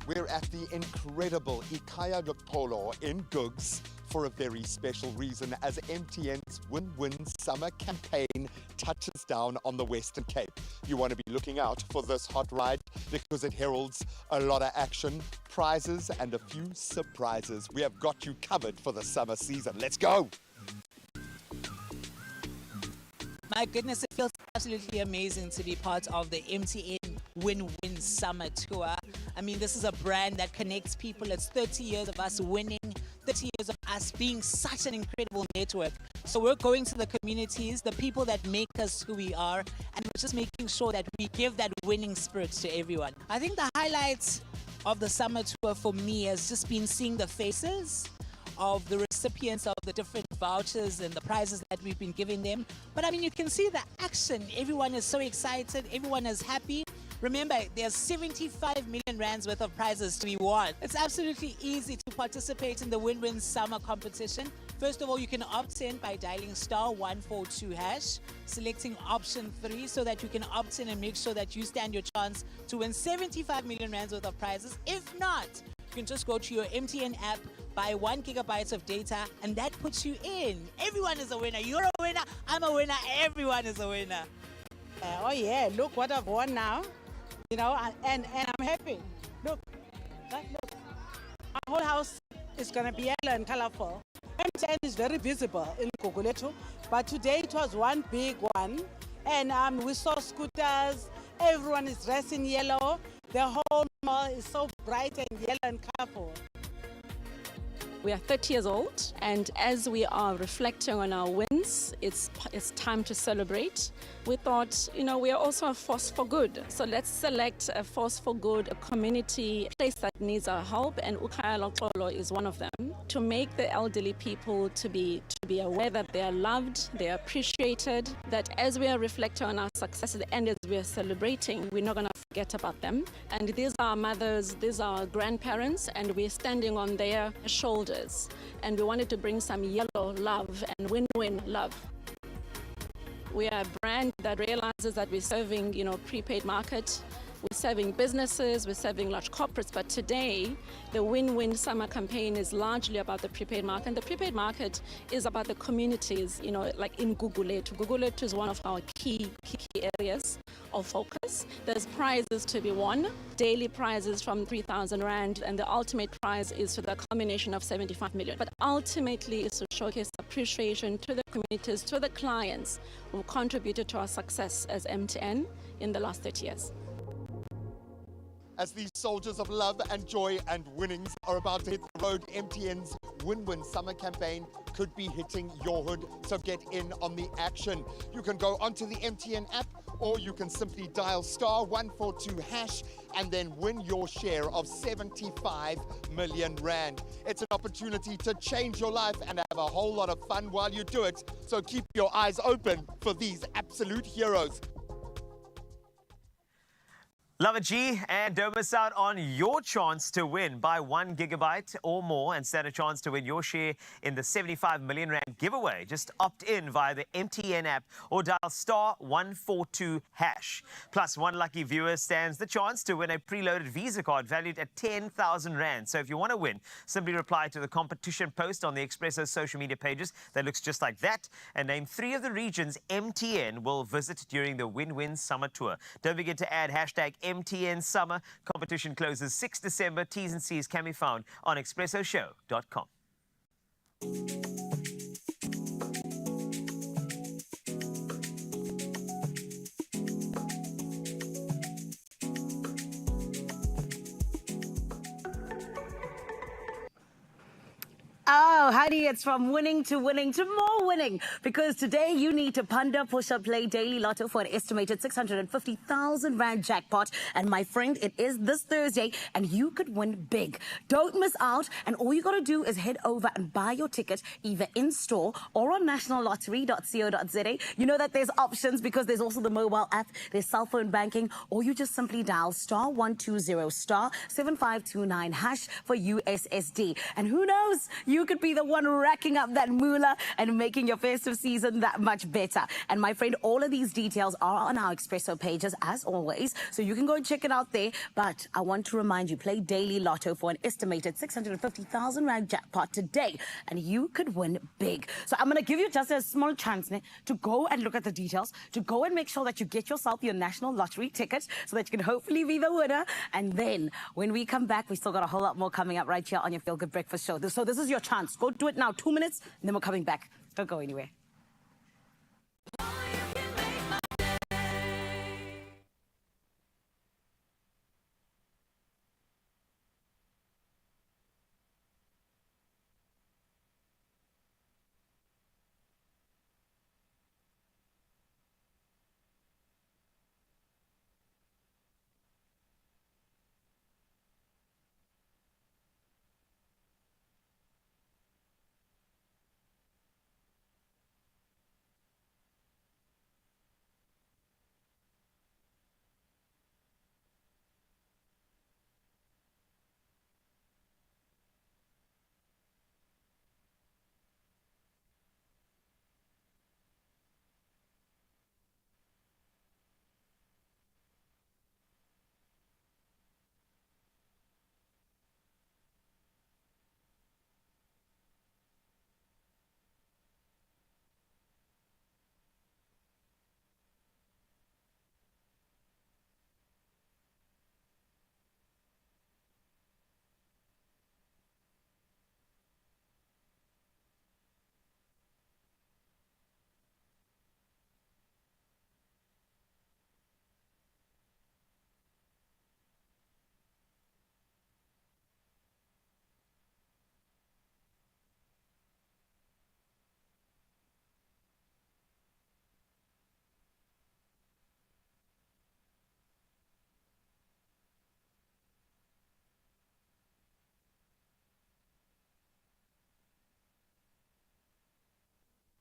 We're at the incredible Ikaya Noxolo in Gugs for a very special reason as MTN's Win-Win Summer campaign touches down on the Western Cape. You want to be looking out for this hot ride because it heralds a lot of action, prizes and a few surprises. We have got you covered for the summer season. Let's go! My goodness, it feels absolutely amazing to be part of the MTN Win-Win Summer Tour. I mean, this is a brand that connects people. It's 30 years of us winning, 30 years of us being such an incredible network. So we're going to the communities, the people that make us who we are, and we're just making sure that we give that winning spirit to everyone. I think the highlight of the summer tour for me has just been seeing the faces of the recipients of the different vouchers and the prizes that we've been giving them. But I mean, you can see the action. Everyone is so excited. Everyone is happy. Remember, there's 75 million rands worth of prizes to be won. It's absolutely easy to participate in the Win-Win Summer competition. First of all, you can opt in by dialing *142#, selecting option 3 so that you can opt in and make sure that you stand your chance to win 75 million rands worth of prizes. If not, you can just go to your MTN app, buy 1 gigabyte of data, and that puts you in. Everyone is a winner. You're a winner. I'm a winner. Everyone is a winner. Oh yeah, look what I've won now. You know, and I'm happy. Look, look. Our whole house is going to be yellow and colorful. MTN is very visible in Gugulethu, but today it was one big one. And we saw scooters, everyone is dressed in yellow. The whole mall is so bright and yellow and colorful. We are 30 years old, and as we are reflecting on our wins, it's time to celebrate. We thought, you know, we are also a force for good. So let's select a force for good, a community, a place that needs our help, and Ikaya Noxolo is one of them, to make the elderly people to be aware that they are loved, they are appreciated, that as we are reflecting on our success and as we are celebrating, we're not going to forget about them. And these are our mothers, these are our grandparents, and we're standing on their shoulders. And we wanted to bring some yellow love and win-win love. We are a brand that realizes that we're serving, you know, prepaid market. We're serving businesses, we're serving large corporates, but today the Win-Win Summer campaign is largely about the prepaid market. And the prepaid market is about the communities, you know, like in Gugulethu. Gugulethu is one of our key areas of focus. There's prizes to be won, daily prizes from 3,000 Rand, and the ultimate prize is for the combination of 75 million. But ultimately is to showcase appreciation to the communities, to the clients who contributed to our success as MTN in the last 30 years. As these soldiers of love and joy and winnings are about to hit the road, MTN's Win-Win Summer campaign could be hitting your hood, so get in on the action. You can go onto the MTN app, or you can simply dial *142# and then win your share of 75 million rand. It's an opportunity to change your life and have a whole lot of fun while you do it, so keep your eyes open for these absolute heroes. Love it, G, and don't miss out on your chance to win. Buy 1 gigabyte or more and stand a chance to win your share in the 75 million rand giveaway. Just opt in via the MTN app or dial *142#. Plus, one lucky viewer stands the chance to win a preloaded Visa card valued at 10,000 rand. So if you want to win, simply reply to the competition post on the Expresso social media pages that looks just like that and name 3 of the regions MTN will visit during the Win-Win Summer Tour. Don't forget to add #MTN Summer. Competition closes 6 December. T's and C's can be found on expressoshow.com. Oh, honey, it's from winning to more winning. Because today you need to ponder, push up, play daily lotto for an estimated 650,000 rand jackpot. And my friend, it is this Thursday and you could win big. Don't miss out. And all you got to do is head over and buy your ticket either in store or on nationallottery.co.za. You know that there's options because there's also the mobile app, there's cell phone banking, or you just simply dial *120 *7529# for USSD. And who knows? You could be the one racking up that moolah and making your festive season that much better. And my friend, all of these details are on our Expresso pages as always, so you can go and check it out there. But I want to remind you, play daily lotto for an estimated 650,000 rand jackpot today, and you could win big. So I'm going to give you just a small chance to go and look at the details, to go and make sure that you get yourself your national lottery ticket so that you can hopefully be the winner. And then when we come back, we still got a whole lot more coming up right here on your Feel Good Breakfast show. So this is your chance. Go do it now. 2 minutes, and then we're coming back. Don't go anywhere.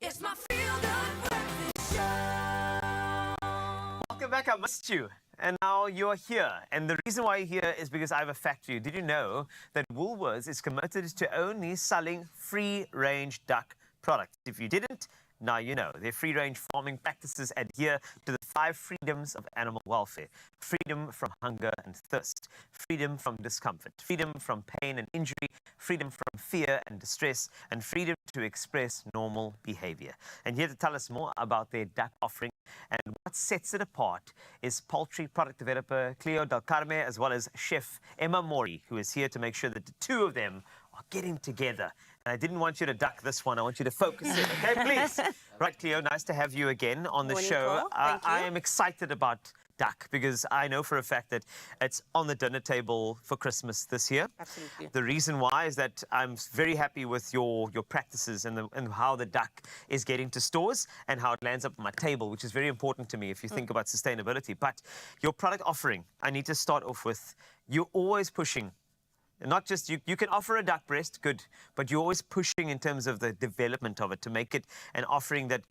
It's my Feel Good Breakfast Show. Welcome back. I missed you. And now you're here. And the reason why you're here is because I have a fact for you. Did you know that Woolworths is committed to only selling free-range duck products? If you didn't, now you know. Their free-range farming practices adhere to the 5 freedoms of animal welfare. Freedom from hunger and thirst. Freedom from discomfort. Freedom from pain and injury. Freedom from fear and distress. And freedom to express normal behavior. And here to tell us more about their duck offering and what sets it apart is poultry product developer Cleo Del Carme, as well as chef Emma Mori, who is here to make sure that the two of them are getting together. And I didn't want you to duck this one. I want you to focus in, okay, please? Right, Cleo, nice to have you again on the show. Thank you. I am excited about duck? Because I know for a fact that it's on the dinner table for Christmas this year. Absolutely. The reason why is that I'm very happy with your practices and how the duck is getting to stores and how it lands up on my table, which is very important to me if you think about sustainability. But your product offering, I need to start off with, you're always pushing. Not just, you can offer a duck breast, good, but you're always pushing in terms of the development of it to make it an offering that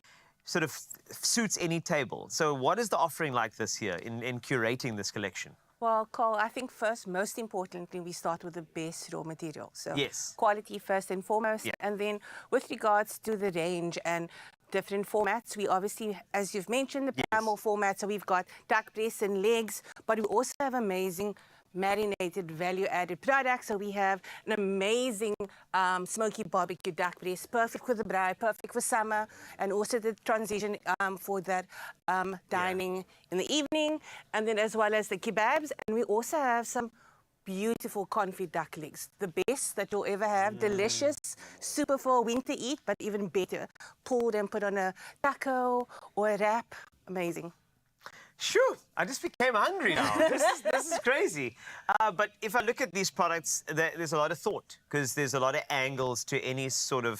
sort of suits any table. So what is the offering like this year in curating this collection? Well, Cole, I think first, most importantly, we start with the best raw material. So yes, quality first and foremost. Yeah. And then with regards to the range and different formats, we obviously, as you've mentioned, the primal format. So we've got duck breasts and legs, but we also have amazing marinated value-added products. So we have an amazing smoky barbecue duck breast, perfect for the braai, perfect for summer, and also the transition for that dining in the evening, and then as well as the kebabs. And we also have some beautiful confit duck legs, the best that you'll ever have, delicious, super for winter eat, but even better, pulled and put on a taco or a wrap, amazing. Sure, I just became hungry now. This is crazy. But if I look at these products, there's a lot of thought because there's a lot of angles to any sort of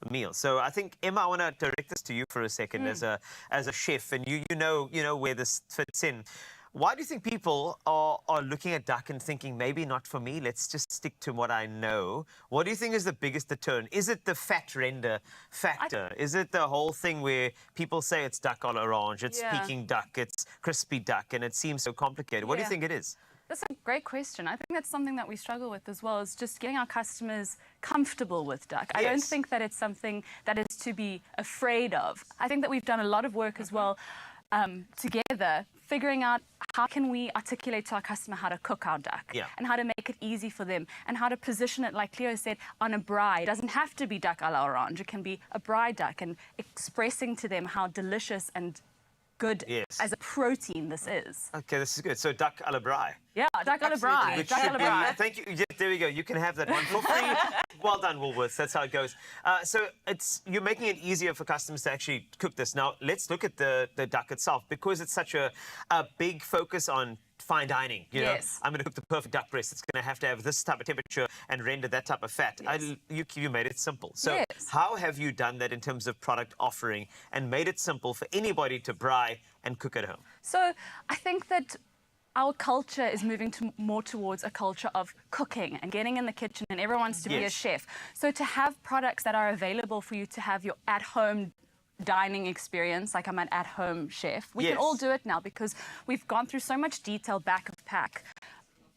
meal. So I think, Emma, I want to direct this to you for a second as a chef, and you know where this fits in. Why do you think people are looking at duck and thinking, maybe not for me, let's just stick to what I know? What do you think is the biggest deterrent? Is it the fat render factor? Is it the whole thing where people say it's duck à l'orange, it's Peking duck, it's crispy duck, and it seems so complicated? What do you think it is? That's a great question. I think that's something that we struggle with as well, is just getting our customers comfortable with duck. I don't think that it's something that is to be afraid of. I think that we've done a lot of work as well together, figuring out how can we articulate to our customer how to cook our duck and how to make it easy for them and how to position it, like Cleo said, on a braai. It doesn't have to be duck à l'orange. It can be a braai duck, and expressing to them how delicious and good as a protein this is. Okay, this is good. So duck à la braai. Yeah, duck à la braai. Duck à la braai. Thank you. Yeah, there we go. You can have that one for free. Well done, Woolworths. That's how it goes. So you're making it easier for customers to actually cook this. Now, let's look at the duck itself. Because it's such a big focus on fine dining, you know, I'm going to cook the perfect duck breast. It's going to have this type of temperature and render that type of fat. You made it simple. So how have you done that in terms of product offering and made it simple for anybody to braai and cook at home? So I think that our culture is moving more towards a culture of cooking and getting in the kitchen, and everyone wants to be a chef. So to have products that are available for you to have your at-home dining experience, like I'm an at-home chef, we can all do it now because we've gone through so much detail back of pack.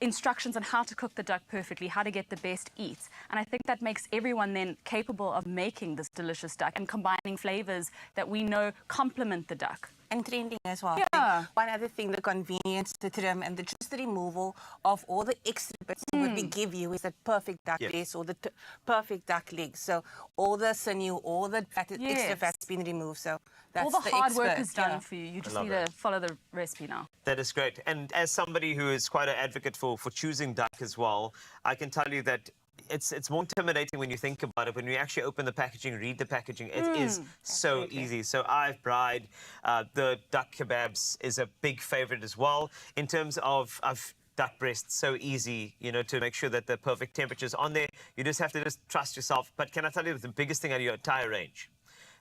Instructions on how to cook the duck perfectly, how to get the best eats. And I think that makes everyone then capable of making this delicious duck and combining flavors that we know complement the duck. And trending as well. Yeah. One other thing, the convenience, the trim, and just the removal of all the extra bits that we give you is that perfect duck breast or the perfect duck legs. So all the sinew, all the extra fat's been removed. So that's all the hard work is done for you. You just need to follow the recipe now. That is great. And as somebody who is quite an advocate for choosing duck as well, I can tell you that it's more intimidating when you think about it. When you actually open the packaging, read the packaging, it is so easy. So I've braaied. The duck kebabs is a big favorite as well. In terms of duck breast, so easy, you know, to make sure that the perfect temperature's on there. You just have to trust yourself. But can I tell you the biggest thing out of your entire range,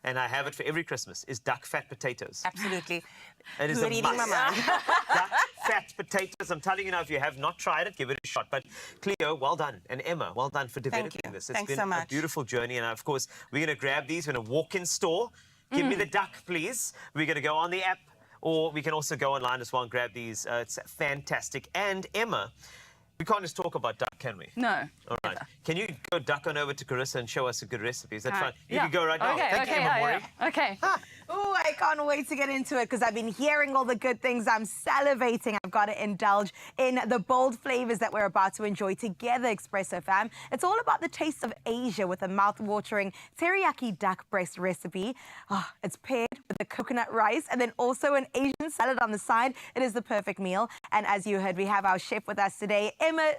and I have it for every Christmas, is duck fat potatoes. Absolutely. It is a must. Duck fat potatoes. I'm telling you now, if you have not tried it, give it a shot. But Cleo, well done. And Emma, well done for developing this. It's been a beautiful journey. And of course, we're going to grab these. We're going to walk in store. Give me the duck, please. We're going to go on the app, or we can also go online as well and grab these. It's fantastic. And Emma, we can't just talk about duck, can we? No. All right. Can you go duck on over to Carissa and show us a good recipe? Is that fine? You can go right now. Thank you, Emma Mori. Okay. Oh, I can't wait to get into it because I've been hearing all the good things. I'm salivating. I've got to indulge in the bold flavors that we're about to enjoy together, Expresso fam. It's all about the taste of Asia with a mouth-watering teriyaki duck breast recipe. Oh, it's paired with the coconut rice and then also an Asian salad on the side. It is the perfect meal. And as you heard, we have our chef with us today. Emma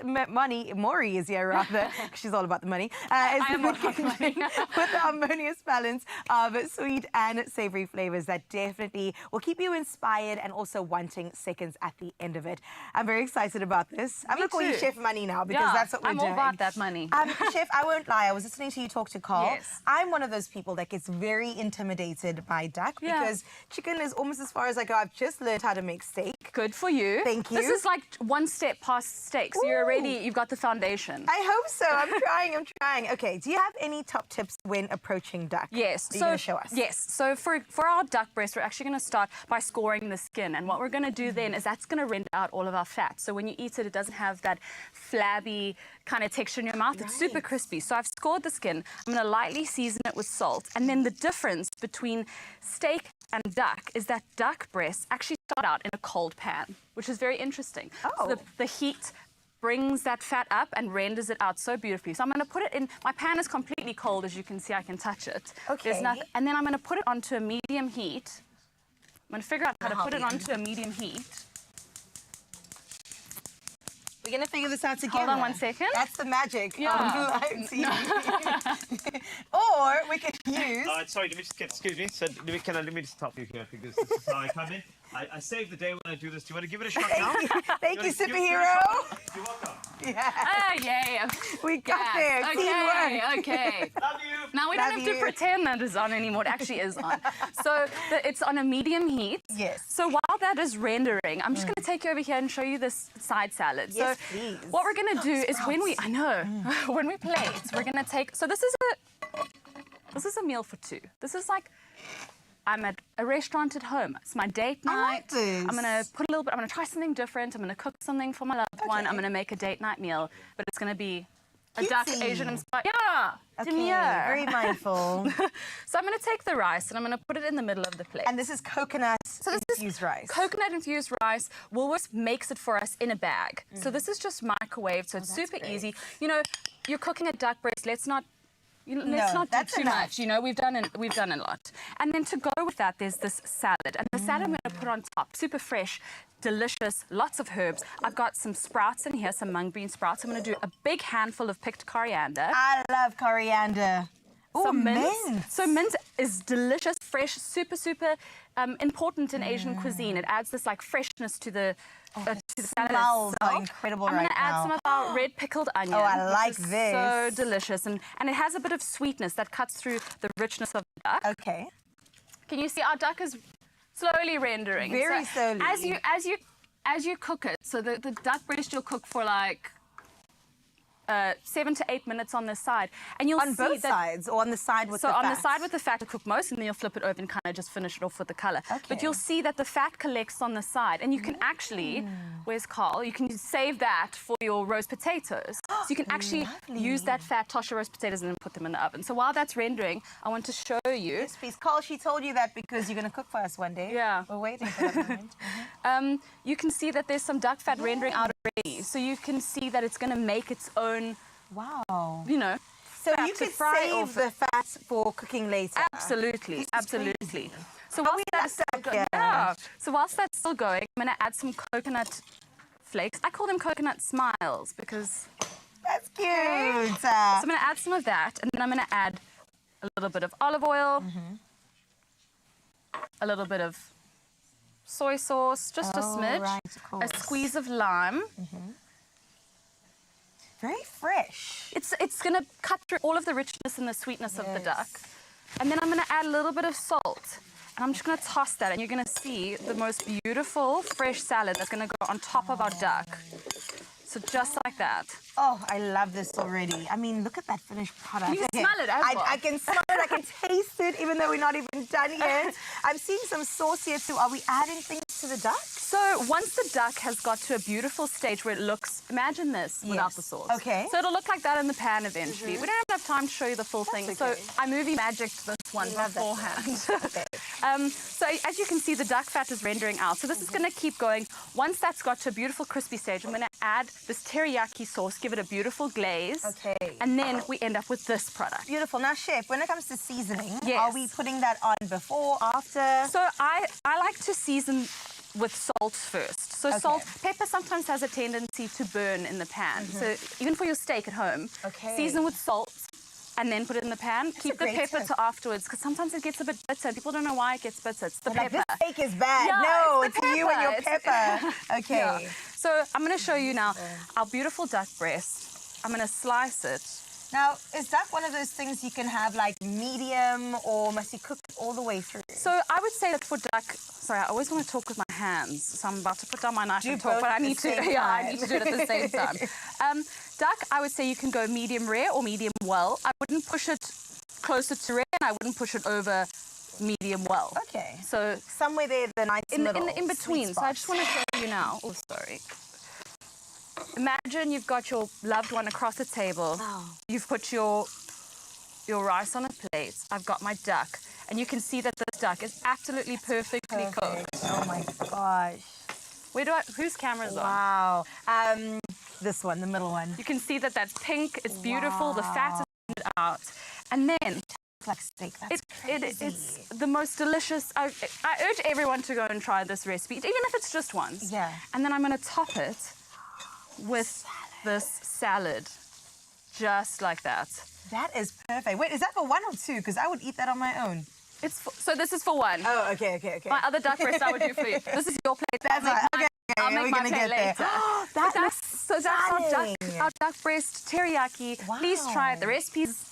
Mori is here, rather. She's all about the money. It's the good kitchen with the harmonious balance of sweet and savory strawberry flavors that definitely will keep you inspired and also wanting seconds at the end of it. I'm very excited about this. I'm going to call you Chef Money now because that's what we're doing. I'm all about that money. Chef, I won't lie. I was listening to you talk to Carl. Yes. I'm one of those people that gets very intimidated by duck because chicken is almost as far as I go. I've just learned how to make steak. Good for you. Thank you. This is like one step past steak, so you've got the foundation. I hope so. I'm trying. Okay, do you have any top tips when approaching duck? Yes. Are you going to show us? Yes. So for our duck breast, we're actually going to start by scoring the skin. And what we're going to do then is that's going to render out all of our fat. So when you eat it, it doesn't have that flabby kind of texture in your mouth. It's super crispy. So I've scored the skin. I'm going to lightly season it with salt. And then the difference between steak and duck is that duck breasts actually start out in a cold pan, which is very interesting. So the heat brings that fat up and renders it out so beautifully. So I'm going to put it in, my pan is completely cold, as you can see, I can touch it. Okay. There's nothing, and then I'm going to put it onto a medium heat. I'm going to figure out how to put it onto a medium heat. We're going to figure this out together. Hold on 1 second. That's the magic of live TV. Or we could use... sorry, let me just excuse me. So let me just stop you here because this is how I come in. I save the day when I do this. Do you want to give it a shot now? Thank you, superhero. You're welcome. Yeah. We got there. Okay. Love you. Now we don't have to pretend that it's on anymore. It actually is on. So it's on a medium heat. Yes. So while that is rendering, I'm just going to take you over here and show you this side salad. Yes, so please. What we're going to do is when we plate, we're going to take. So this is a meal for two. This is like. I'm at a restaurant at home. It's my date night. I like this. I'm going to put a little bit, I'm going to try something different. I'm going to cook something for my loved one. I'm going to make a date night meal, but it's going to be a duck Asian inspired. Yeah, okay, very mindful. So I'm going to take the rice and I'm going to put it in the middle of the plate. And this is coconut infused rice. Coconut infused rice. Woolworths makes it for us in a bag. So this is just microwaved, so it's super easy. You know, you're cooking a duck breast. Let's not do too much. You know, we've done a lot. And then to go with that, there's this salad. And the salad I'm going to put on top, super fresh, delicious, lots of herbs. I've got some sprouts in here, some mung bean sprouts. I'm going to do a big handful of picked coriander. I love coriander. Some mint. So mint is delicious, fresh, super important in Asian cuisine. It adds this like freshness to the salad itself. Incredible. I'm going to add some of our red pickled onion. Oh, I like this. So delicious, and it has a bit of sweetness that cuts through the richness of the duck. Okay. Can you see our duck is slowly rendering? Very slowly. As you cook it, so the duck breast you'll cook for like 7 to 8 minutes on this side, and you'll on see both sides, or on the side with the fat? So on the side with the fat to cook most, and then you'll flip it over and kind of just finish it off with the color. Okay. But you'll see that the fat collects on the side, and you can actually, where's Carl? You can save that for your roast potatoes. So you can actually use that fat, toss your roast potatoes, and then put them in the oven. So while that's rendering, I want to show you. Yes, please. Carl, she told you that because you're going to cook for us one day. Yeah. We're waiting for that moment. You can see that there's some duck fat rendering out already. So you can see that it's going to make its own. Wow. You know. So you could save the fat for cooking later. Absolutely. Absolutely. So whilst that's still going, I'm going to add some coconut flakes. I call them coconut smiles because... That's cute. So I'm going to add some of that, and then I'm going to add a little bit of olive oil, a little bit of soy sauce, just a smidge, a squeeze of lime. Very fresh. It's going to cut through all of the richness and the sweetness of the duck. And then I'm going to add a little bit of salt. And I'm just going to toss that, and you're going to see the most beautiful fresh salad that's going to go on top of our duck. So just like that. Oh, I love this already. I mean, look at that finished product. You can smell it as well. I can smell it, I can taste it, even though we're not even done yet. I'm seeing some sauce here too. Are we adding things to the duck? So once the duck has got to a beautiful stage where it looks, imagine this without the sauce. Okay. So it'll look like that in the pan eventually. We don't have enough time to show you the full thing. Okay. So I movie magicked this one beforehand. So as you can see, the duck fat is rendering out. So this is going to keep going. Once that's got to a beautiful crispy stage, I'm going to add this teriyaki sauce, give it a beautiful glaze. Okay. And then we end up with this product. Beautiful. Now, Chef, when it comes to seasoning, are we putting that on before, after? So I like to season with salt first. So pepper sometimes has a tendency to burn in the pan. So even for your steak at home, season with salt, and then put it in the pan. Keep the pepper to afterwards, because sometimes it gets a bit bitter. People don't know why it gets bitter. It's the pepper. Like, this cake is bad. Yeah, no, it's it's you and your pepper. Okay. Yeah. So I'm going to show you now our beautiful duck breast. I'm going to slice it. Now, is duck one of those things you can have like medium, or must you cook it all the way through? So I would say that for duck, sorry, I always want to talk with my hands, so I'm about to put down my knife and talk, but I need to, I need to do it at the same time. Duck, I would say you can go medium rare or medium well. I wouldn't push it closer to rare, and I wouldn't push it over medium well. Okay. So somewhere there, the nice middle, in between. So I just want to show you now. Oh, sorry. Imagine you've got your loved one across the table. Wow. You've put your rice on a plate. I've got my duck. And you can see that this duck is absolutely perfectly cooked. Oh my gosh. Whose camera is on? Wow. This one, the middle one. You can see that that's pink. It's beautiful. The fat is out. And then like steak. That's it's the most delicious. I urge everyone to go and try this recipe, even if it's just once. Yeah. And then I'm going to top it with this salad, just like that. That is perfect. Wait, is that for one or two? Because I would eat that on my own. So this is for one. Oh, okay. My other duck breast I would do for you. This is your plate. That's right. Okay. I'll make my plate later. That's our duck breast teriyaki. Wow. Please try it. The recipe's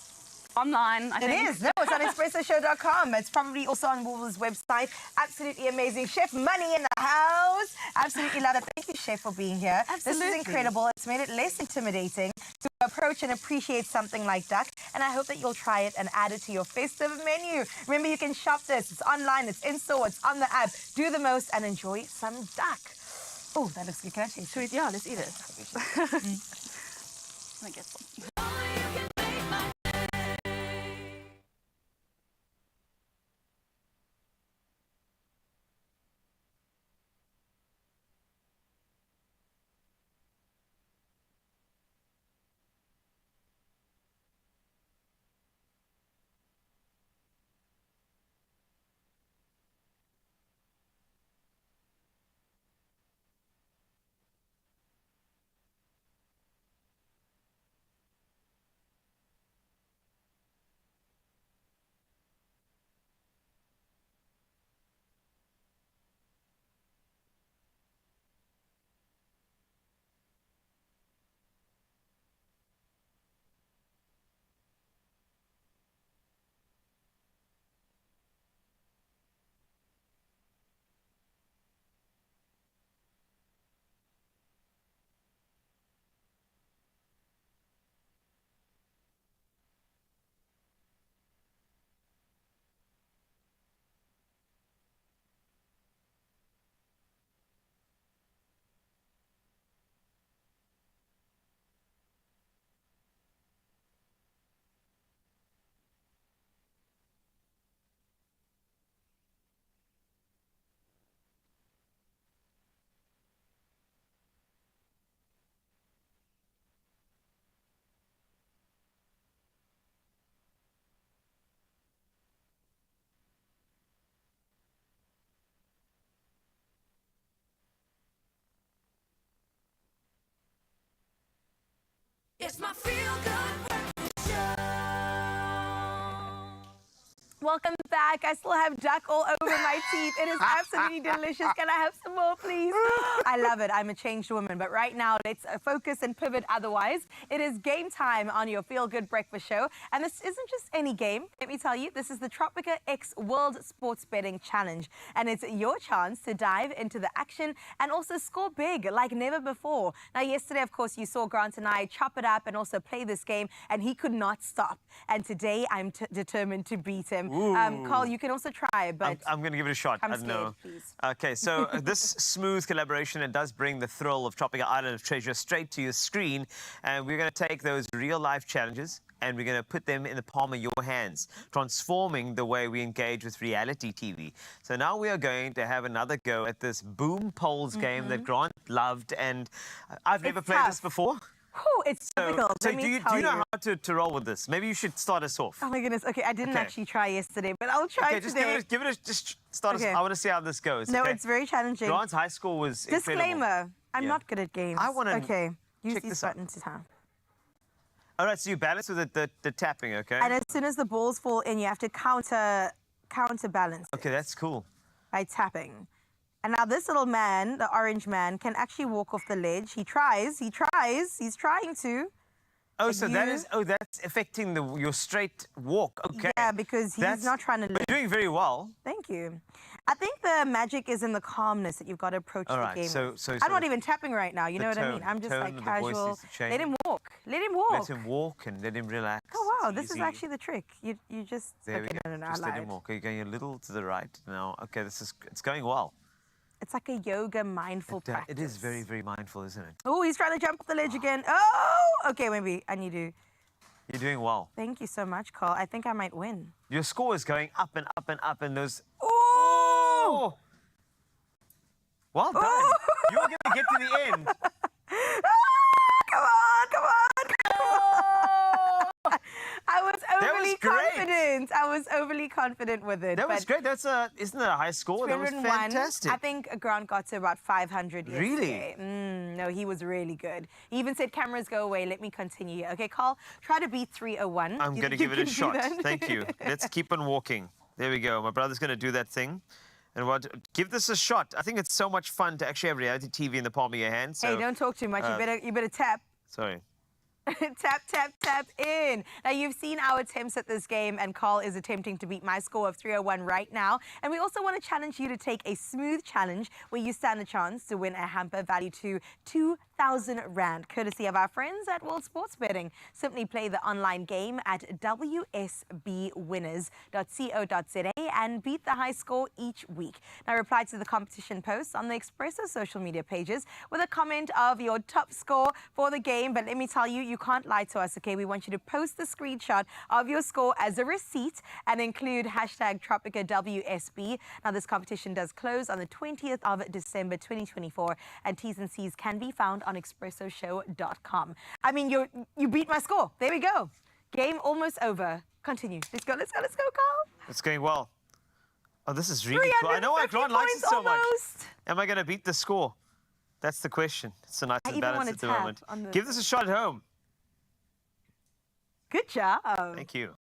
online, I think. It is. No, it's on expressoshow.com. It's probably also on Woolies' website. Absolutely amazing. Chef Money in the house. Absolutely love it. Thank you, Chef, for being here. Absolutely. This is incredible. It's made it less intimidating to approach and appreciate something like duck. And I hope that you'll try it and add it to your festive menu. Remember, you can shop this. It's online, it's in-store, it's on the app. Do the most and enjoy some duck. Oh, that looks good. Can I taste it? Yeah, let's eat it. Let me get some. It's my feel-good breakfast show. Welcome back. I still have duck all over my teeth. It is absolutely delicious. Can I have some more, please? I love it. I'm a changed woman. But right now, let's focus and pivot otherwise. It is game time on your Feel Good Breakfast Show. And this isn't just any game. Let me tell you, this is the Tropika X World Sports Betting Challenge. And it's your chance to dive into the action and also score big like never before. Now, yesterday, of course, you saw Grant and I chop it up and also play this game. And he could not stop. And today, I'm determined to beat him. Carl, you can also try, but I'm going to give it a shot. I'm I don't scared, know. please. Okay, so this smooth collaboration, it does bring the thrill of Tropika Island of Treasure straight to your screen. And we're going to take those real-life challenges and we're going to put them in the palm of your hands, transforming the way we engage with reality TV. So now we are going to have another go at this Boom Polls game that Grant loved. And I've never played this before. Whew, it's difficult. So Let do me you tell know how to roll with this? Maybe you should start us off. Oh my goodness. Okay, I didn't actually try yesterday, but I'll try just today. just start us. I want to see how this goes. No, okay? it's very challenging. Grant's high score was incredible. Disclaimer, I'm not good at games. I want to use check these this out. buttons to have. All right, so you balance with the tapping, okay? And as soon as the balls fall in, you have to counterbalance Okay, that's cool. by tapping. And now this little man, the orange man, can actually walk off the ledge. He's trying to. Oh, But so that's affecting your straight walk. Okay. Yeah, because he's not trying to But you're doing very well. Thank you. I think the magic is in the calmness that you've got to approach All the right, game so- with. so- I'm so not even tapping right now, you know what I mean? I'm just tone like of the voice casual. needs to change. Let him walk. Let him walk. Let him walk and let him relax. Oh, wow, It's this is easy. actually the trick. You just... There we okay, go. no, Just I let him lied. walk. You're going a little to the right now. Okay, it's going well. It's like a yoga mindful practice. It is very, very mindful, isn't it? Oh, he's trying to jump off the ledge again. Oh! Okay, maybe I need to... You're doing well. Thank you so much, Carl. I think I might win. Your score is going up and up and up, and those. Oh! Well done. You're going to get to the end. Come on, come on, come on. I was overly confident. I was overly confident with it. That was great. Isn't that a high score? That was 301. fantastic. I think Grant got to about 500 Really? yesterday. No, he was really good. He even said, cameras go away, let me continue. Okay, Carl, try to beat 301. I'm going to give it a shot. Thank you. Let's keep on walking. There we go. My brother's going to do that thing. And give this a shot. I think it's so much fun to actually have reality TV in the palm of your hand. So, Hey, don't talk too much. You better tap. Sorry. Tap, tap, tap in. Now, you've seen our attempts at this game, and Carl is attempting to beat my score of 301 right now. And we also want to challenge you to take a smooth challenge where you stand a chance to win a hamper valued to 2,000 Rand, courtesy of our friends at World Sports Betting. Simply play the online game at wsbwinners.co.za and beat the high score each week. Now, reply to the competition post on the Expresso social media pages with a comment of your top score for the game. But let me tell you, you can't lie to us, okay? We want you to post the screenshot of your score as a receipt and include hashtag Tropika WSB. Now, this competition does close on the 20th of December 2024, and T's and C's can be found on expressoshow.com. I mean, you beat my score. There we go. Game almost over. Continue. Let's go, let's go, let's go, Carl. It's going well. Oh, this is really cool. I know why Grant likes it so much. Am I going to beat the score? That's the question. It's a nice I even balance want at to the tap moment. on the- Give this a shot at home. Good job. Thank you.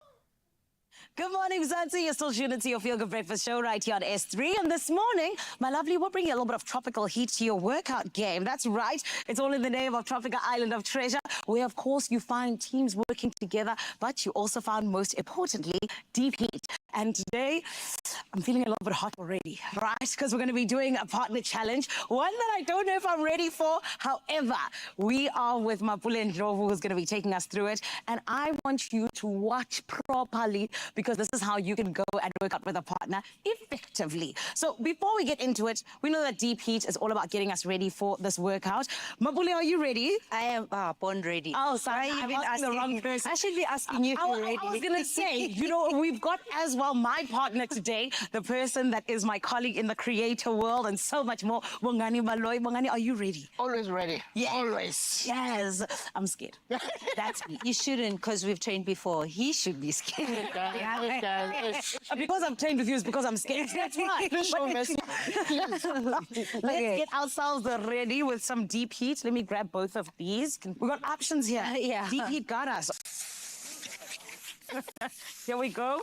Good morning, Mzansi. You're still tuned into your Feel Good Breakfast show right here on S3. And this morning, my lovely, we're bringing a little bit of tropical heat to your workout game. That's right. It's all in the name of Tropika Island of Treasure, where, of course, you find teams working together, but you also found, most importantly, deep heat. And today, I'm feeling a little bit hot already, right? Because we're going to be doing a partner challenge, one that I don't know if I'm ready for. However, we are with Mapule Ndlovu, who's going to be taking us through it. And I want you to watch properly, because this is how you can go and work out with a partner effectively. So before we get into it, we know that deep heat is all about getting us ready for this workout. Mapule, are you ready? I am born ready. Oh, sorry, Why I'm you asking the wrong person. I should be asking you if you're ready. I was going to say, you know, we've got as well my partner today, the person that is my colleague in the creator world and so much more, Bongani Baloy. Bongani, are you ready? Always ready. Yeah. Always. Yes. I'm scared. That's me. You shouldn't, because we've trained before. He should be scared. Because I've trained with you is because I'm scared. That's right. Let's get ourselves ready with some deep heat. Let me grab both of these. We've got options here. Yeah. Deep heat got us. Here we go.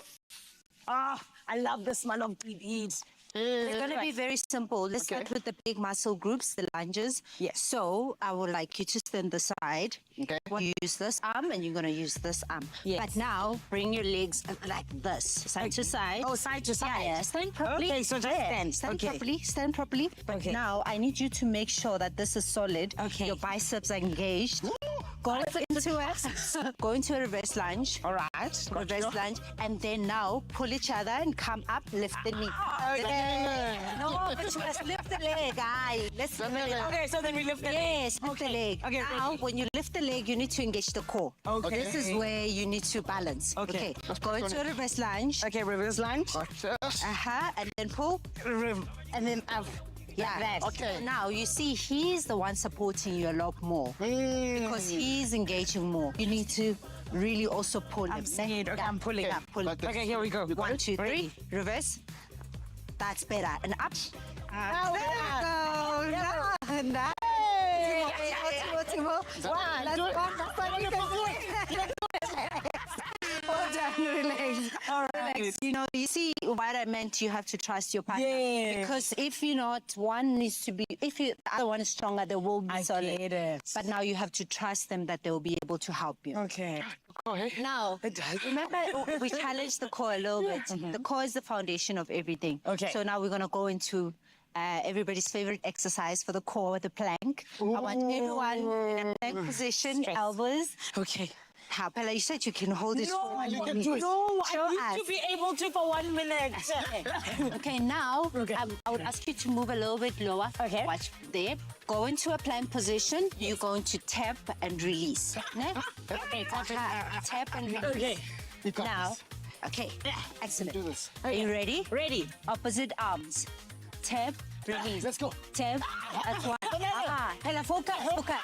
Ah, I love the smell of deep heat. They're going to be very simple. Let's start with the big muscle groups, the lunges. Yes. So I would like you to stand the side. Okay. You use this arm and you're going to use this arm. Yes. But now bring your legs like this, side to side. Oh, side to side. Yeah, stand properly. Okay, so just stand. Stand Okay. properly. Stand properly. But Okay. now I need you to make sure that this is solid. Okay. Your biceps are engaged. Go into it. Go into a reverse lunge. All right. Reverse lunge. And then now pull each other and come up, lift the knee. No, but you must lift the leg, guy. Let's lift the leg. Okay, so then we lift the leg. Yes, lift the leg. Okay, now, when you lift the leg, you need to engage the core. Okay. This is where you need to balance. Okay. Go into a reverse lunge. Okay, reverse lunge. And then pull. And then up. Yeah. Like that. Okay. Now you see he's the one supporting you a lot more because he's engaging more. You need to really also pull him. I'm scared. Okay, I'm pulling. Yeah, pull. Okay, here we go. 1, 2, 3. Reverse. That's better. And up. There we go. Nice. table. Wow, that's fun. You can do it. Well done, relax. All right. You know, you see what I meant, you have to trust your partner. Yeah. Because if you're not, one needs to be, the other one is stronger, they will be solid. Get it. But now you have to trust them that they will be able to help you. Okay. Now, remember, we challenged the core a little bit. The core is the foundation of everything. Okay. So now we're going to go into everybody's favorite exercise for the core, the plank. I want everyone in a plank position, elbows. Okay. How, Bella, you said you can hold it for 1 minute. No, Show I need to be able to for 1 minute. Okay, now I would ask you to move a little bit lower. Okay. Watch there. Go into a plank position. You're going to tap and release. Okay, tap and release. Okay. Now, okay, excellent. Are you ready? Ready. Opposite arms. Tap, release. Let's go. Tap, that's one. Hela, focus. Okay,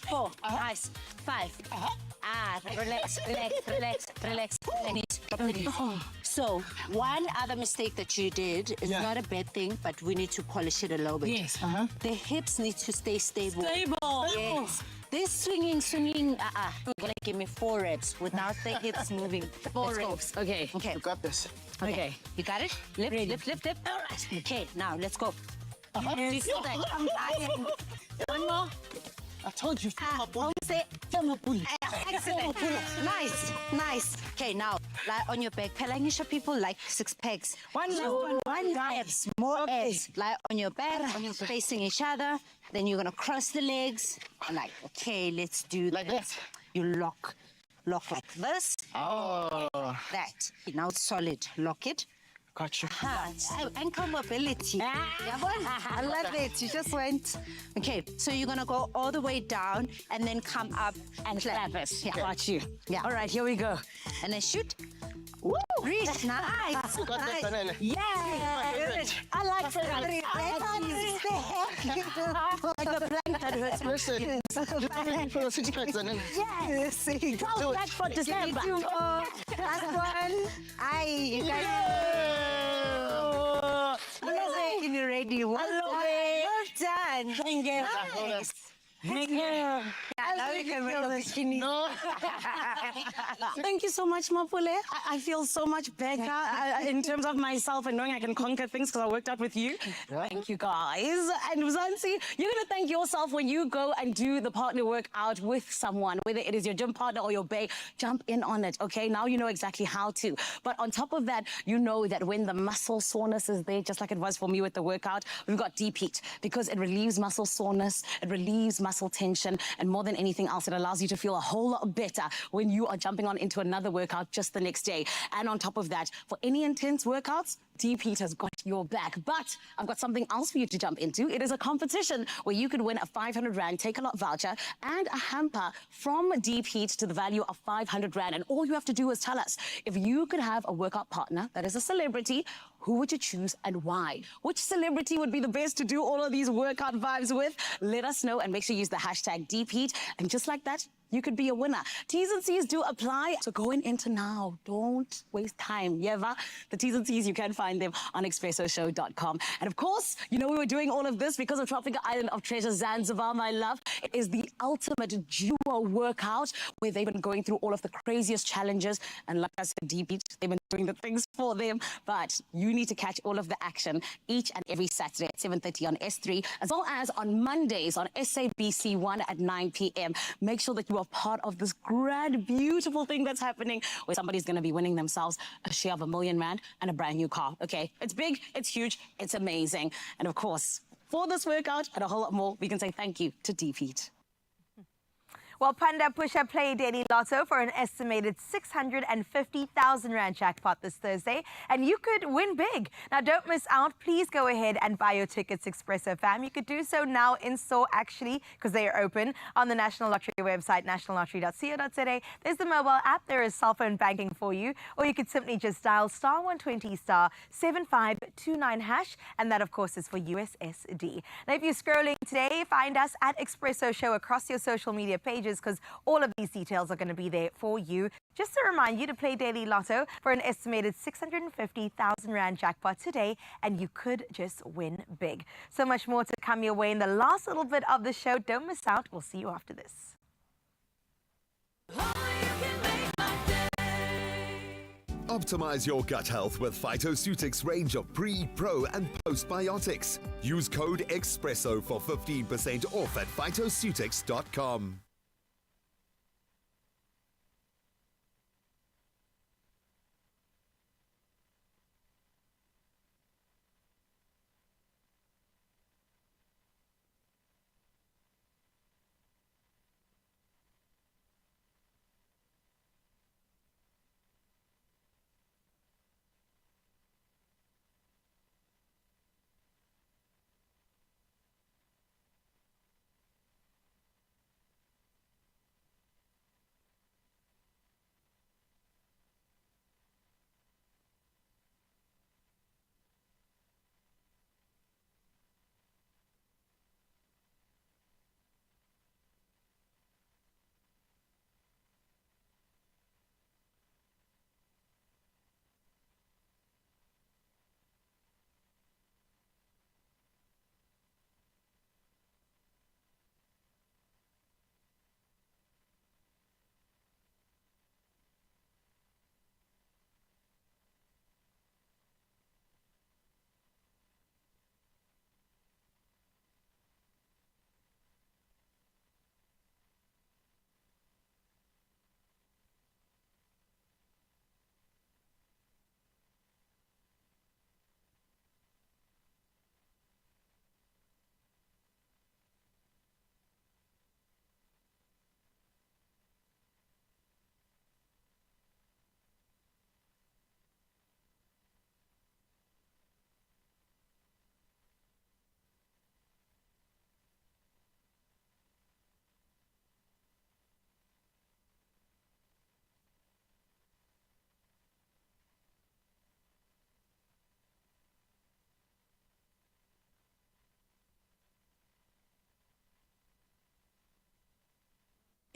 4, nice. 5. Relax. So, one other mistake that you did is not a bad thing, but we need to polish it a little bit. Yes. The hips need to stay stable. Stable. Yes. This swinging. You're gonna give me 4 reps without the hips moving. 4 reps. Okay. You got this. Okay. You got it? Lift. All right. Okay, now let's go. You feel that? I'm dying. One more. I told you. Excellent. Nice. Okay, now lie on your back. Pelangisha people like 6 pegs. One abs, more abs. Lie on your back, facing each other. Then you're gonna cross the legs. Like, okay, let's do Like this. You lock like this. Oh. That. Now it's solid. Lock it. Got you. Ankle mobility. I love it. You just went. Okay, so you're gonna go all the way down and then come up and clap. Yeah, got you. Yeah. All right, here we go. And then shoot. Woo! Reach. Nice. Got this, Banana. Yeah. I like the like the plank that hurts. Listen. For the 6 packs, Banana. Yes. Go back for December. Last one. You guys. You're ready. Well done. Thank you. Nice. Thank you. Yeah, now you can wear the bikini. No. Thank you so much, Mapule. I feel so much better in terms of myself and knowing I can conquer things because I worked out with you. Thank you, guys. And Mzansi, you're going to thank yourself when you go and do the partner workout with someone, whether it is your gym partner or your bae. Jump in on it, okay? Now you know exactly how to. But on top of that, you know that when the muscle soreness is there, just like it was for me with the workout, we've got Deep Heat because it relieves muscle soreness, it relieves muscle tension, and more than anything else, it allows you to feel a whole lot better when you are jumping on into another workout just the next day. And on top of that, for any intense workouts, Deep Heat has got your back. But I've got something else for you to jump into. It is a competition where you could win a 500 Rand Take-A-Lot voucher and a hamper from Deep Heat to the value of 500 Rand. And all you have to do is tell us, if you could have a workout partner that is a celebrity, who would you choose and why? Which celebrity would be the best to do all of these workout vibes with? Let us know and make sure you use the hashtag Deep Heat. And just like that, you could be a winner. T's and C's do apply, so go and enter now. Don't waste time, Yeva. The T's and C's, you can find them on expressoshow.com. And of course, you know we were doing all of this because of Tropika Island of Treasure Zanzibar, my love. It is the ultimate duo workout where they've been going through all of the craziest challenges. And like I said, Deep Heat, they've been doing the things for them. But you need to catch all of the action each and every Saturday at 7:30 on S3, as well as on Mondays on SABC1 at 9 p.m. Make sure that you are part of this grand, beautiful thing that's happening where somebody's going to be winning themselves a share of R1 million and a brand new car. Okay, it's big, it's huge, it's amazing. And of course, for this workout and a whole lot more, we can say thank you to Deep Heat. Well, Panda Pusha played Daily Lotto for an estimated 650,000 Rand jackpot this Thursday, and you could win big. Now, don't miss out. Please go ahead and buy your tickets, Expresso fam. You could do so now in store, actually, because they are open on the National Lottery website, nationallottery.co.za. There's the mobile app. There is cell phone banking for you, or you could simply just dial *120 *7529 hash, and that, of course, is for USSD. Now, if you're scrolling today, find us at Expresso Show across your social media pages. packages, because all of these details are going to be there for you. Just to remind you to play Daily Lotto for an estimated 650,000 Rand jackpot today, and you could just win big. So much more to come your way in the last little bit of the show. Don't miss out. We'll see you after this. Optimize your gut health with Phytoceutics range of pre, pro, and postbiotics. Use code Expresso for 15% off at phytoceutics.com.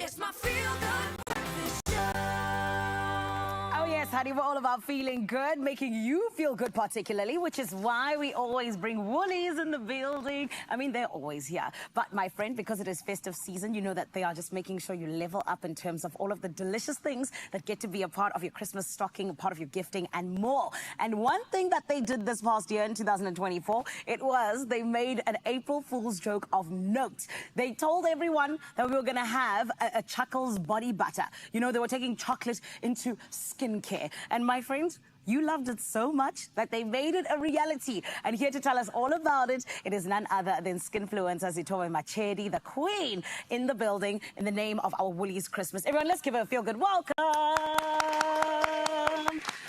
It's my feel-good breakfast show. Oh yes, honey, we're all about feeling good, making you feel good particularly, which is why we always bring Woolies in the building. I mean, they're always here. But my friend, because it is festive season, you know that they are just making sure you level up in terms of all of the delicious things that get to be a part of your Christmas stocking, a part of your gifting, and more. And one thing that they did this past year in 2024, they made an April Fool's joke of note. They told everyone that we were going to have a Chuckles body butter. You know, they were taking chocolate into skincare. And my friends, you loved it so much that they made it a reality. And here to tell us all about it, it is none other than Skinfluencer Zitowe Machedi, the queen, in the building in the name of our Woolies Christmas. Everyone, let's give her a feel-good welcome.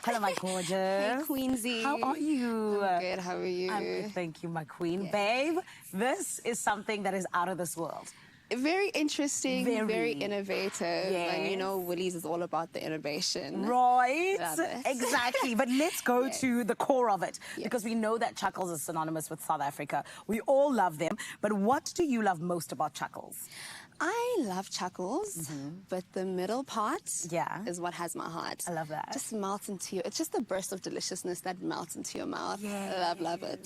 Hello, my gorgeous. Hey, Queensy. How are you? I'm good. How are you? I'm good, thank you, my queen. Babe, this is something that is out of this world. Very interesting, very innovative. Yes. And you know, Woolies is all about the innovation. Right, Love it. exactly. But let's go to the core of it, because we know that Chuckles is synonymous with South Africa. We all love them. But what do you love most about Chuckles? I love Chuckles, but the middle part is what has my heart. I love that. Just melts into you. It's just a burst of deliciousness that melts into your mouth. Yes. Love it.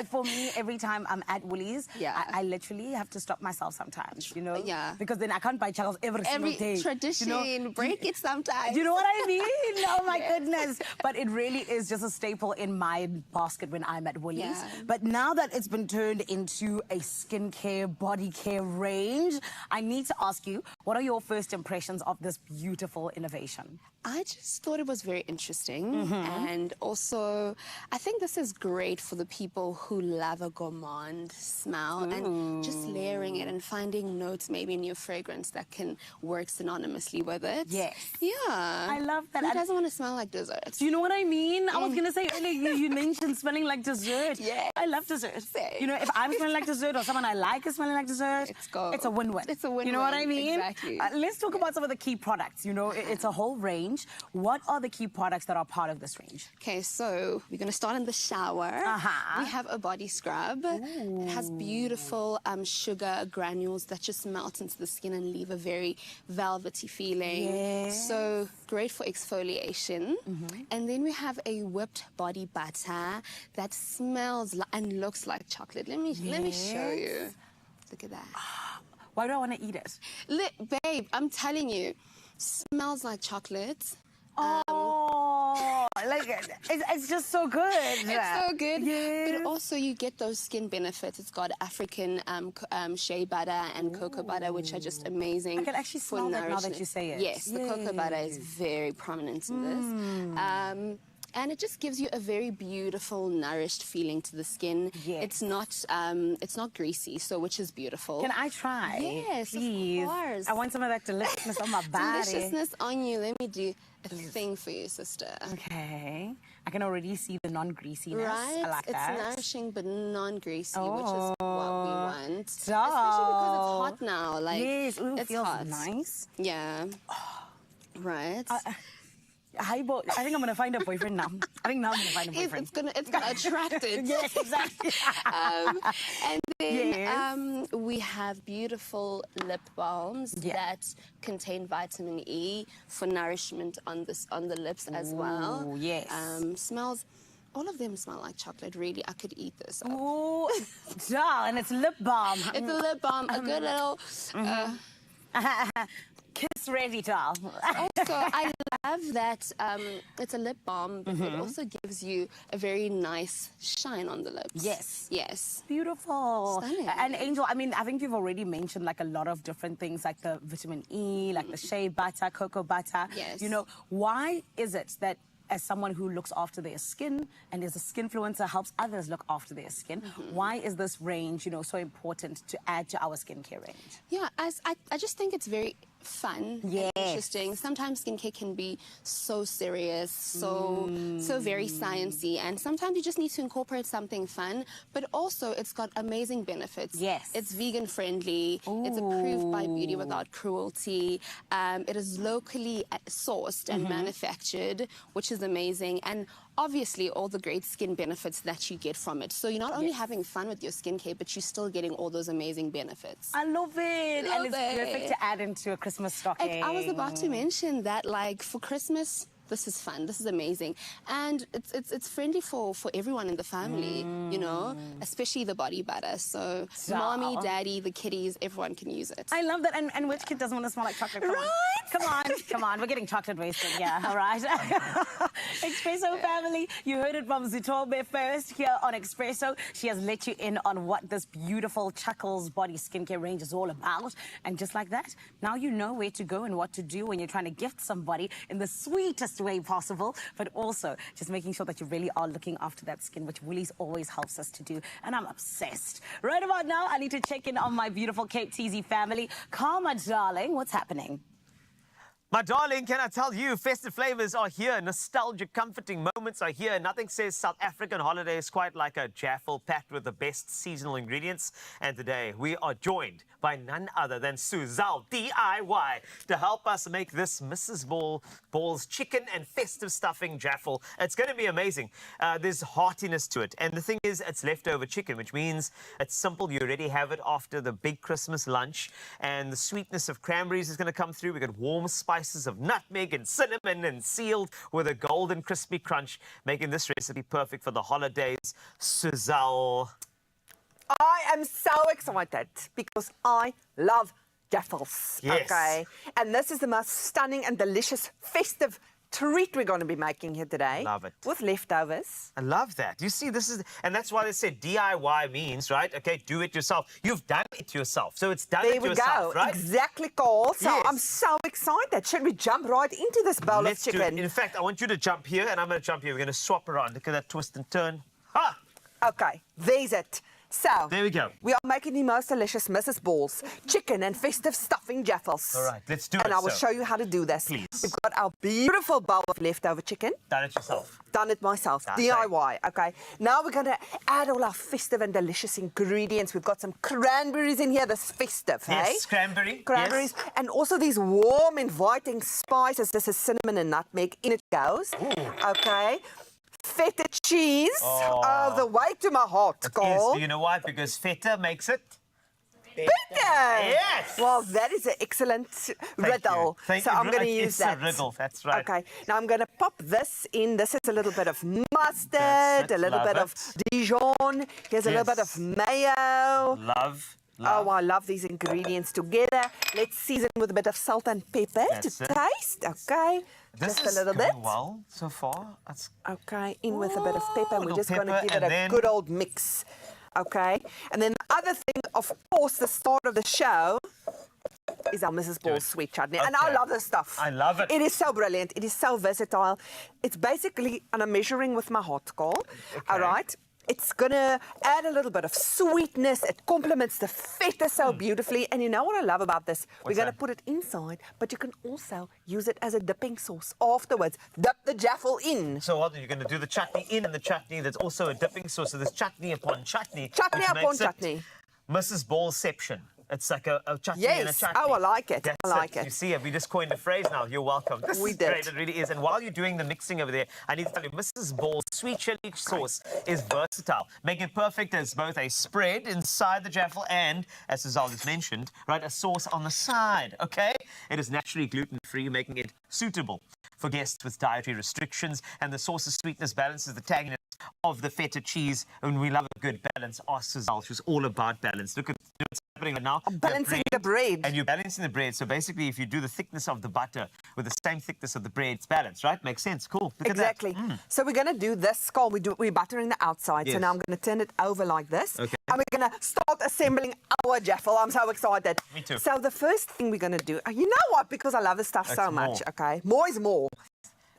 For me, every time I'm at Woolies, I literally have to stop myself sometimes, you know? Yeah. Because then I can't buy Chuckles every single day. Tradition, you know? break it sometimes. You know what I mean? Oh my goodness. But it really is just a staple in my basket when I'm at Woolies. Yeah. But now that it's been turned into a skincare, body care range, I need to ask you, what are your first impressions of this beautiful innovation? I just thought it was very interesting. And also, I think this is great for the people who love a gourmand smell and just layering it and finding notes maybe in your fragrance that can work synonymously with it. Yes. Yeah. I love that. Who doesn't want to smell like dessert? Do you know what I mean? I was going to say earlier, you mentioned smelling like dessert. Yeah. I love dessert. You know, if I'm smelling like dessert or someone I like is smelling like dessert, it's a win-win. It's a win-win. You know what I mean? Exactly. Let's talk about some of the key products. You know, it's a whole range. What are the key products that are part of this range? Okay, so we're going to start in the shower. We have a body scrub. It has beautiful sugar granules that just melt into the skin and leave a very velvety feeling. Yes. So great for exfoliation. And then we have a whipped body butter that smells and looks like chocolate. Let me show you. Look at that. Why do I want to eat it? Babe, I'm telling you, smells like chocolate. Oh, like it's just so good. It's so good. Yes. But also you get those skin benefits. It's got African shea butter and cocoa butter, which are just amazing. I can actually smell that now that you say it. Yes, the cocoa butter is very prominent in this. And it just gives you a very beautiful, nourished feeling to the skin. Yes. It's not greasy, so which is beautiful. Can I try? Yes, please. of course. I want some of that deliciousness on my body. Deliciousness on you. Let me do a thing for you, sister. Okay. I can already see the non-greasiness. Right? I like that. It's nourishing but non-greasy, which is what we want. Stop. Especially because it's hot now. Like, yes, ooh, it's feels hot. nice. Yeah. Right. I think I'm gonna find a boyfriend now. I think now I'm gonna find a boyfriend. It's gonna attract it. Yes, exactly. And then we have beautiful lip balms that contain vitamin E for nourishment on the lips as well. Yes. Smells. All of them smell like chocolate. Really, I could eat this. Ooh, and it's lip balm. It's a lip balm. A good little. Kiss ready, doll. Also, I love that it's a lip balm, but it also gives you a very nice shine on the lips. Yes. Yes. Beautiful. Stunning. And Angel, I mean, I think you've already mentioned like a lot of different things, like the vitamin E, like the shea butter, cocoa butter. Yes. You know, why is it that as someone who looks after their skin and is a skinfluencer, helps others look after their skin, why is this range, you know, so important to add to our skincare range? Yeah, I just think it's very fun and interesting. Sometimes skincare can be so serious, so very sciencey, and sometimes you just need to incorporate something fun, but also it's got amazing benefits. Yes. It's vegan friendly, it's approved by Beauty Without Cruelty, it is locally sourced and manufactured, which is amazing, and obviously all the great skin benefits that you get from it. So you're not only having fun with your skincare, but you're still getting all those amazing benefits. I love it. And it's perfect to add into a Christmas stocking. I was about to mention that, like, for Christmas, this is fun, this is amazing. And it's friendly for everyone in the family, you know, especially the body butter. So mommy, daddy, the kiddies, everyone can use it. I love that. And which kid doesn't want to smell like chocolate? Come on. We're getting chocolate wasted. Yeah, all right. Expresso family, you heard it from Zitobe first here on Expresso. She has let you in on what this beautiful Chuckles body skincare range is all about. And just like that, now you know where to go and what to do when you're trying to gift somebody in the sweetest way possible, but also just making sure that you really are looking after that skin, which Woolies always helps us to do, and I'm obsessed. Right about now, I need to check in on my beautiful Cape TZ family. Karma, darling, what's happening? My darling, can I tell you, festive flavors are here. Nostalgic, comforting moments are here. Nothing says South African holidays quite like a jaffle packed with the best seasonal ingredients. And today, we are joined by none other than Suzal DIY to help us make this Mrs. Ball's chicken and festive stuffing jaffle. It's going to be amazing. There's heartiness to it. And the thing is, it's leftover chicken, which means it's simple. You already have it after the big Christmas lunch. And the sweetness of cranberries is going to come through. We got warm spices of nutmeg and cinnamon and sealed with a golden crispy crunch, making this recipe perfect for the holidays. Suzal. I am so excited because I love jaffles. Yes. Okay. And this is the most stunning and delicious festive treat we're going to be making here today. Love it. With leftovers. I love that. You see, this is, and that's why they said DIY means, right? Okay, do it yourself. You've done it yourself, so it's done There it we yourself, go. right? Exactly, Carl. So Yes. I'm so excited. Should we jump right into this bowl Let's of do it. chicken? In fact, I want you to jump here, and I'm going to jump here. We're going to swap around. Look at that twist and turn. Ah! Okay, there's it. So, there we go. We are making the most delicious Mrs. Balls chicken and festive stuffing jaffles. All right, let's do it. And I will so. show you how to do this. Please. We've got our beautiful bowl of leftover chicken. Done it yourself. Done it myself. That's DIY. Okay. Now we're going to add all our festive and delicious ingredients. We've got some cranberries in here. This festive, hey? Yes, cranberry. Cranberries. Yes. And also these warm, inviting spices. This is cinnamon and nutmeg. In it goes. Ooh. Okay. Feta cheese. Oh, the way to my heart, Carl. You know why? Because feta makes it Bitter. Yes. Well, that is an excellent riddle. Thank so you. I'm going to use it's that. It's a riddle, that's right. Okay. Now I'm going to pop this in. This is a little bit of mustard, That's it. a little Love bit of Dijon. Here's a little bit of mayo. Love. Oh, I love these ingredients together. Let's season with a bit of salt and pepper That's to it. taste. Okay. This Just is a little going bit. well so far. That's Okay, in with a bit of pepper. We're little just going to pepper give it and a then- good old mix. Okay. And then the other thing, of course, the start of the show is our Mrs. Ball's sweet chutney. And I Okay. love this stuff. I love it. It is so brilliant. It is so versatile. It's basically, and I'm measuring with my hot Carl. All right. It's going to add a little bit of sweetness. It complements the feta so beautifully. And you know what I love about this? We're going to put it inside, but you can also use it as a dipping sauce afterwards. Dip the jaffle in. So what, you're going to do the chutney in, and the chutney, there's also a dipping sauce. So there's chutney upon chutney. Chutney which upon makes it chutney. Mrs. Ballception. It's like a chutney and a Yes. chutney. Oh, I like it. That's I like You it. see it. We just coined a phrase now. You're welcome. This We is did. great. It really is. And while you're doing the mixing over there, I need to tell you, Mrs. Ball's sweet chili sauce is versatile. Make it perfect as both a spread inside the jaffle and, as Suzal just mentioned, right, a sauce on the side, okay? It is naturally gluten-free, making it suitable for guests with dietary restrictions. And the sauce's sweetness balances the tanginess of the feta cheese. And we love a good balance. Ask Suzal. She's all about balance. Look at what's happening right now. I'm balancing the bread. And you're balancing the bread. So basically, if you do the thickness of the butter with the same thickness of the bread, it's balanced, right? Makes sense. Cool. Look Exactly. At that. So we're going to do this, Carl. We're buttering the outside. So Yes. now I'm going to turn it over like this. Okay. And we're going to start assembling our jaffle. I'm so excited. Me too. So the first thing we're going to do, you know what? Because I love this stuff so That's much, more. okay? More is more.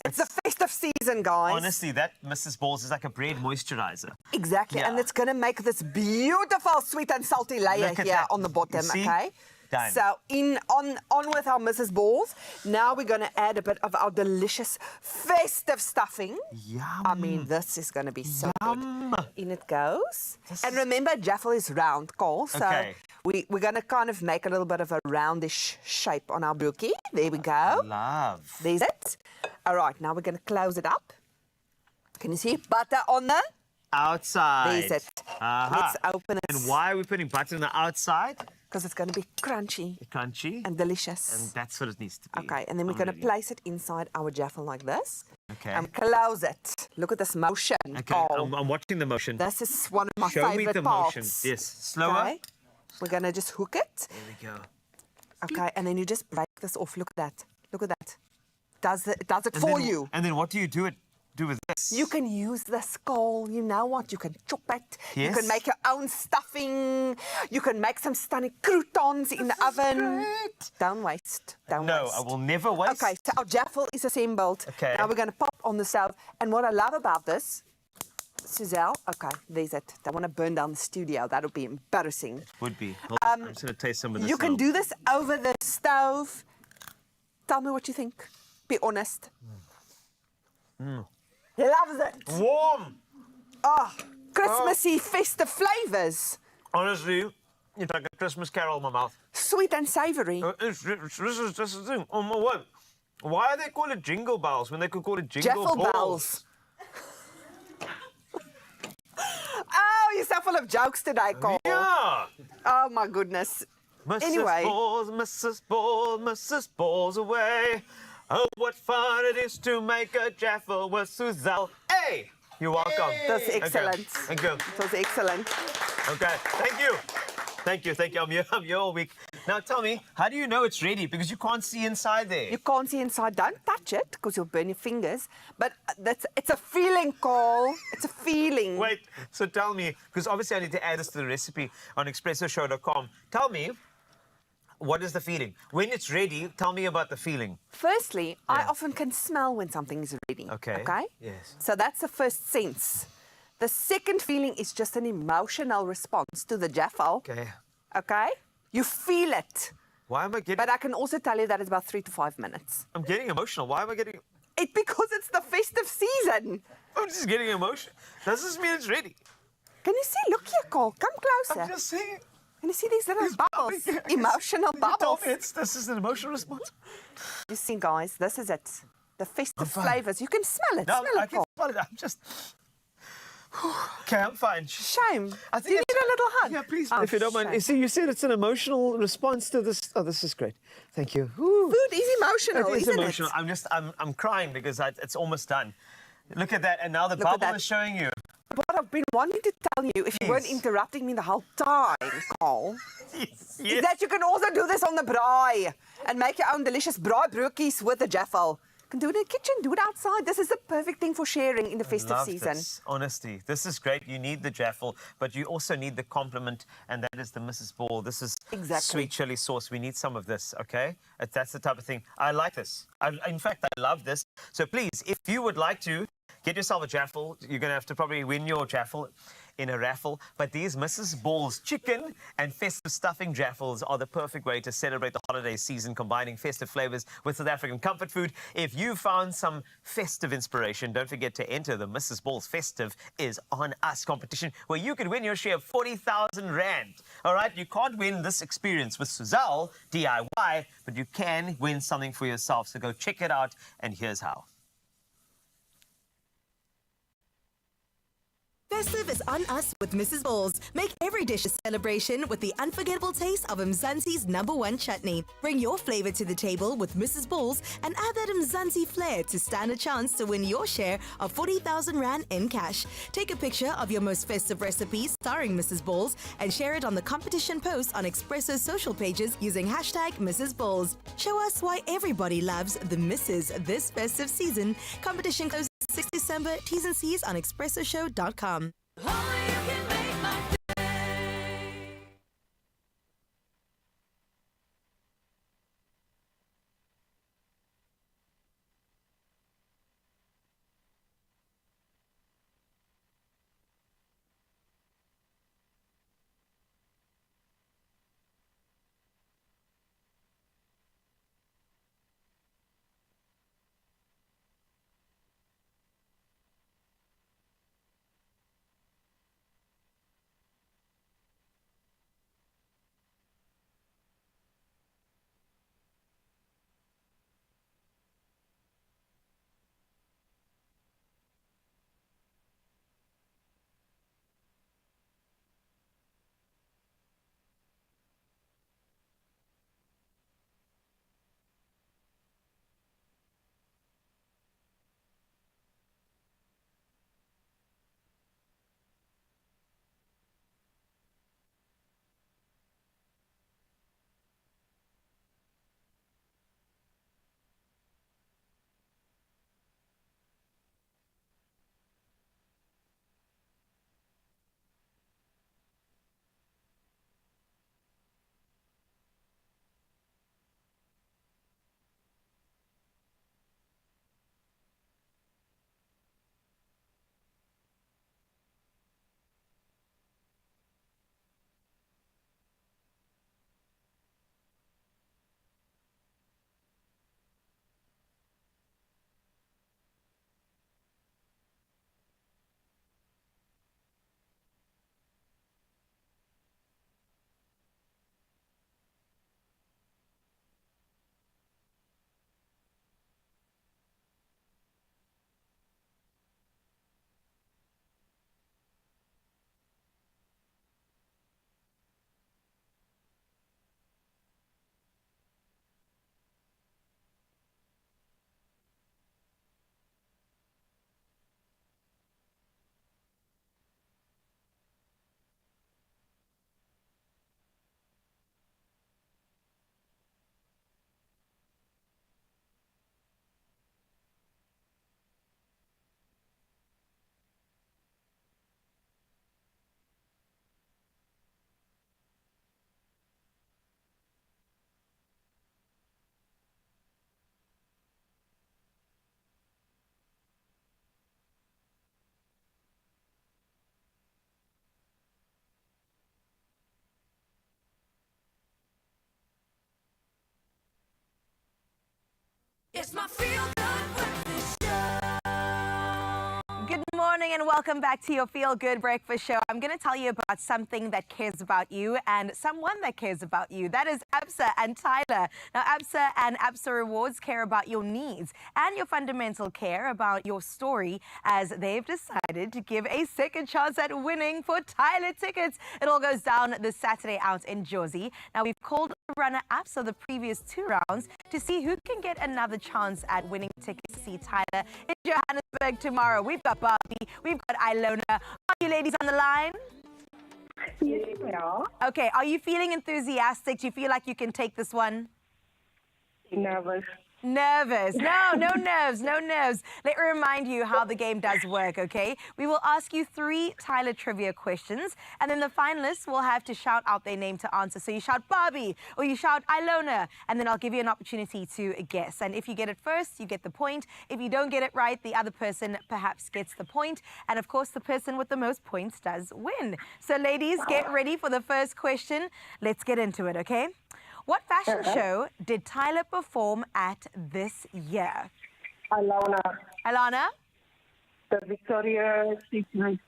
It's the festive season, guys. Honestly, that Mrs. Balls is like a bread moisturizer. Exactly. Yeah. And it's going to make this beautiful sweet and salty layer Look at here that. on the bottom, You see? okay? Done. So on with our Mrs. Balls. Now we're going to add a bit of our delicious festive stuffing. Yum. I mean, this is going to be so good. In it goes. And remember, jaffle is round, Carl. So Okay. we're going to kind of make a little bit of a roundish shape on our brookie. There we go. Love. There's it. All right, now we're going to close it up. Can you see? Butter on the... Outside. There's it. Aha. Let's open it. And why are we putting butter on the outside? Because it's going to be crunchy. Crunchy. And delicious. And that's what it needs to be. Okay, and then we're I'm going to ready. place it inside our jaffle like this. Okay. And close it. Look at this motion. Okay, Carl. I'm watching the motion. This is one of my Show me favorite the parts. motion. Yes. Slower. Okay. We're going to just hook it. There we go. Okay, and then you just break this off. Look at that. Look at that. Does it And for then- you. And then what do you do with this? You can use the skull. You know what? You can chop it. You Yes. can make your own stuffing. You can make some stunning croutons in the oven. Don't waste. Don't No, waste. I will never waste. Okay, so our jaffle is assembled. Okay. Now we're going to pop on the stove. And what I love about this, Suzelle, okay, there's it. Don't want to burn down the studio. That would be embarrassing. Would be. Hold on, I'm just going to taste some of this You can now. do this over the stove. Tell me what you think. Be honest. Loves it. Warm. Oh, Christmassy festive flavors. Honestly, it's like a Christmas carol in my mouth. Sweet and savory. This is the thing. Oh my word. Why do they call it jingle bells when they could call it jingle Jaffle balls? bells. Oh, you're so full of jokes today, Carl. Yeah. Oh, my goodness. Mrs. Anyway. Balls, Mrs. Balls, Mrs. Balls away. Oh, what fun it is to make a jaffle with Suzelle. Hey! You're welcome. That's Okay. excellent. Thank you. That was excellent. Okay, thank you. Thank you, thank you. I'm here all week. Now tell me, how do you know it's ready? Because you can't see inside there. You can't see inside. Don't touch it because you'll burn your fingers. But it's a feeling, Carl. It's a feeling. Wait, so tell me, because obviously I need to add this to the recipe on expressoshow.com. Tell me, what is the feeling? When it's ready, tell me about the feeling. Firstly, I often can smell when something is ready. Okay. Okay? Yes. So that's the first sense. The second feeling is just an emotional response to the jaffle. Okay. Okay? You feel it. Why am I getting... But I can also tell you that it's about 3 to 5 minutes. I'm getting emotional. Why am I getting... It's because it's the festive season. I'm just getting emotional. Does this mean it's ready? Can you see? Look here, Cole. Come closer. I'm just saying. Can you see these little bubbles? Emotional bubbles. This is an emotional response. You see, guys, this is it. The festive flavors. You can smell it. No, smell I it, can Cole. smell it. I'm just... Okay, I'm fine. Shame. I Do you need a little hug? Yeah, please. Oh, if you don't mind. shame. You see, you said it's an emotional response to this. Oh, this is great. Thank you. Woo. Food is emotional, It is isn't emotional. it? I'm crying because it's almost done. Look at that, and now the Look at bubble that. is showing you. What I've been wanting to tell you, if you weren't Yes. interrupting me the whole time, Cole, Yes. is that you can also do this on the braai and make your own delicious braai broodjies with the jaffle. You can do it in the kitchen, do it outside. This is the perfect thing for sharing in the festive Love season. This. Honestly, this is great. You need the jaffle, but you also need the compliment, and that is the Mrs. Ball. This is sweet chili sauce. We need some of this, okay? That's the type of thing. I like this. In fact, I love this. So please, if you would like to get yourself a jaffle, you're going to have to probably win your jaffle in a raffle. But these Mrs. Ball's chicken and festive stuffing jaffles are the perfect way to celebrate the holiday season, combining festive flavors with South African comfort food. If you found some festive inspiration, don't forget to enter the Mrs. Ball's Festive is on Us competition, where you can win your share of 40,000 Rand. All right, you can't win this experience with Suzal DIY, but you can win something for yourself. So go check it out, and here's how. Festive is on us with Mrs. Balls. Make every dish a celebration with the unforgettable taste of Mzansi's #1 chutney. Bring your flavor to the table with Mrs. Balls and add that Mzansi flair to stand a chance to win your share of 40,000 Rand in cash. Take a picture of your most festive recipe starring Mrs. Balls and share it on the competition post on Expresso's social pages using #Mrs. Balls. Show us why everybody loves the Mrs. this festive season. Competition closes 6 December. T's and C's on expressoshow.com. It's my feel-good breakfast show. Good morning and welcome back to your Feel Good Breakfast Show. I'm going to tell you about something that cares about you and someone that cares about you. That is Absa and Tyla. Now, Absa and Absa Rewards care about your needs and your fundamental care about your story, as they've decided to give a second chance at winning for Tyla tickets. It all goes down this Saturday out in Jersey. Now, we've called runner Absa the previous 2 rounds to see who can get another chance at winning tickets to see Tyla in Johannesburg tomorrow. We've got Barbie, we've got Ilona. Are you ladies on the line? Yes, we are. Okay, are you feeling enthusiastic? Do you feel like you can take this one? Nervous. Nervous. No, no nerves, no nerves. Let me remind you how the game does work, okay? We will ask you 3 Tyla trivia questions, and then the finalists will have to shout out their name to answer. So you shout Barbie, or you shout Ilona, and then I'll give you an opportunity to guess. And if you get it first, you get the point. If you don't get it right, the other person perhaps gets the point. And of course, the person with the most points does win. So ladies, get ready for the first question. Let's get into it, okay? What fashion show did Tyla perform at this year? Alana. Alana? The Victoria's Secret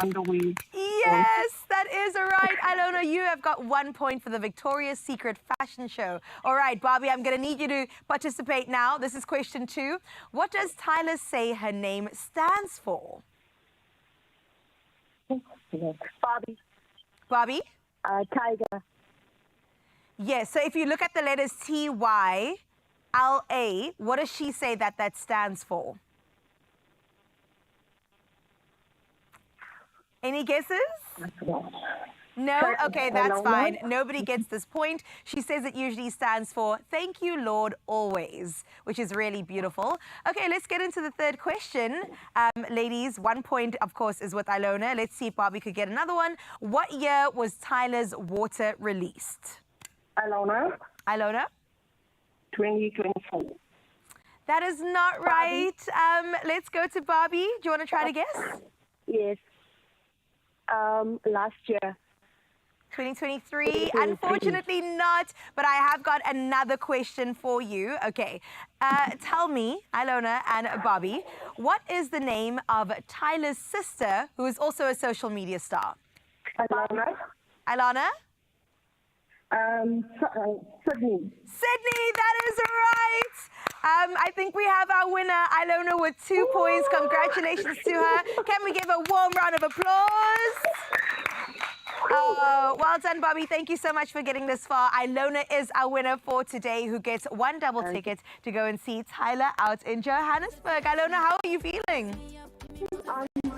underwear. Yes, that is right. Ilona, you have got 1 point for the Victoria's Secret fashion show. All right, Barbie, I'm going to need you to participate now. This is question 2. What does Tyla say her name stands for? Barbie. Barbie? Tiger. Yes, so if you look at the letters T-Y-L-A, what does she say that stands for? Any guesses? No? Okay, that's fine. Nobody gets this point. She says it usually stands for Thank You, Lord, Always, which is really beautiful. Okay, let's get into the third question. Ladies, 1 point, of course, is with Ilona. Let's see if Barbie could get another one. What year was Tyla's Water released? Ilona. Ilona? 2024. That is not right. Let's go to Barbie. Do you want to try to guess? Yes. Last year. 2023? Unfortunately not, but I have got another question for you. Okay, tell me, Ilona and Barbie, what is the name of Tyla's sister, who is also a social media star? Ilona. Ilona? Sydney. Sydney, that is right. I think we have our winner, Ilona, with 2 points. Congratulations to her. Can we give a warm round of applause? Oh, well done, Bobby. Thank you so much for getting this far. Ilona is our winner for today, who gets 1 double ticket to go and see Tyla out in Johannesburg. Ilona, how are you feeling?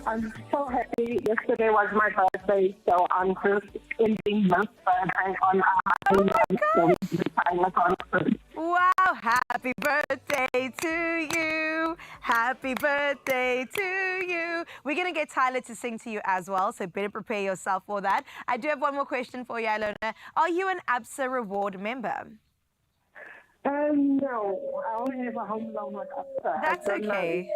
I'm so happy. Yesterday was my birthday, so I'm just ending this birthday on Wow, happy birthday to you. Happy birthday to you. We're going to get Tyla to sing to you as well, so better prepare yourself for that. I do have one more question for you, Ilona. Are you an Absa Reward member? No, I only have a home loan with Absa. That's okay.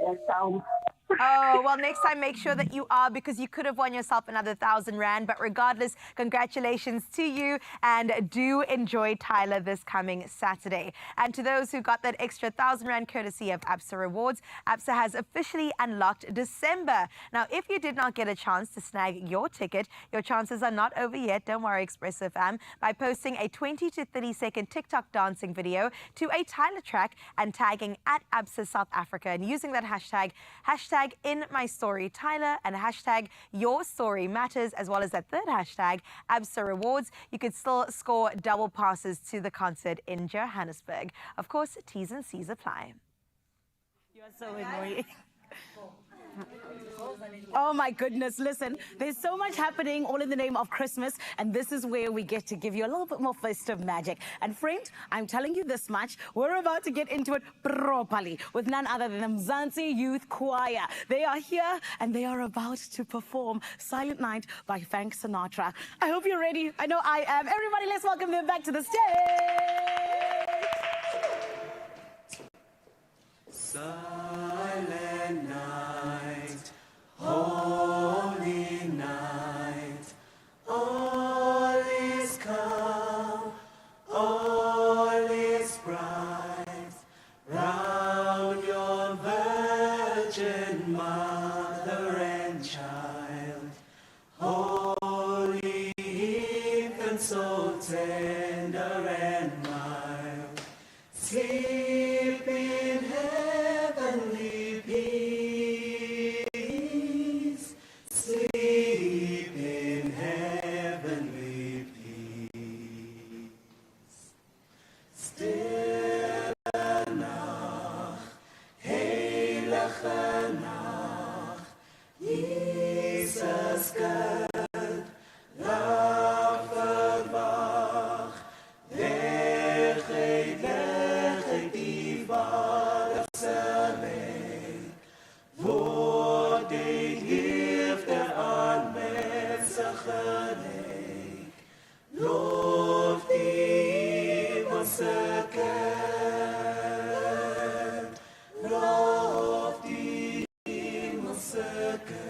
Oh, well, next time make sure that you are, because you could have won yourself another 1,000 Rand. But regardless, congratulations to you, and do enjoy Tyla this coming Saturday. And to those who got that extra 1,000 Rand courtesy of Absa Rewards, Absa has officially unlocked December. Now, if you did not get a chance to snag your ticket, your chances are not over yet. Don't worry, Expresso fam, by posting a 20 to 30-second TikTok dancing video to a Tyla track and tagging @Absa South Africa and using that hashtag in my story Tyla and hashtag your story matters, as well as that third hashtag Absa Rewards, you could still score double passes to the concert in Johannesburg. Of course, T's and C's apply. You are so annoying. Oh my goodness, listen, there's so much happening all in the name of Christmas, and this is where we get to give you a little bit more festive magic. And friend, I'm telling you this much, we're about to get into it properly with none other than the Mzansi Youth Choir. They are here and they are about to perform Silent Night by Frank Sinatra. I hope you're ready. I know I am. Everybody, let's welcome them back to the stage. Silent night, holy night, all is calm, all is bright, lake, lofty massacred, lofty massacred.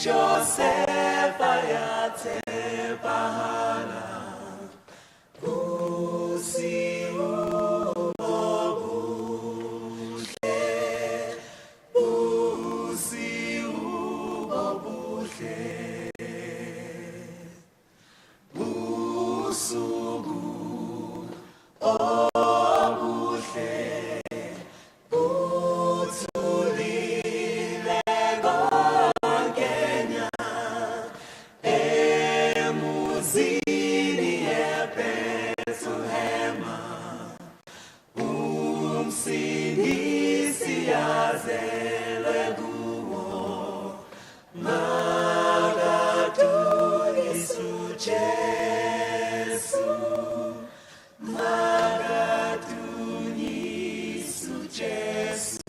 Joseph ayate bahala usi ubobuhle usi ubobuhle usuku obuhle uthulile kongenya emuzini eBethlehem umsindisi yazelwe kuwo makadunisu Jesu makadunisu Jesu.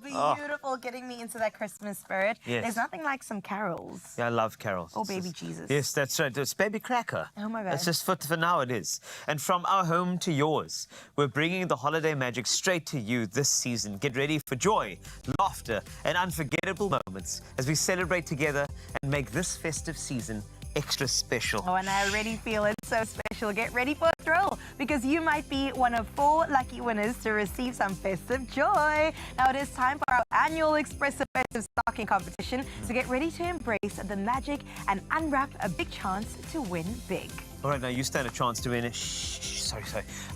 Beautiful, getting me into that Christmas spirit. Yes. There's nothing like some carols. Yeah, I love carols. Oh, baby Jesus. Yes, that's right. It's Baby Cracker. Oh, my God. It's just for now it is. And from our home to yours, we're bringing the holiday magic straight to you this season. Get ready for joy, laughter, and unforgettable moments as we celebrate together and make this festive season extra special. Oh, and I already feel it's so special. Get ready for a thrill because you might be one of 4 lucky winners to receive some festive joy. Now it is time for our annual Expresso Festive Stocking Competition. So get ready to embrace the magic and unwrap a big chance to win big. All right, now you stand a chance to win it. Sorry.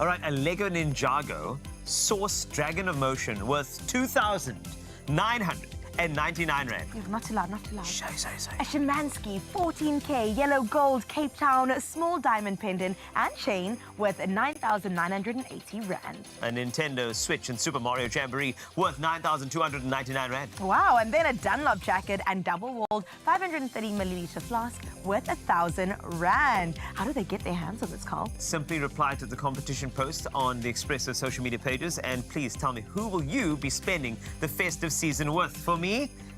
All right, a Lego Ninjago Source Dragon of Motion worth 2,999 Rand. Not too loud, not too loud. Sorry. A Szymanski 14K yellow gold Cape Town small diamond pendant and chain worth 9,980 Rand. A Nintendo Switch and Super Mario Jamboree worth 9,299 Rand. Wow, and then a Dunlop jacket and double-walled 530ml flask worth 1,000 Rand. How do they get their hands on this, Carl? Simply reply to the competition post on the Expresso social media pages and please tell me who will you be spending the festive season with? For me,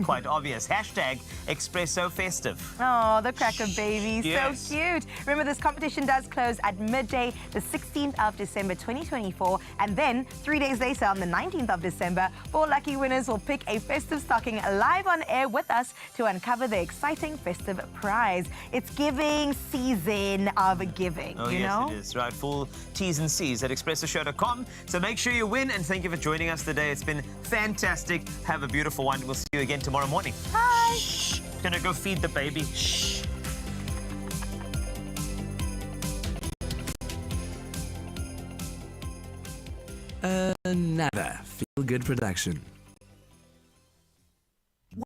quite obvious. Hashtag Expresso Festive. Oh, the cracker baby. Yes. So cute. Remember, this competition does close at midday, the 16th of December 2024. And then 3 days later, on the 19th of December, 4 lucky winners will pick a festive stocking live on air with us to uncover the exciting festive prize. It's giving season of giving, Oh, you yes, know? it is. Right, full T's and C's at expressoshow.com. So make sure you win and thank you for joining us today. It's been fantastic. Have a beautiful one. We'll see you again tomorrow morning. Bye. Shh. Gonna go feed the baby. Shh. Another feel-good production.